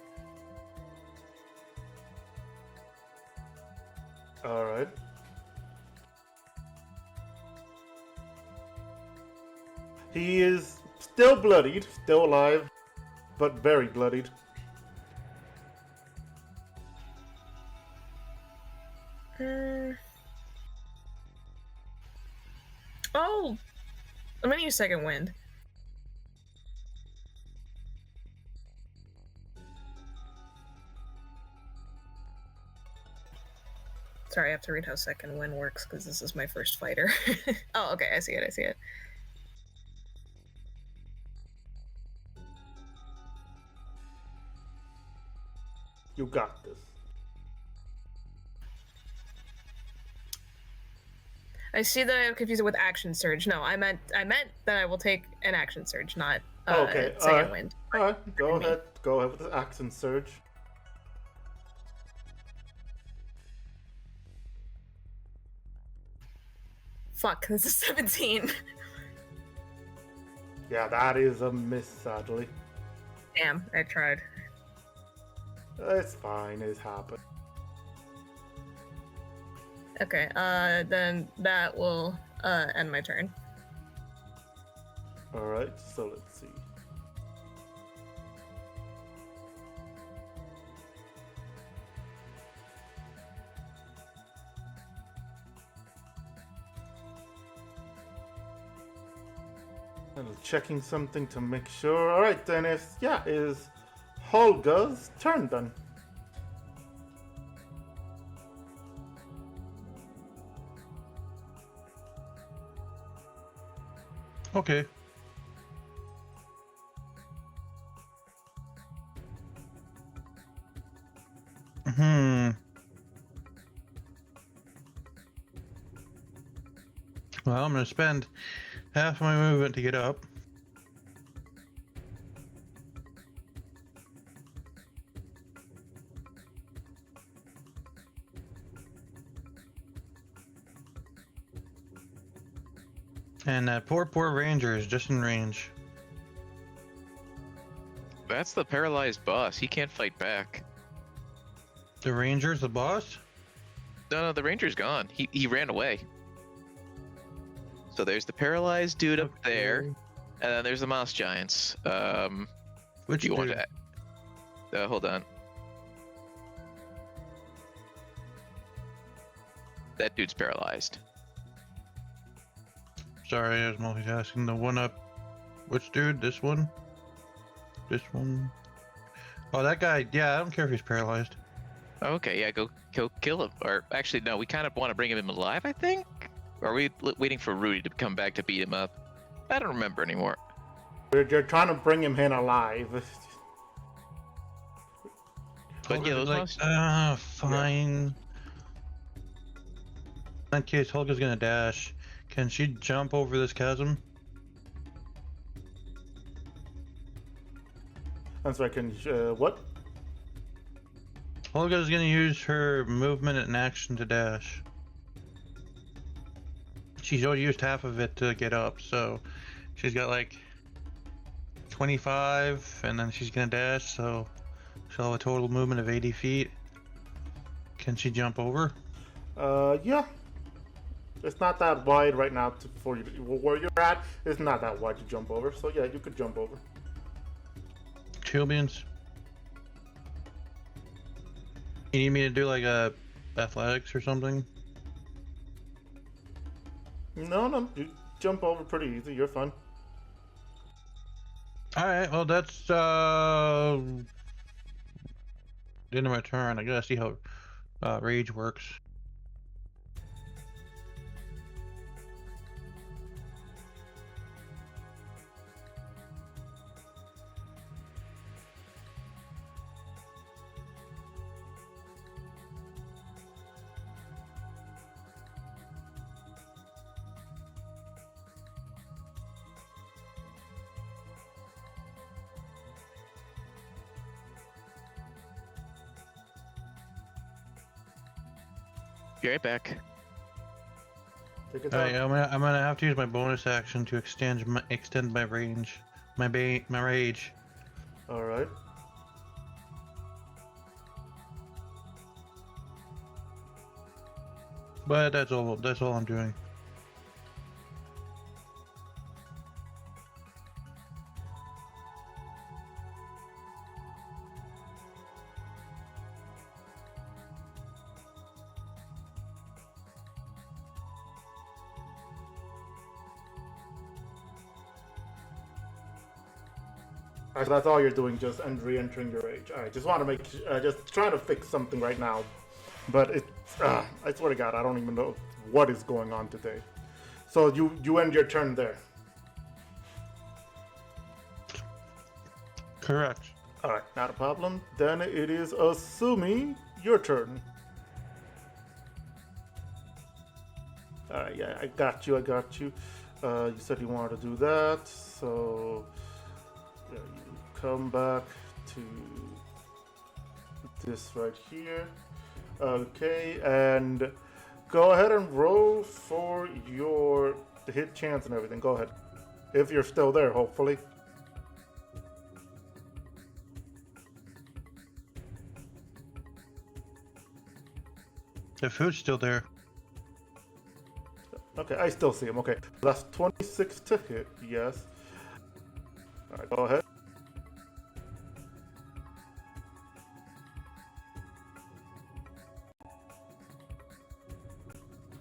All right. He is still bloodied, still alive, but very bloodied. Oh! I'm gonna use Second Wind. Sorry, I have to read how Second Wind works because this is my first fighter. Oh, okay, I see it. You got this. I see that I have confused it with action surge. No, I meant that I will take an action surge, not Okay, second alright. wind. Alright, go me. ahead. Go ahead with the action surge. Fuck, this is 17. Yeah, that is a miss, sadly. Damn, I tried. It's fine, it happened. Okay, then that will end my turn. Alright, so let's see. And checking something to make sure. Alright, then it is Holga's turn then. Okay. Well, I'm gonna spend half my movement to get up. And that poor ranger is just in range. That's the paralyzed boss. He can't fight back. The ranger's the boss? No, the ranger's gone. He ran away. So there's the paralyzed dude up there, and then there's the mouse giants. Which you want dude? to? Hold on. That dude's paralyzed. Sorry, I was multitasking. The one up. Which dude? This one? This one? Oh, that guy. Yeah, I don't care if he's paralyzed. Okay, yeah, go kill him. Or actually, no, we kind of want to bring him alive, I think? Or are we waiting for Rudy to come back to beat him up? I don't remember anymore. You're trying to bring him in alive. But yeah, those like, ones. fine. In that case, Holga's gonna dash. Can she jump over this chasm? I'm sorry, what? Holga's gonna use her movement and action to dash. She's already used half of it to get up, so she's got like 25, and then she's gonna dash, so she'll have a total movement of 80 feet. Can she jump over? Yeah. It's not that wide right now for you. Where you're at, it's not that wide to jump over. So yeah, you could jump over. Chill beans. You need me to do like a athletics or something? No, you jump over pretty easy. You're fine. Alright, well that's the end of my turn. I gotta see how rage works. Be right back. Take it Alright, down. I'm gonna have to use my bonus action to extend my range, my rage. All right. But that's all I'm doing. Alright, so that's all you're doing, just re-entering your age. Alright, just want to make, just trying to fix something right now. But it's, I swear to God, I don't even know what is going on today. So you end your turn there. Correct. Alright, not a problem. Then it is Asumi, your turn. Alright, yeah, I got you. You said you wanted to do that, so yeah, you come back to this right here. Okay, and go ahead and roll for your hit chance and everything. Go ahead. If you're still there, hopefully. If who's still there? Okay, I still see him. Okay, that's 26 to hit. Yes. All right, go ahead.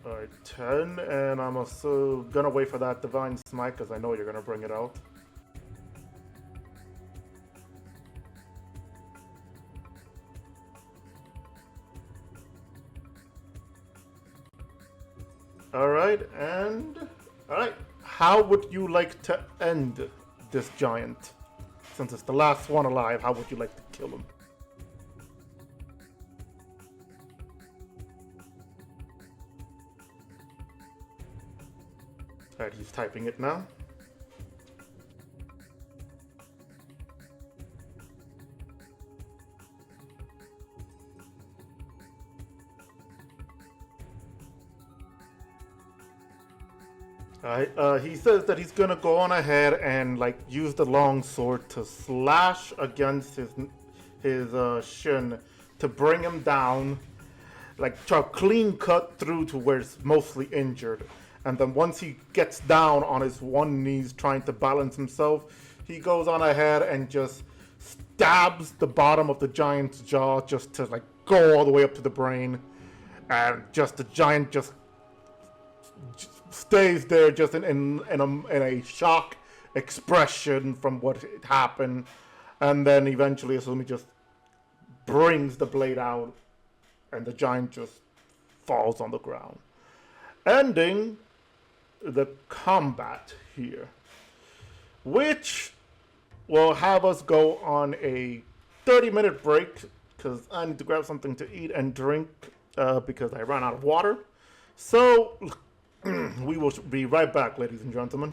All right, 10, and I'm also gonna wait for that divine smite because I know you're gonna bring it out. All right, how would you like to end this giant? Since it's the last one alive, how would you like to kill him? All right, he's typing it now. He says that he's gonna go on ahead and like use the long sword to slash against his shin to bring him down, like try to clean cut through to where it's mostly injured. And then once he gets down on his one knees trying to balance himself, he goes on ahead and just stabs the bottom of the giant's jaw just to like go all the way up to the brain, and just the giant just stays there just in a shock expression from what happened, and then eventually Asumi just brings the blade out and the giant just falls on the ground, ending the combat here, which will have us go on a 30-minute break because I need to grab something to eat and drink because I ran out of water. So we will be right back, ladies and gentlemen.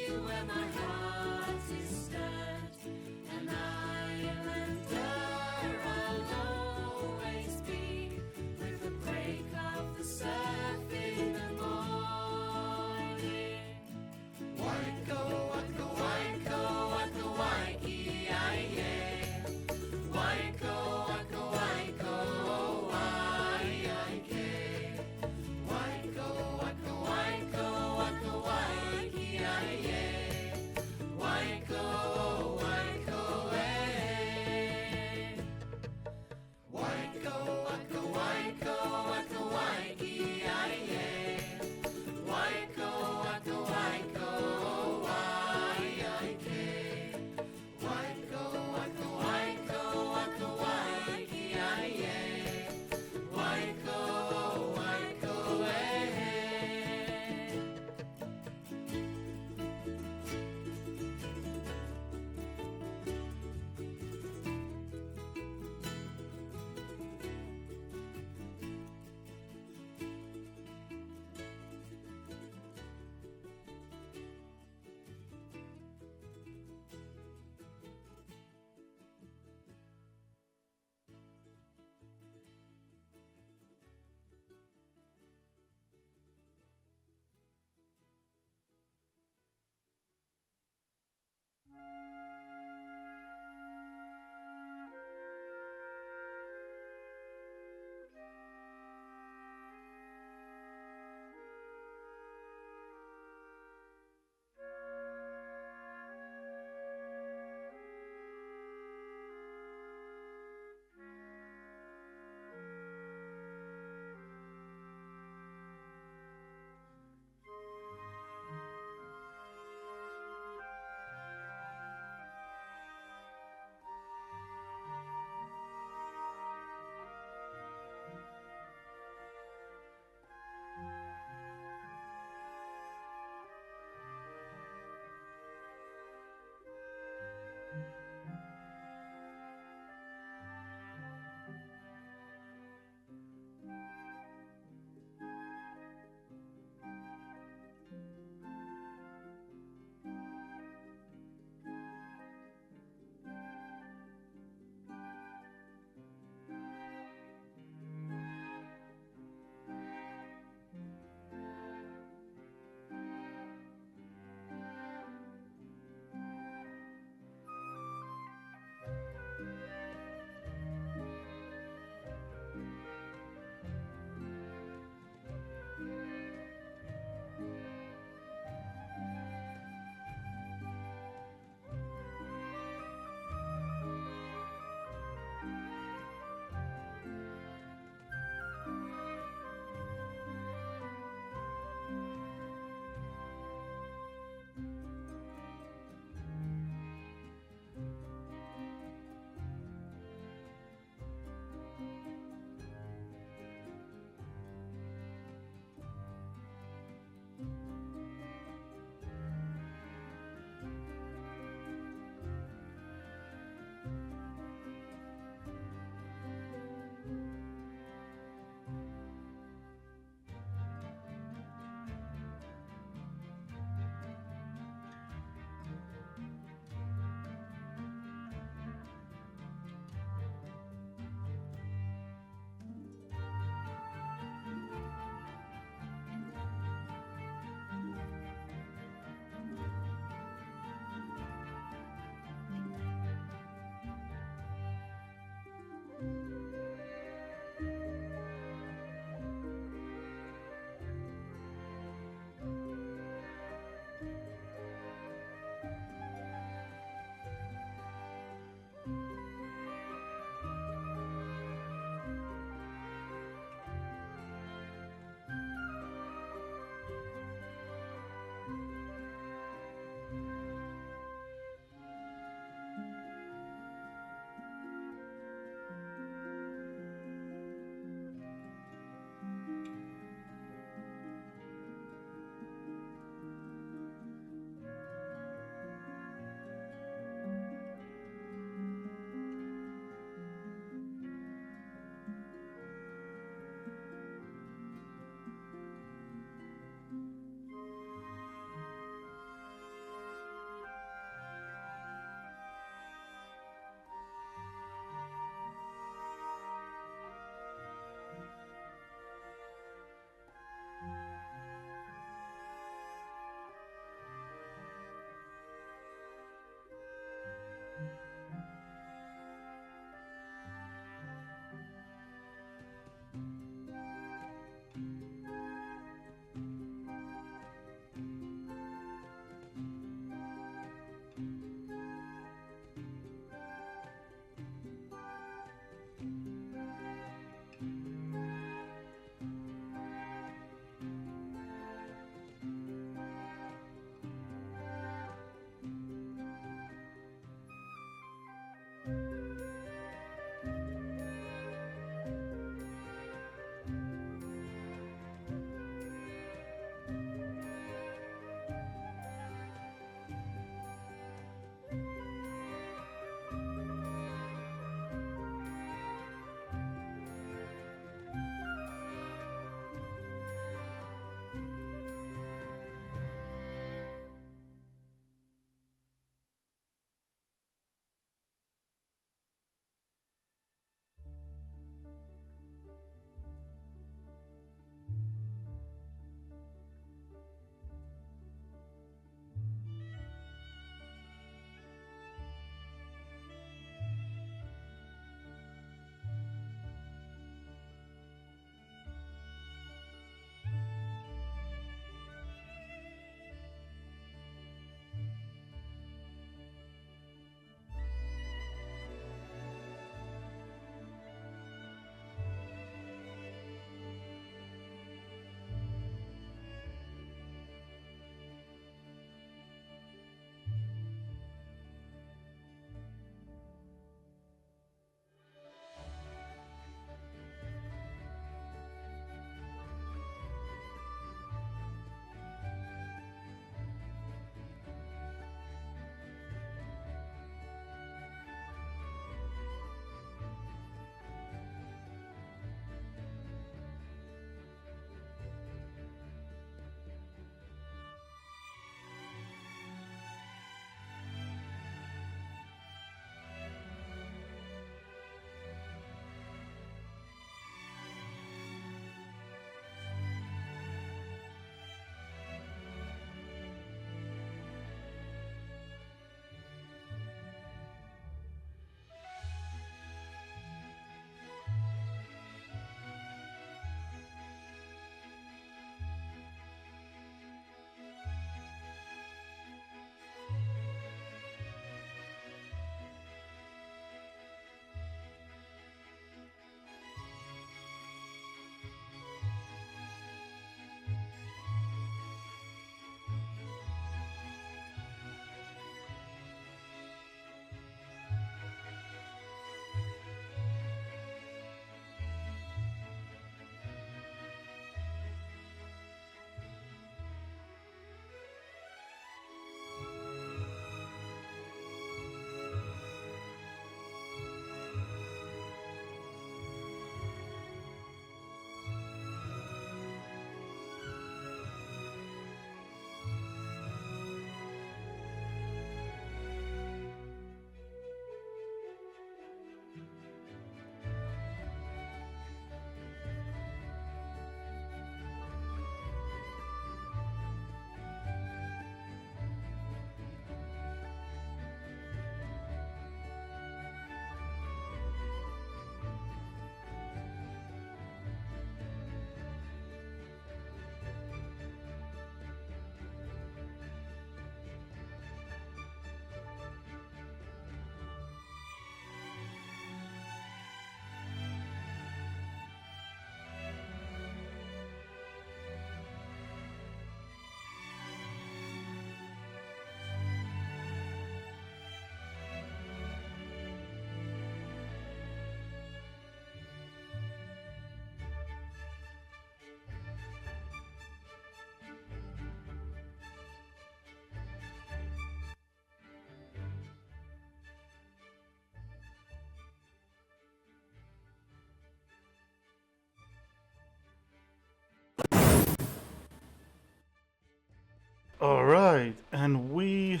Alright, and we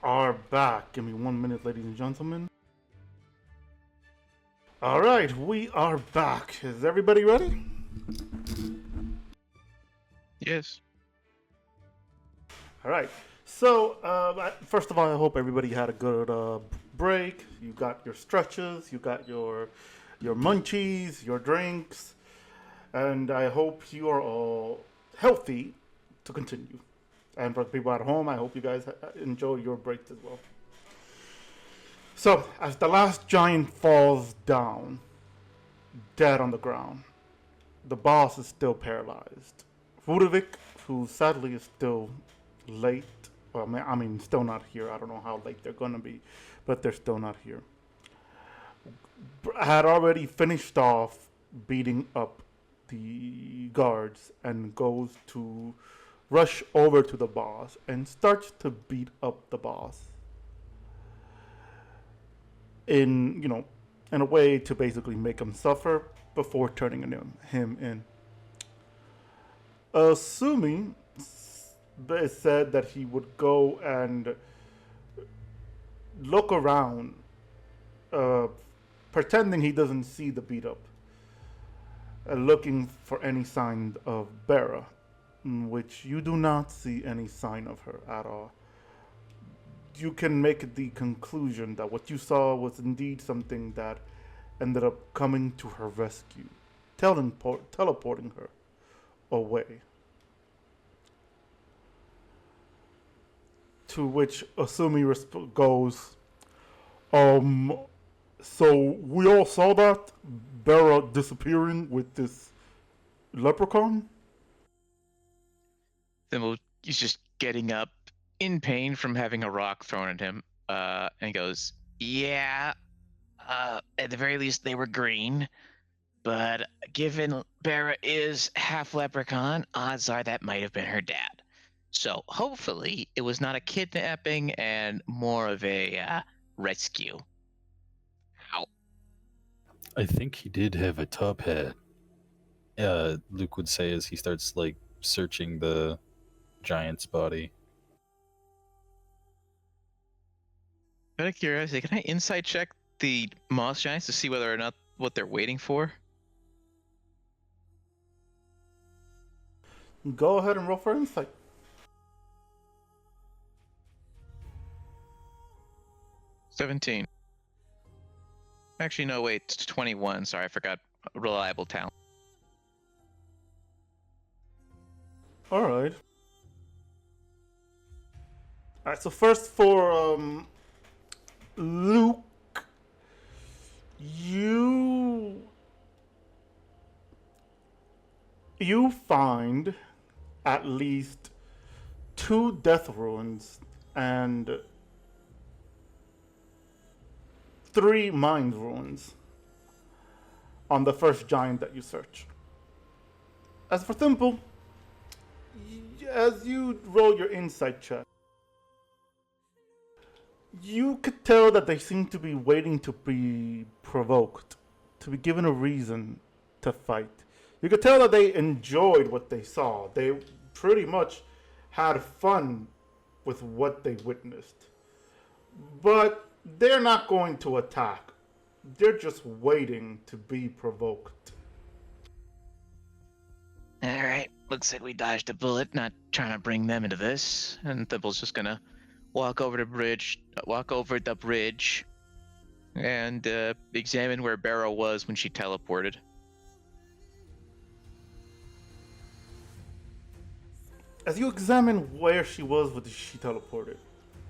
are back. Give me 1 minute, ladies and gentlemen. Alright, we are back. Is everybody ready? Yes. Alright, so first of all, I hope everybody had a good break. You got your stretches, you got your munchies, your drinks, and I hope you are all healthy to continue. And for the people at home, I hope you guys enjoy your breaks as well. So, as the last giant falls down, dead on the ground, the boss is still paralyzed. Vudovic, who sadly is still late, well, I mean, still not here. I don't know how late they're going to be, but they're still not here. Had already finished off beating up the guards and goes to rush over to the boss and starts to beat up the boss in a way to basically make him suffer before turning him in. Assuming it said that he would go and look around, pretending he doesn't see the beat up, looking for any sign of Bera, which you do not see any sign of her at all. You can make the conclusion that what you saw was indeed something that ended up coming to her rescue, teleporting her away. To which Asumi goes, so we all saw that Bera disappearing with this leprechaun? Thimble, he's just getting up in pain from having a rock thrown at him, and goes, yeah, at the very least they were green, but given Bera is half leprechaun, odds are that might have been her dad. So hopefully it was not a kidnapping and more of a rescue. Ow. I think he did have a top hat. Luke would say as he starts like searching the giant's body. Out of curiosity, can I insight check the moss giants to see whether or not what they're waiting for? Go ahead and roll for insight. $17. Actually, no, wait, it's 21. Sorry, I forgot. Reliable talent. Alright. Alright, so first for Luke, you find at least 2 death runes and 3 mind runes on the first giant that you search. As for Thimble, as you roll your insight check, you could tell that they seem to be waiting to be provoked, to be given a reason to fight. You could tell that they enjoyed what they saw. They pretty much had fun with what they witnessed. But they're not going to attack. They're just waiting to be provoked. Alright, looks like we dodged a bullet, not trying to bring them into this. And Thimble's just gonna walk over the bridge and examine where Bera was when she teleported. As you examine where she was when she teleported,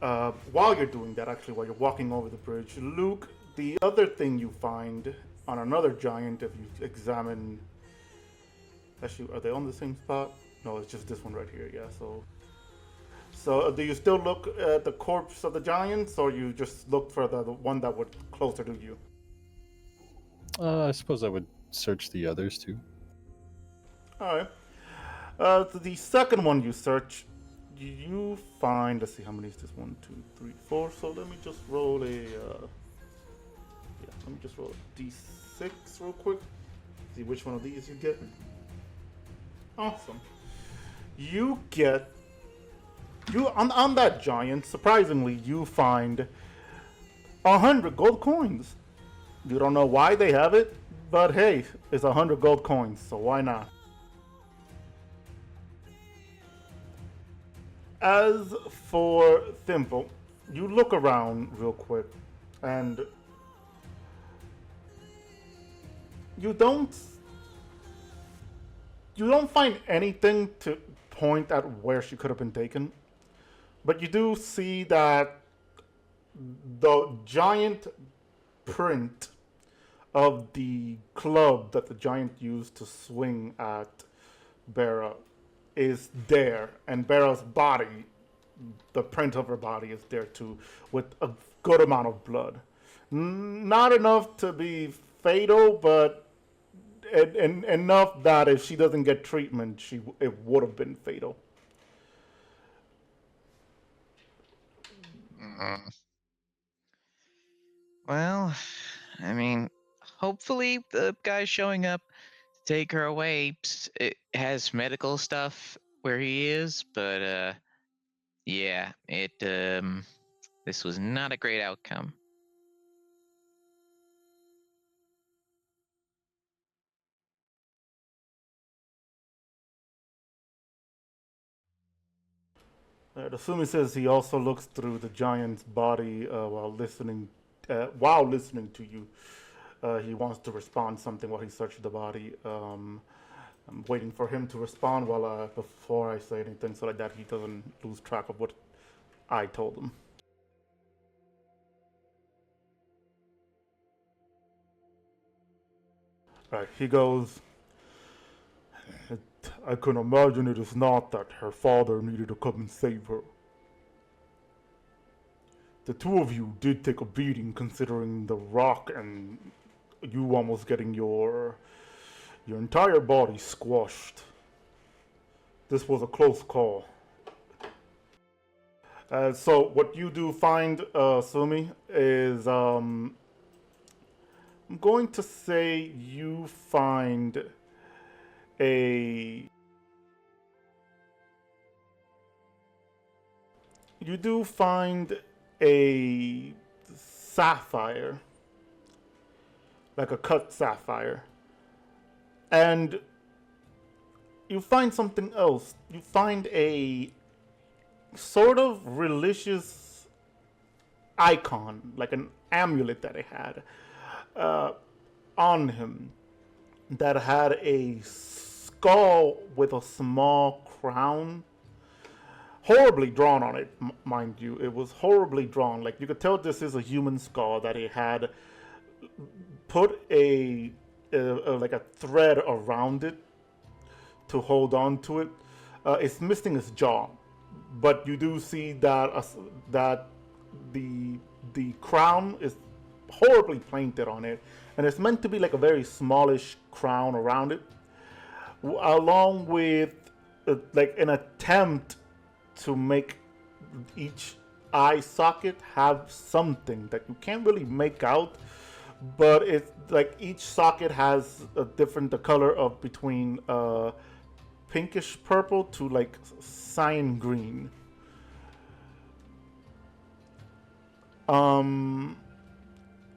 while you're doing that, actually, while you're walking over the bridge, Luke, the other thing you find on another giant, if you examine... Actually, are they on the same spot? No, it's just this one right here, yeah, So do you still look at the corpse of the giants, or you just look for the one that was closer to you? I suppose I would search the others too. Alright. The second one you search, you find, let's see, how many is this? 1, 2, 3, 4. So let me just roll a d6 real quick. See which one of these you get. Awesome. You get You on that giant, surprisingly, you find 100 gold coins. You don't know why they have it, but hey, it's 100 gold coins, so why not? As for Thimble, you look around real quick, and you don't find anything to point at where she could have been taken, but you do see that the giant print of the club that the giant used to swing at Bera is there, and Bera's body, the print of her body is there too, with a good amount of blood. Not enough to be fatal, but enough that if she doesn't get treatment, it would have been fatal. Well, I mean, hopefully the guy showing up to take her away it has medical stuff where he is, but yeah, this was not a great outcome. Asumi says he also looks through the giant's body while listening to you. He wants to respond something while he searches the body. I'm waiting for him to respond before I say anything, so that he doesn't lose track of what I told him. Right, he goes, I can imagine it is not that her father needed to come and save her. The two of you did take a beating considering the rock and you almost getting your entire body squashed. This was a close call. So what you do find, Sumi, is I'm going to say you find you do find a sapphire, like a cut sapphire, and you find something else. You find a sort of religious icon, like an amulet that he had on him, that had a skull with a small crown, horribly drawn on it, mind you. It was horribly drawn. Like, you could tell this is a human skull that he had put like a thread around it to hold on to it. It's missing his jaw, but you do see that that the crown is horribly painted on it, and it's meant to be like a very smallish crown around it, along with like an attempt to make each eye socket have something that you can't really make out, but it's like each socket has the color of between pinkish purple to like cyan green.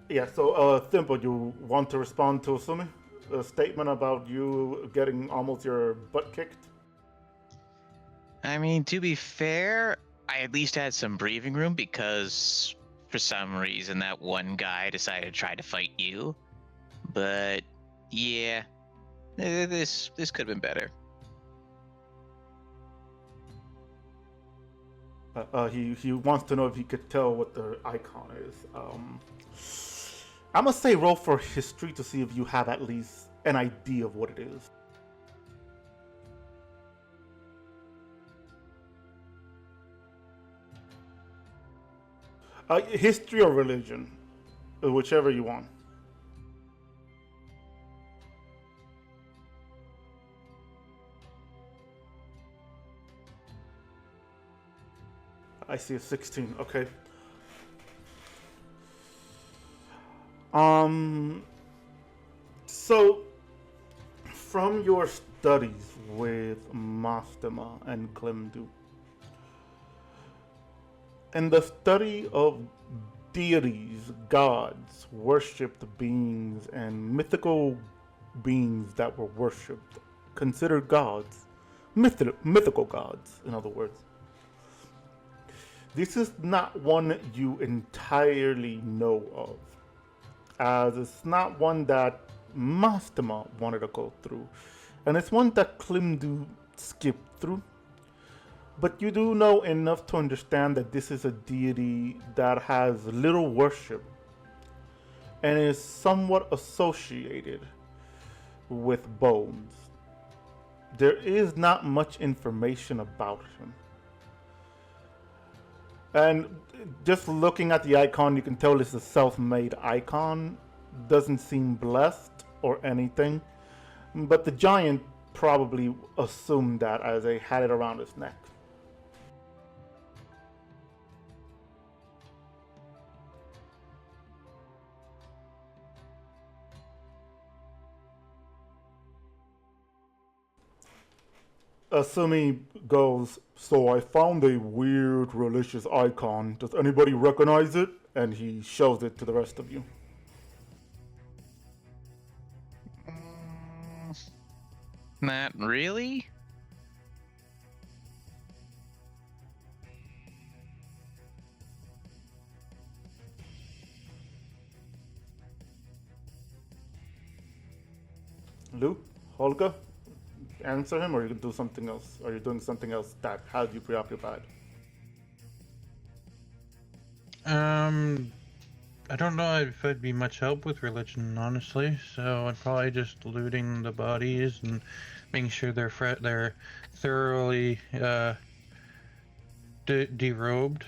Yeah, so Thimble, you want to respond to Asumi? A statement about you getting almost your butt kicked? I mean, to be fair, I at least had some breathing room because for some reason that one guy decided to try to fight you. But yeah, this could have been better. He wants to know if he could tell what the icon is. I'm gonna say roll for history to see if you have at least an idea of what it is. History or religion, whichever you want. I see a 16. Okay. So from your studies with Mastema and Klimdu, In the study of deities, gods, worshipped beings, and mythical beings that were worshipped, considered gods, mythical gods, in other words. This is not one you entirely know of, as it's not one that Mastema wanted to go through, and it's one that Klimdu skipped through. But you do know enough to understand that this is a deity that has little worship and is somewhat associated with bones. There is not much information about him. And just looking at the icon, you can tell it's a self-made icon. Doesn't seem blessed or anything. But the giant probably assumed that as they had it around his neck. Asumi goes, "So I found a weird religious icon. Does anybody recognize it?" And he shows it to the rest of you. Not really? Luke, Holga, answer him, or you can do something else. Are you doing something else that has you preoccupied? I don't know if I'd be much help with religion, honestly. So I'd probably just looting the bodies and making sure they're thoroughly derobed.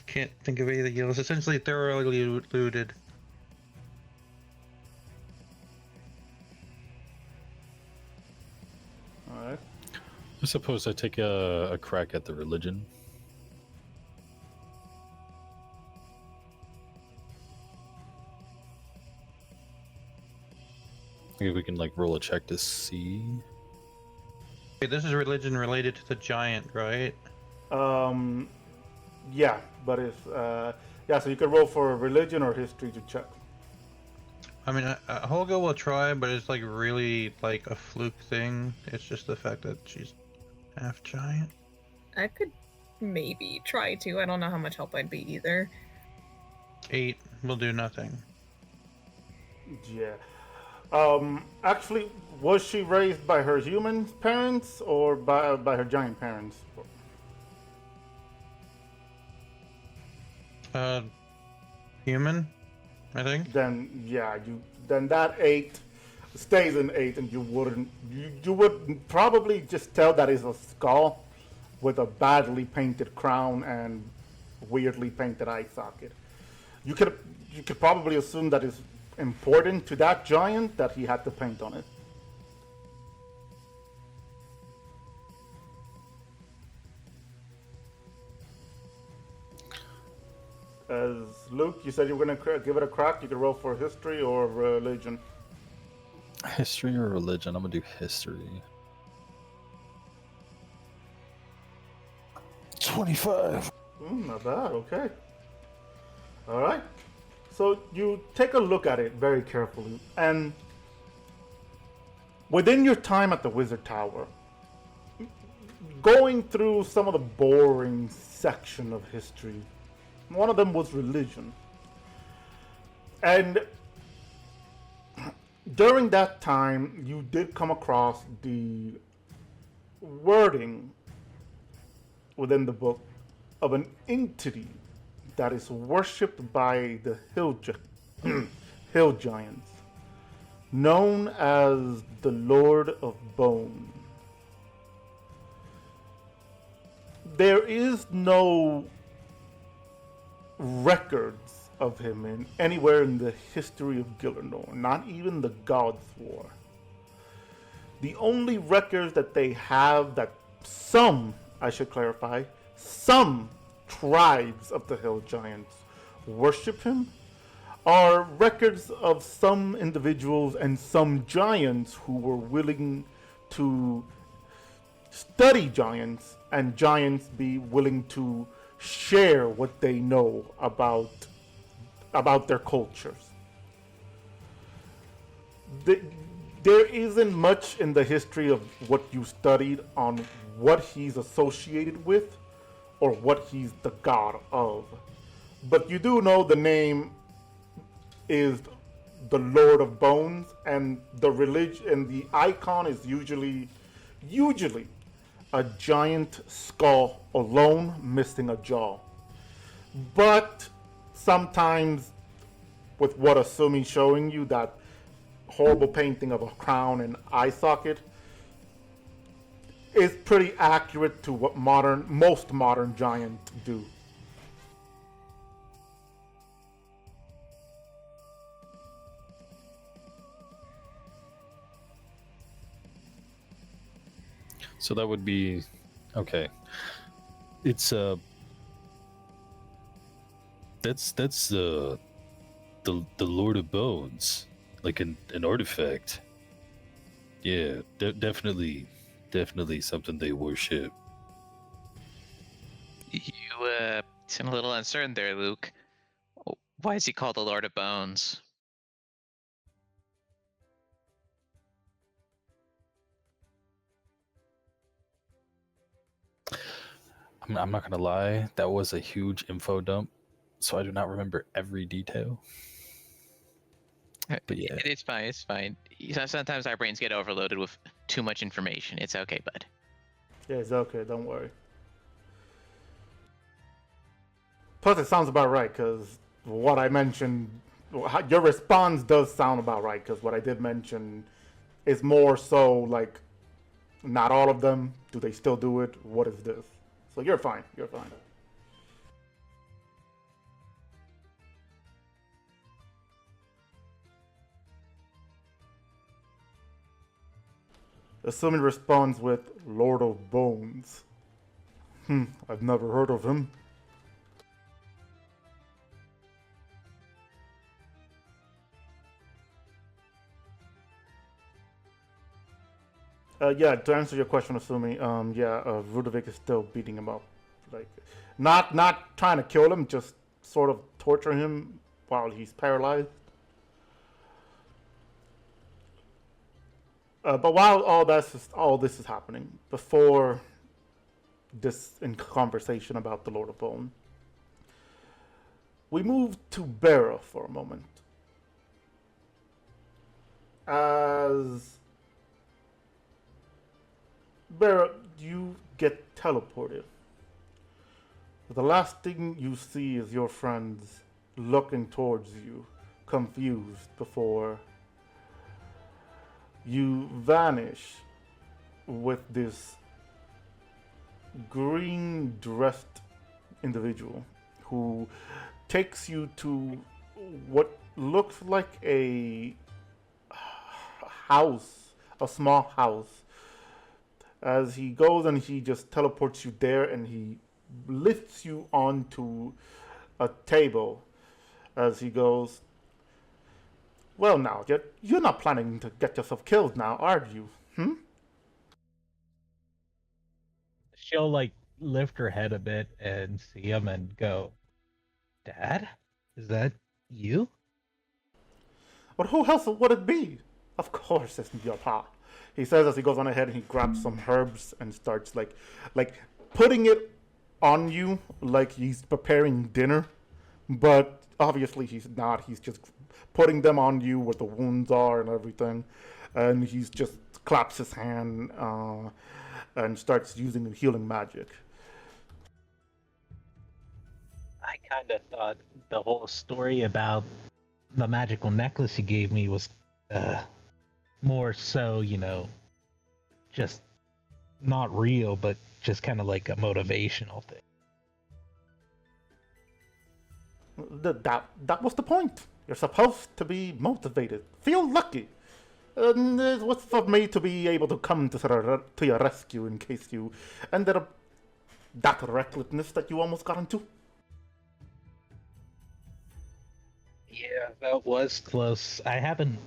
Can't think of anything else. Essentially, thoroughly looted. All right. I suppose I take a crack at the religion. Maybe we can like roll a check to see. Okay, this is religion related to the giant, right? Yeah, but it's yeah. So you can roll for religion or history to check. I mean, Holga will try, but it's like really like a fluke thing. It's just the fact that she's half giant. I could maybe try to. I don't know how much help I'd be either. 8 will do nothing. Yeah. Actually, was she raised by her human parents or by her giant parents? Human, I think. Then yeah, then that 8 stays an 8, and you would probably just tell that is a skull with a badly painted crown and weirdly painted eye socket. You could probably assume that is important to that giant that he had to paint on it. As Luke, you said you were going to give it a crack. You could roll for history or religion. History or religion? I'm gonna do history. 25. Not bad. Okay. All right. So you take a look at it very carefully, and within your time at the Wizard Tower, going through some of the boring section of history, one of them was religion. And during that time, you did come across the wording within the book of an entity that is worshipped by the hill giants, known as the Lord of Bone. There is no records of him anywhere in the history of Gielinor, not even the Gods' War. The only records that they have that some, I should clarify, some tribes of the Hill Giants worship him are records of some individuals and some giants who were willing to study giants and giants be willing to share what they know about their cultures. There isn't much in the history of what you studied on what he's associated with or what he's the god of. But you do know the name is the Lord of Bones, and the religion and the icon is usually a giant skull alone missing a jaw. But sometimes with what Asumi's showing you, that horrible painting of a crown and eye socket is pretty accurate to what most modern giants do. So that would be okay. It's that's the Lord of Bones, like an artifact. Yeah, definitely something they worship. You seem a little uncertain there, Luke. Why is he called the Lord of Bones? I'm not gonna lie, that was a huge info dump, so I do not remember every detail. But yeah, It's fine. It's fine. Sometimes our brains get overloaded with too much information. It's okay, bud. Yeah, it's okay, don't worry. Plus, it sounds about right, because what I mentioned, your response does sound about right, because what I did mention is more so like, not all of them. Do they still do it? What is this? So you're fine. You're fine. Assuming responds with Lord of Bones. I've never heard of him. Yeah, to answer your question, assuming, Rudovic is still beating him up. Like, not trying to kill him, just sort of torturing him while he's paralyzed. But while all this is happening, before this conversation about the Lord of Bone, we move to Bera for a moment. As Bera, you get teleported. The last thing you see is your friends looking towards you, confused, before you vanish with this green dressed individual who takes you to what looks like a house, a small house. As he goes and he just teleports you there, and he lifts you onto a table as he goes, well, now, you're not planning to get yourself killed now, are you? She'll like lift her head a bit and see him and go, Dad? Is that you? But who else would it be? Of course it's your pa. He says as he goes on ahead and he grabs some herbs and starts like putting it on you like he's preparing dinner. But obviously he's not. He's just putting them on you where the wounds are and everything. And he's just claps his hand and starts using the healing magic. I kind of thought the whole story about the magical necklace you gave me was more so, just not real, but just kind of like a motivational thing. That was the point. You're supposed to be motivated. Feel lucky. And it was for me to be able to come to your rescue in case you ended up that recklessness that you almost got into. Yeah, that was close. I haven't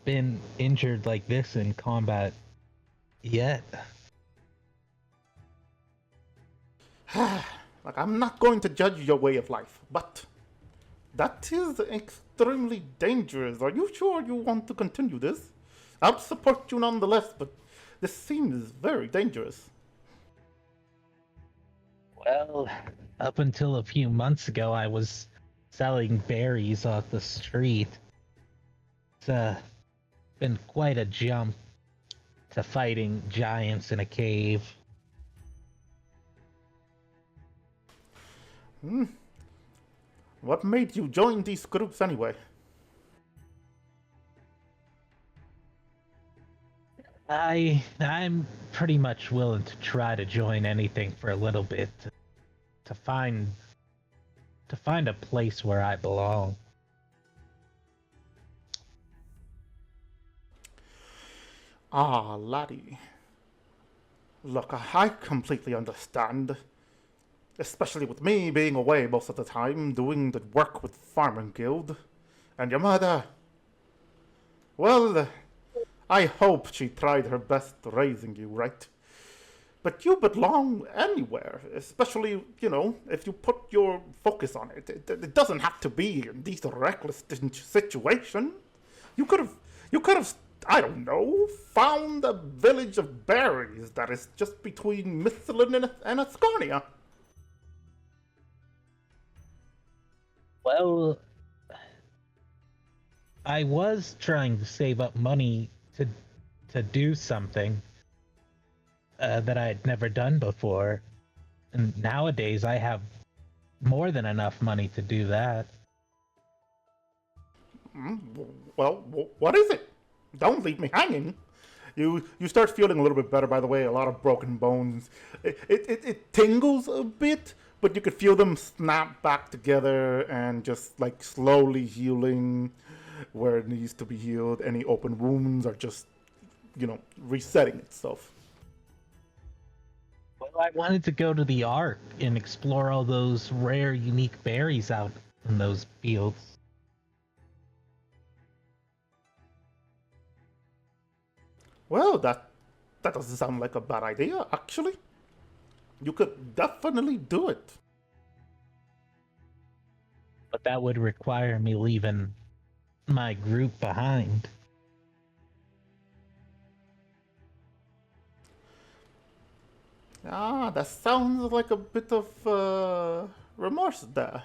been injured like this in combat yet. Like, I'm not going to judge your way of life, but that is extremely dangerous. Are you sure you want to continue this? I'll support you nonetheless, but this seems very dangerous. Well, up until a few months ago, I was selling berries off the street. It's been quite a jump to fighting giants in a cave. What made you join these groups anyway? I'm pretty much willing to try to join anything for a little bit to find a place where I belong. Ah, laddie. Look, I completely understand. Especially with me being away most of the time, doing the work with Farming Guild. And your mother. Well, I hope she tried her best raising you, right? But you belong anywhere, especially, if you put your focus on it. It doesn't have to be in these reckless situations. You could have, I don't know, found a village of berries that is just between Mithlin and Ascania. Well, I was trying to save up money to do something that I had never done before, and nowadays I have more than enough money to do that. Well, what is it? Don't leave me hanging. You start feeling a little bit better, by the way. A lot of broken bones. It tingles a bit, but you could feel them snap back together and just like slowly healing where it needs to be healed. Any open wounds are just, resetting itself. Well, I wanted to go to the Ark and explore all those rare, unique berries out in those fields. Well, that doesn't sound like a bad idea, actually. You could definitely do it. But that would require me leaving my group behind. Ah, that sounds like a bit of remorse there.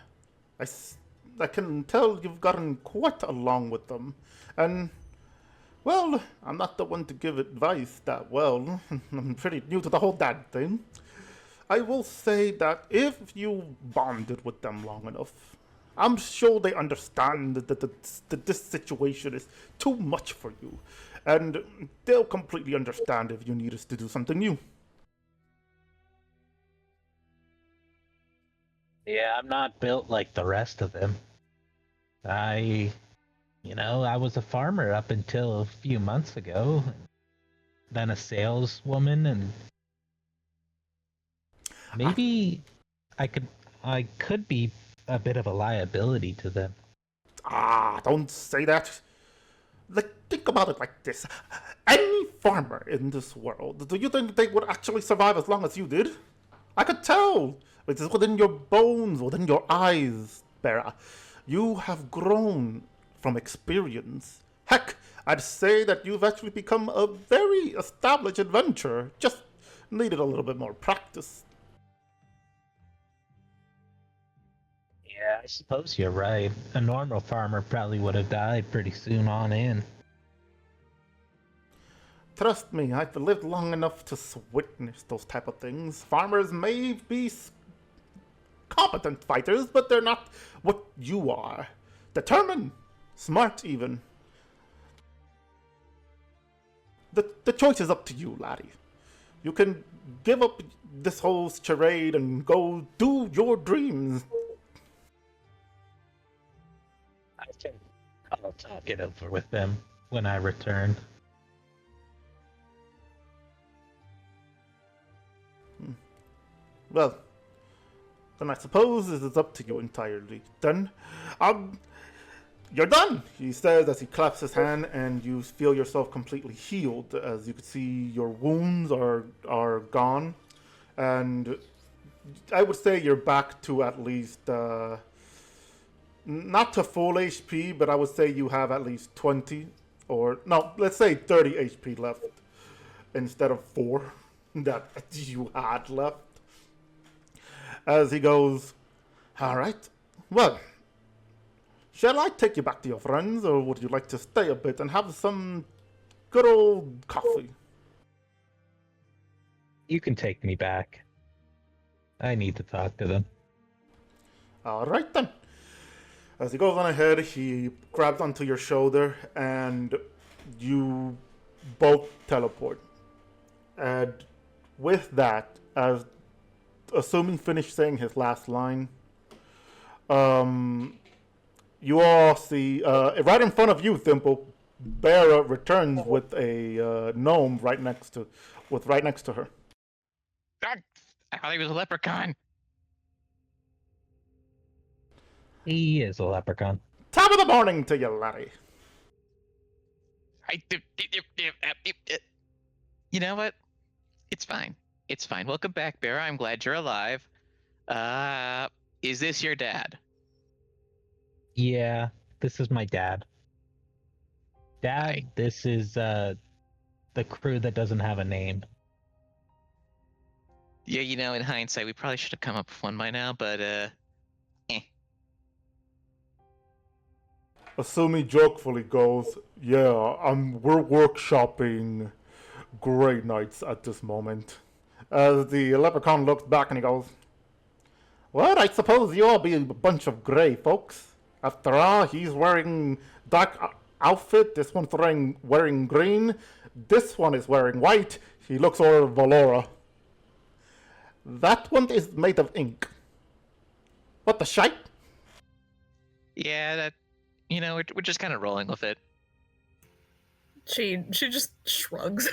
I can tell you've gotten quite along with them. And, well, I'm not the one to give advice that well. I'm pretty new to the whole dad thing. I will say that if you bonded with them long enough, I'm sure they understand that this situation is too much for you. And they'll completely understand if you need us to do something new. Yeah, I'm not built like the rest of them. I was a farmer up until a few months ago, then a saleswoman, and maybe I could be a bit of a liability to them. Ah, don't say that. Like, think about it like this. Any farmer in this world, do you think they would actually survive as long as you did? I could tell. It is within your bones, within your eyes, Bera. You have grown from experience. Heck, I'd say that you've actually become a very established adventurer. Just needed a little bit more practice. Yeah, I suppose you're right. A normal farmer probably would have died pretty soon on in. Trust me, I've lived long enough to witness those type of things. Farmers may be competent fighters, but they're not what you are. Determined, smart even. The choice is up to you, laddie. You can give up this whole charade and go do your dreams. I'll talk it over with them when I return. Well, then I suppose it is up to you entirely. Then, you're done, he says as he claps his hand, and you feel yourself completely healed. As you can see, your wounds are gone, and I would say you're back to at least not to full HP, but I would say you have at least 20 or no, let's say 30 HP left instead of 4 that you had left. As he goes, all right, well, shall I take you back to your friends, or would you like to stay a bit and have some good old coffee? You can take me back. I need to talk to them. All right then. As he goes on ahead, he grabs onto your shoulder, and you both teleport. And with that, as assuming finished saying his last line, you all see right in front of you, Thimble, Bera returns with a gnome right next to her. I thought he was a leprechaun. He is a leprechaun. Top of the morning to you, laddie. You know what? It's fine. It's fine. Welcome back, Bear. I'm glad you're alive. Is this your dad? Yeah, this is my dad. Dad, Hi. this is the crew that doesn't have a name. Yeah, you know, in hindsight, we probably should have come up with one by now, but Asumi jokefully goes, yeah, we're workshopping Grey Knights at this moment. As the leprechaun looks back and he goes, well, I suppose you all be a bunch of grey folks. After all, he's wearing dark outfit, this one's wearing green, this one is wearing white. He looks over Valora. That one is made of ink. What the shite? yeah, that, you know, we're just kind of rolling with it. She just shrugs.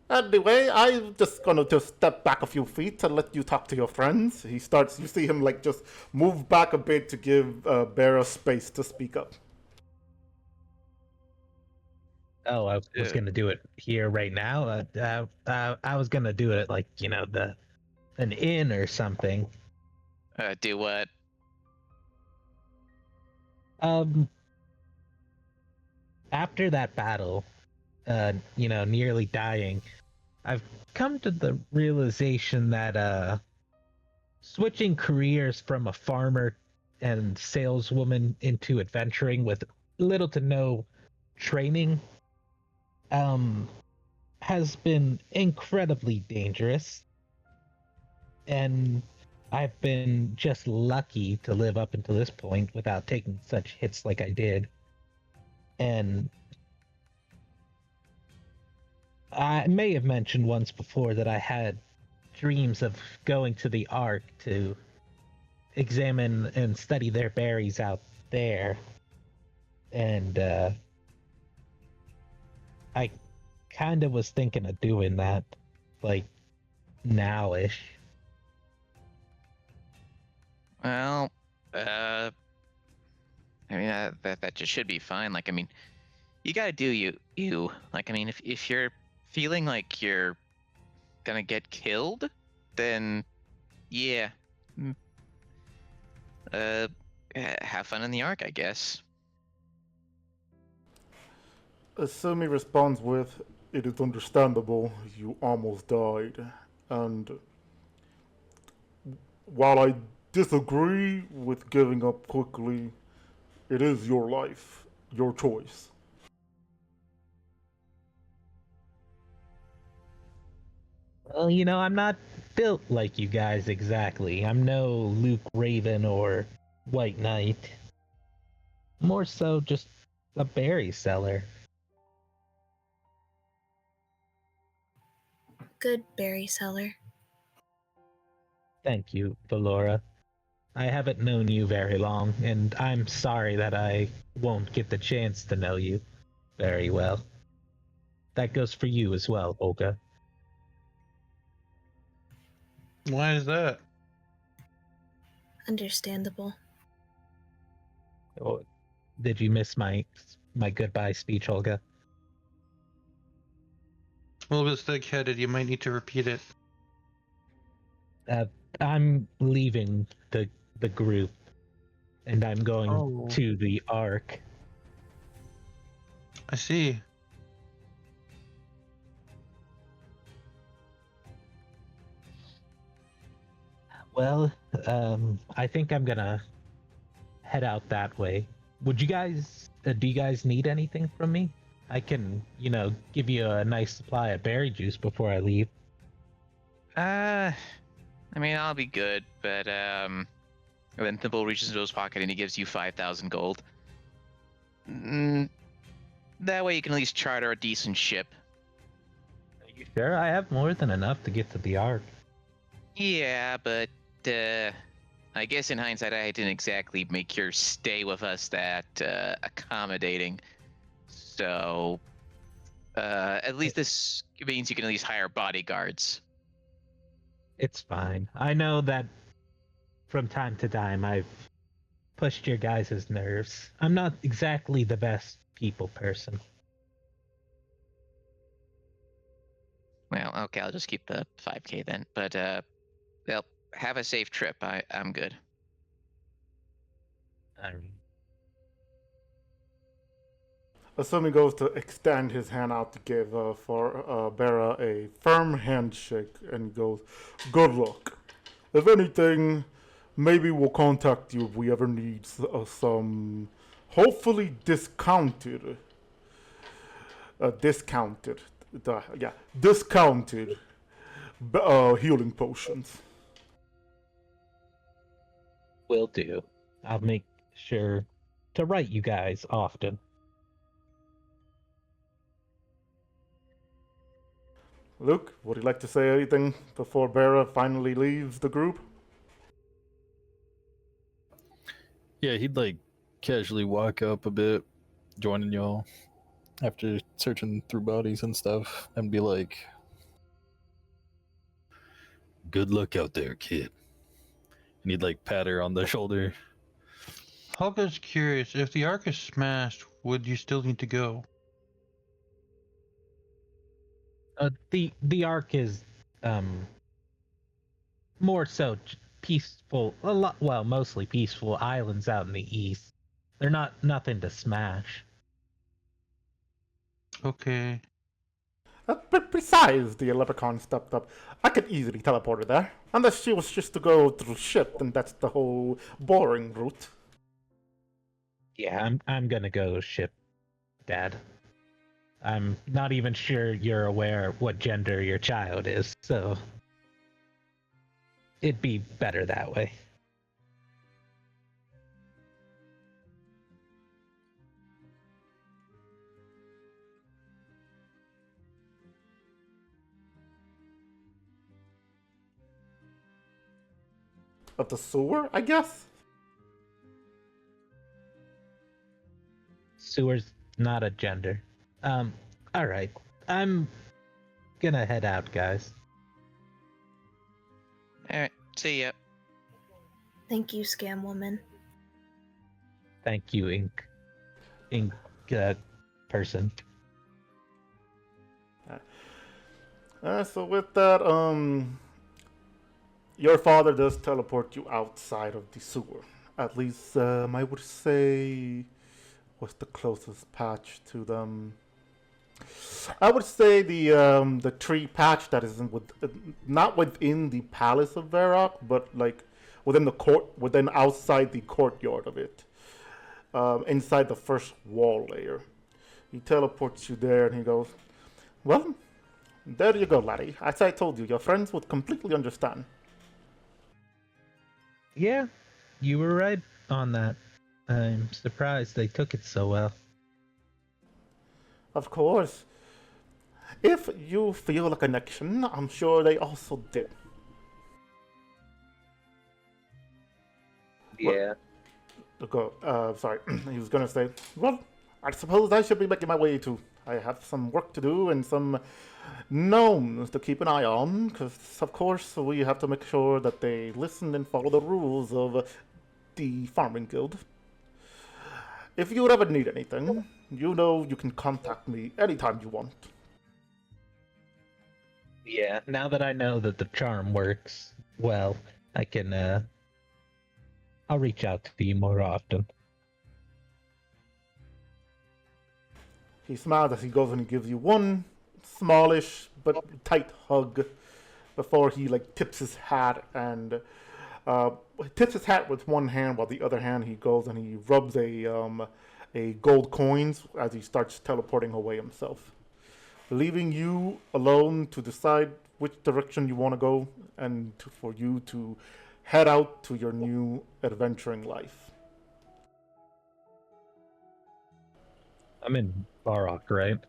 Anyway, I'm just gonna just step back a few feet and let you talk to your friends. He starts, you see him like just move back a bit to give Bera space to speak up. Oh, I was gonna do it here right now. I was gonna do it like an inn or something. Do what? After that battle, nearly dying, I've come to the realization that switching careers from a farmer and saleswoman into adventuring with little to no training has been incredibly dangerous, and I've been just lucky to live up until this point without taking such hits like I did. And I may have mentioned once before that I had dreams of going to the Ark to examine and study their berries out there. And I kind of was thinking of doing that, like, now-ish. Well, I mean, that just should be fine. Like, I mean, you gotta do you. Like, I mean, if you're feeling like you're gonna get killed, then yeah. Have fun in the Ark, I guess. Asumi responds with, it is understandable, you almost died. And while I disagree with giving up quickly, it is your life, your choice. Well, I'm not built like you guys exactly. I'm no Luke Raven or White Knight. More so just a berry seller. Good berry seller. Thank you, Valora. I haven't known you very long, and I'm sorry that I won't get the chance to know you very well. That goes for you as well, Olga. Why is that? Understandable. Oh, did you miss my goodbye speech, Olga? A little bit thick-headed. You might need to repeat it. I'm leaving the group, and I'm going Oh. to the Ark. I see. Well, I think I'm gonna head out that way. Would you guys? Do you guys need anything from me? I can, give you a nice supply of berry juice before I leave. I mean, I'll be good, but and then Thimble reaches into his pocket and he gives you 5,000 gold. That way you can at least charter a decent ship. Are you sure? I have more than enough to get to the Ark. Yeah, but I guess in hindsight, I didn't exactly make your stay with us that accommodating. So, at least this means you can at least hire bodyguards. It's fine. I know that from time to time I've pushed your guys' nerves. I'm not exactly the best people person. Well, okay, I'll just keep the 5K then. But, well, have a safe trip. I'm good. Asumi goes to extend his hand out to give Bera a firm handshake and goes, "Good luck. If anything, maybe we'll contact you if we ever need some, hopefully discounted healing potions." Will do. I'll make sure to write you guys often. Luke, would you like to say anything before Bera finally leaves the group? Yeah, he'd like casually walk up a bit, joining y'all after searching through bodies and stuff, and be like, "Good luck out there, kid." And he'd like pat her on the shoulder. Hulka's curious. If the Ark is smashed, would you still need to go? The Ark is more so peaceful. Mostly peaceful islands out in the east. They're nothing to smash. Okay. Besides, the leprechaun stepped up. I could easily teleport her there. Unless she was just to go through ship, then that's the whole boring route. Yeah, I'm gonna go ship, Dad. I'm not even sure you're aware what gender your child is, so it'd be better that way. Of the sewer, I guess? Sewer's not a gender. Alright. I'm gonna head out, guys. Alright, see ya. Thank you, Scam Woman. Thank you, Ink person. So with that, your father does teleport you outside of the sewer. At least, I would say, what's the closest patch to them? I would say the tree patch that is not within the palace of Varrock, but like within outside the courtyard of it, inside the first wall layer. He teleports you there, and he goes, "Well, there you go, laddie. As I told you, your friends would completely understand." Yeah, you were right on that. I'm surprised they took it so well. Of course. If you feel a connection, I'm sure they also did. Yeah. Sorry, he was gonna say, well, I suppose I should be making my way too. I have some work to do and some gnomes to keep an eye on, because of course we have to make sure that they listen and follow the rules of the farming guild. If you would ever need anything, you know you can contact me anytime you want. Yeah, now that I know that the charm works well, I can I'll reach out to you more often. He smiles as he goes and he gives you one smallish but tight hug before he like tips his hat and tips his hat with one hand while the other hand he goes and he rubs a gold coins as he starts teleporting away himself, leaving you alone to decide which direction you want to go and for you to head out to your new adventuring life. I'm in Barok, right?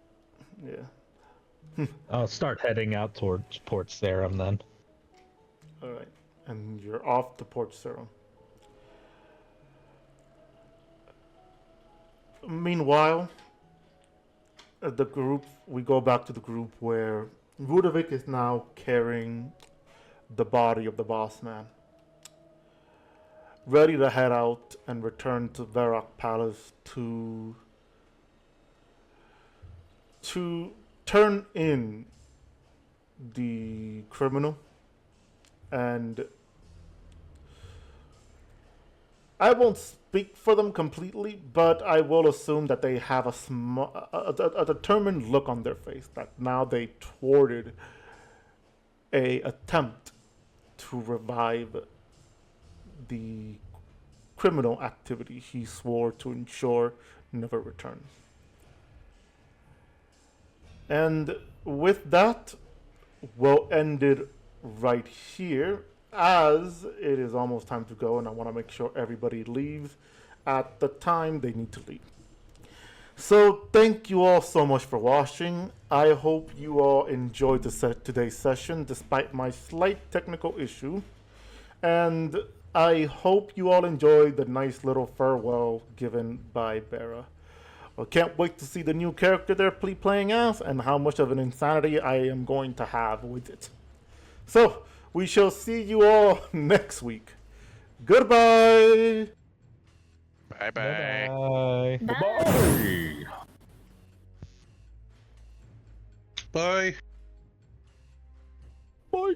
Yeah. I'll start heading out towards Port Sarum then. All right. And you're off to Port Sarum. Meanwhile, we go back to the group where Ludovic is now carrying the body of the boss man, ready to head out and return to Varrock Palace to turn in the criminal. And I won't speak for them completely, but I will assume that they have a determined look on their face that now they thwarted a attempt to revive the criminal activity he swore to ensure never returns. And with that, we'll end it right here, as it is almost time to go and I want to make sure everybody leaves at the time they need to leave. So thank you all so much for watching. I hope you all enjoyed today's session despite my slight technical issue, and I hope you all enjoyed the nice little farewell given by Bera. I can't wait to see the new character they're playing as and how much of an insanity I am going to have with it. So, we shall see you all next week. Goodbye! Bye-bye. Bye. Bye. Bye. Bye!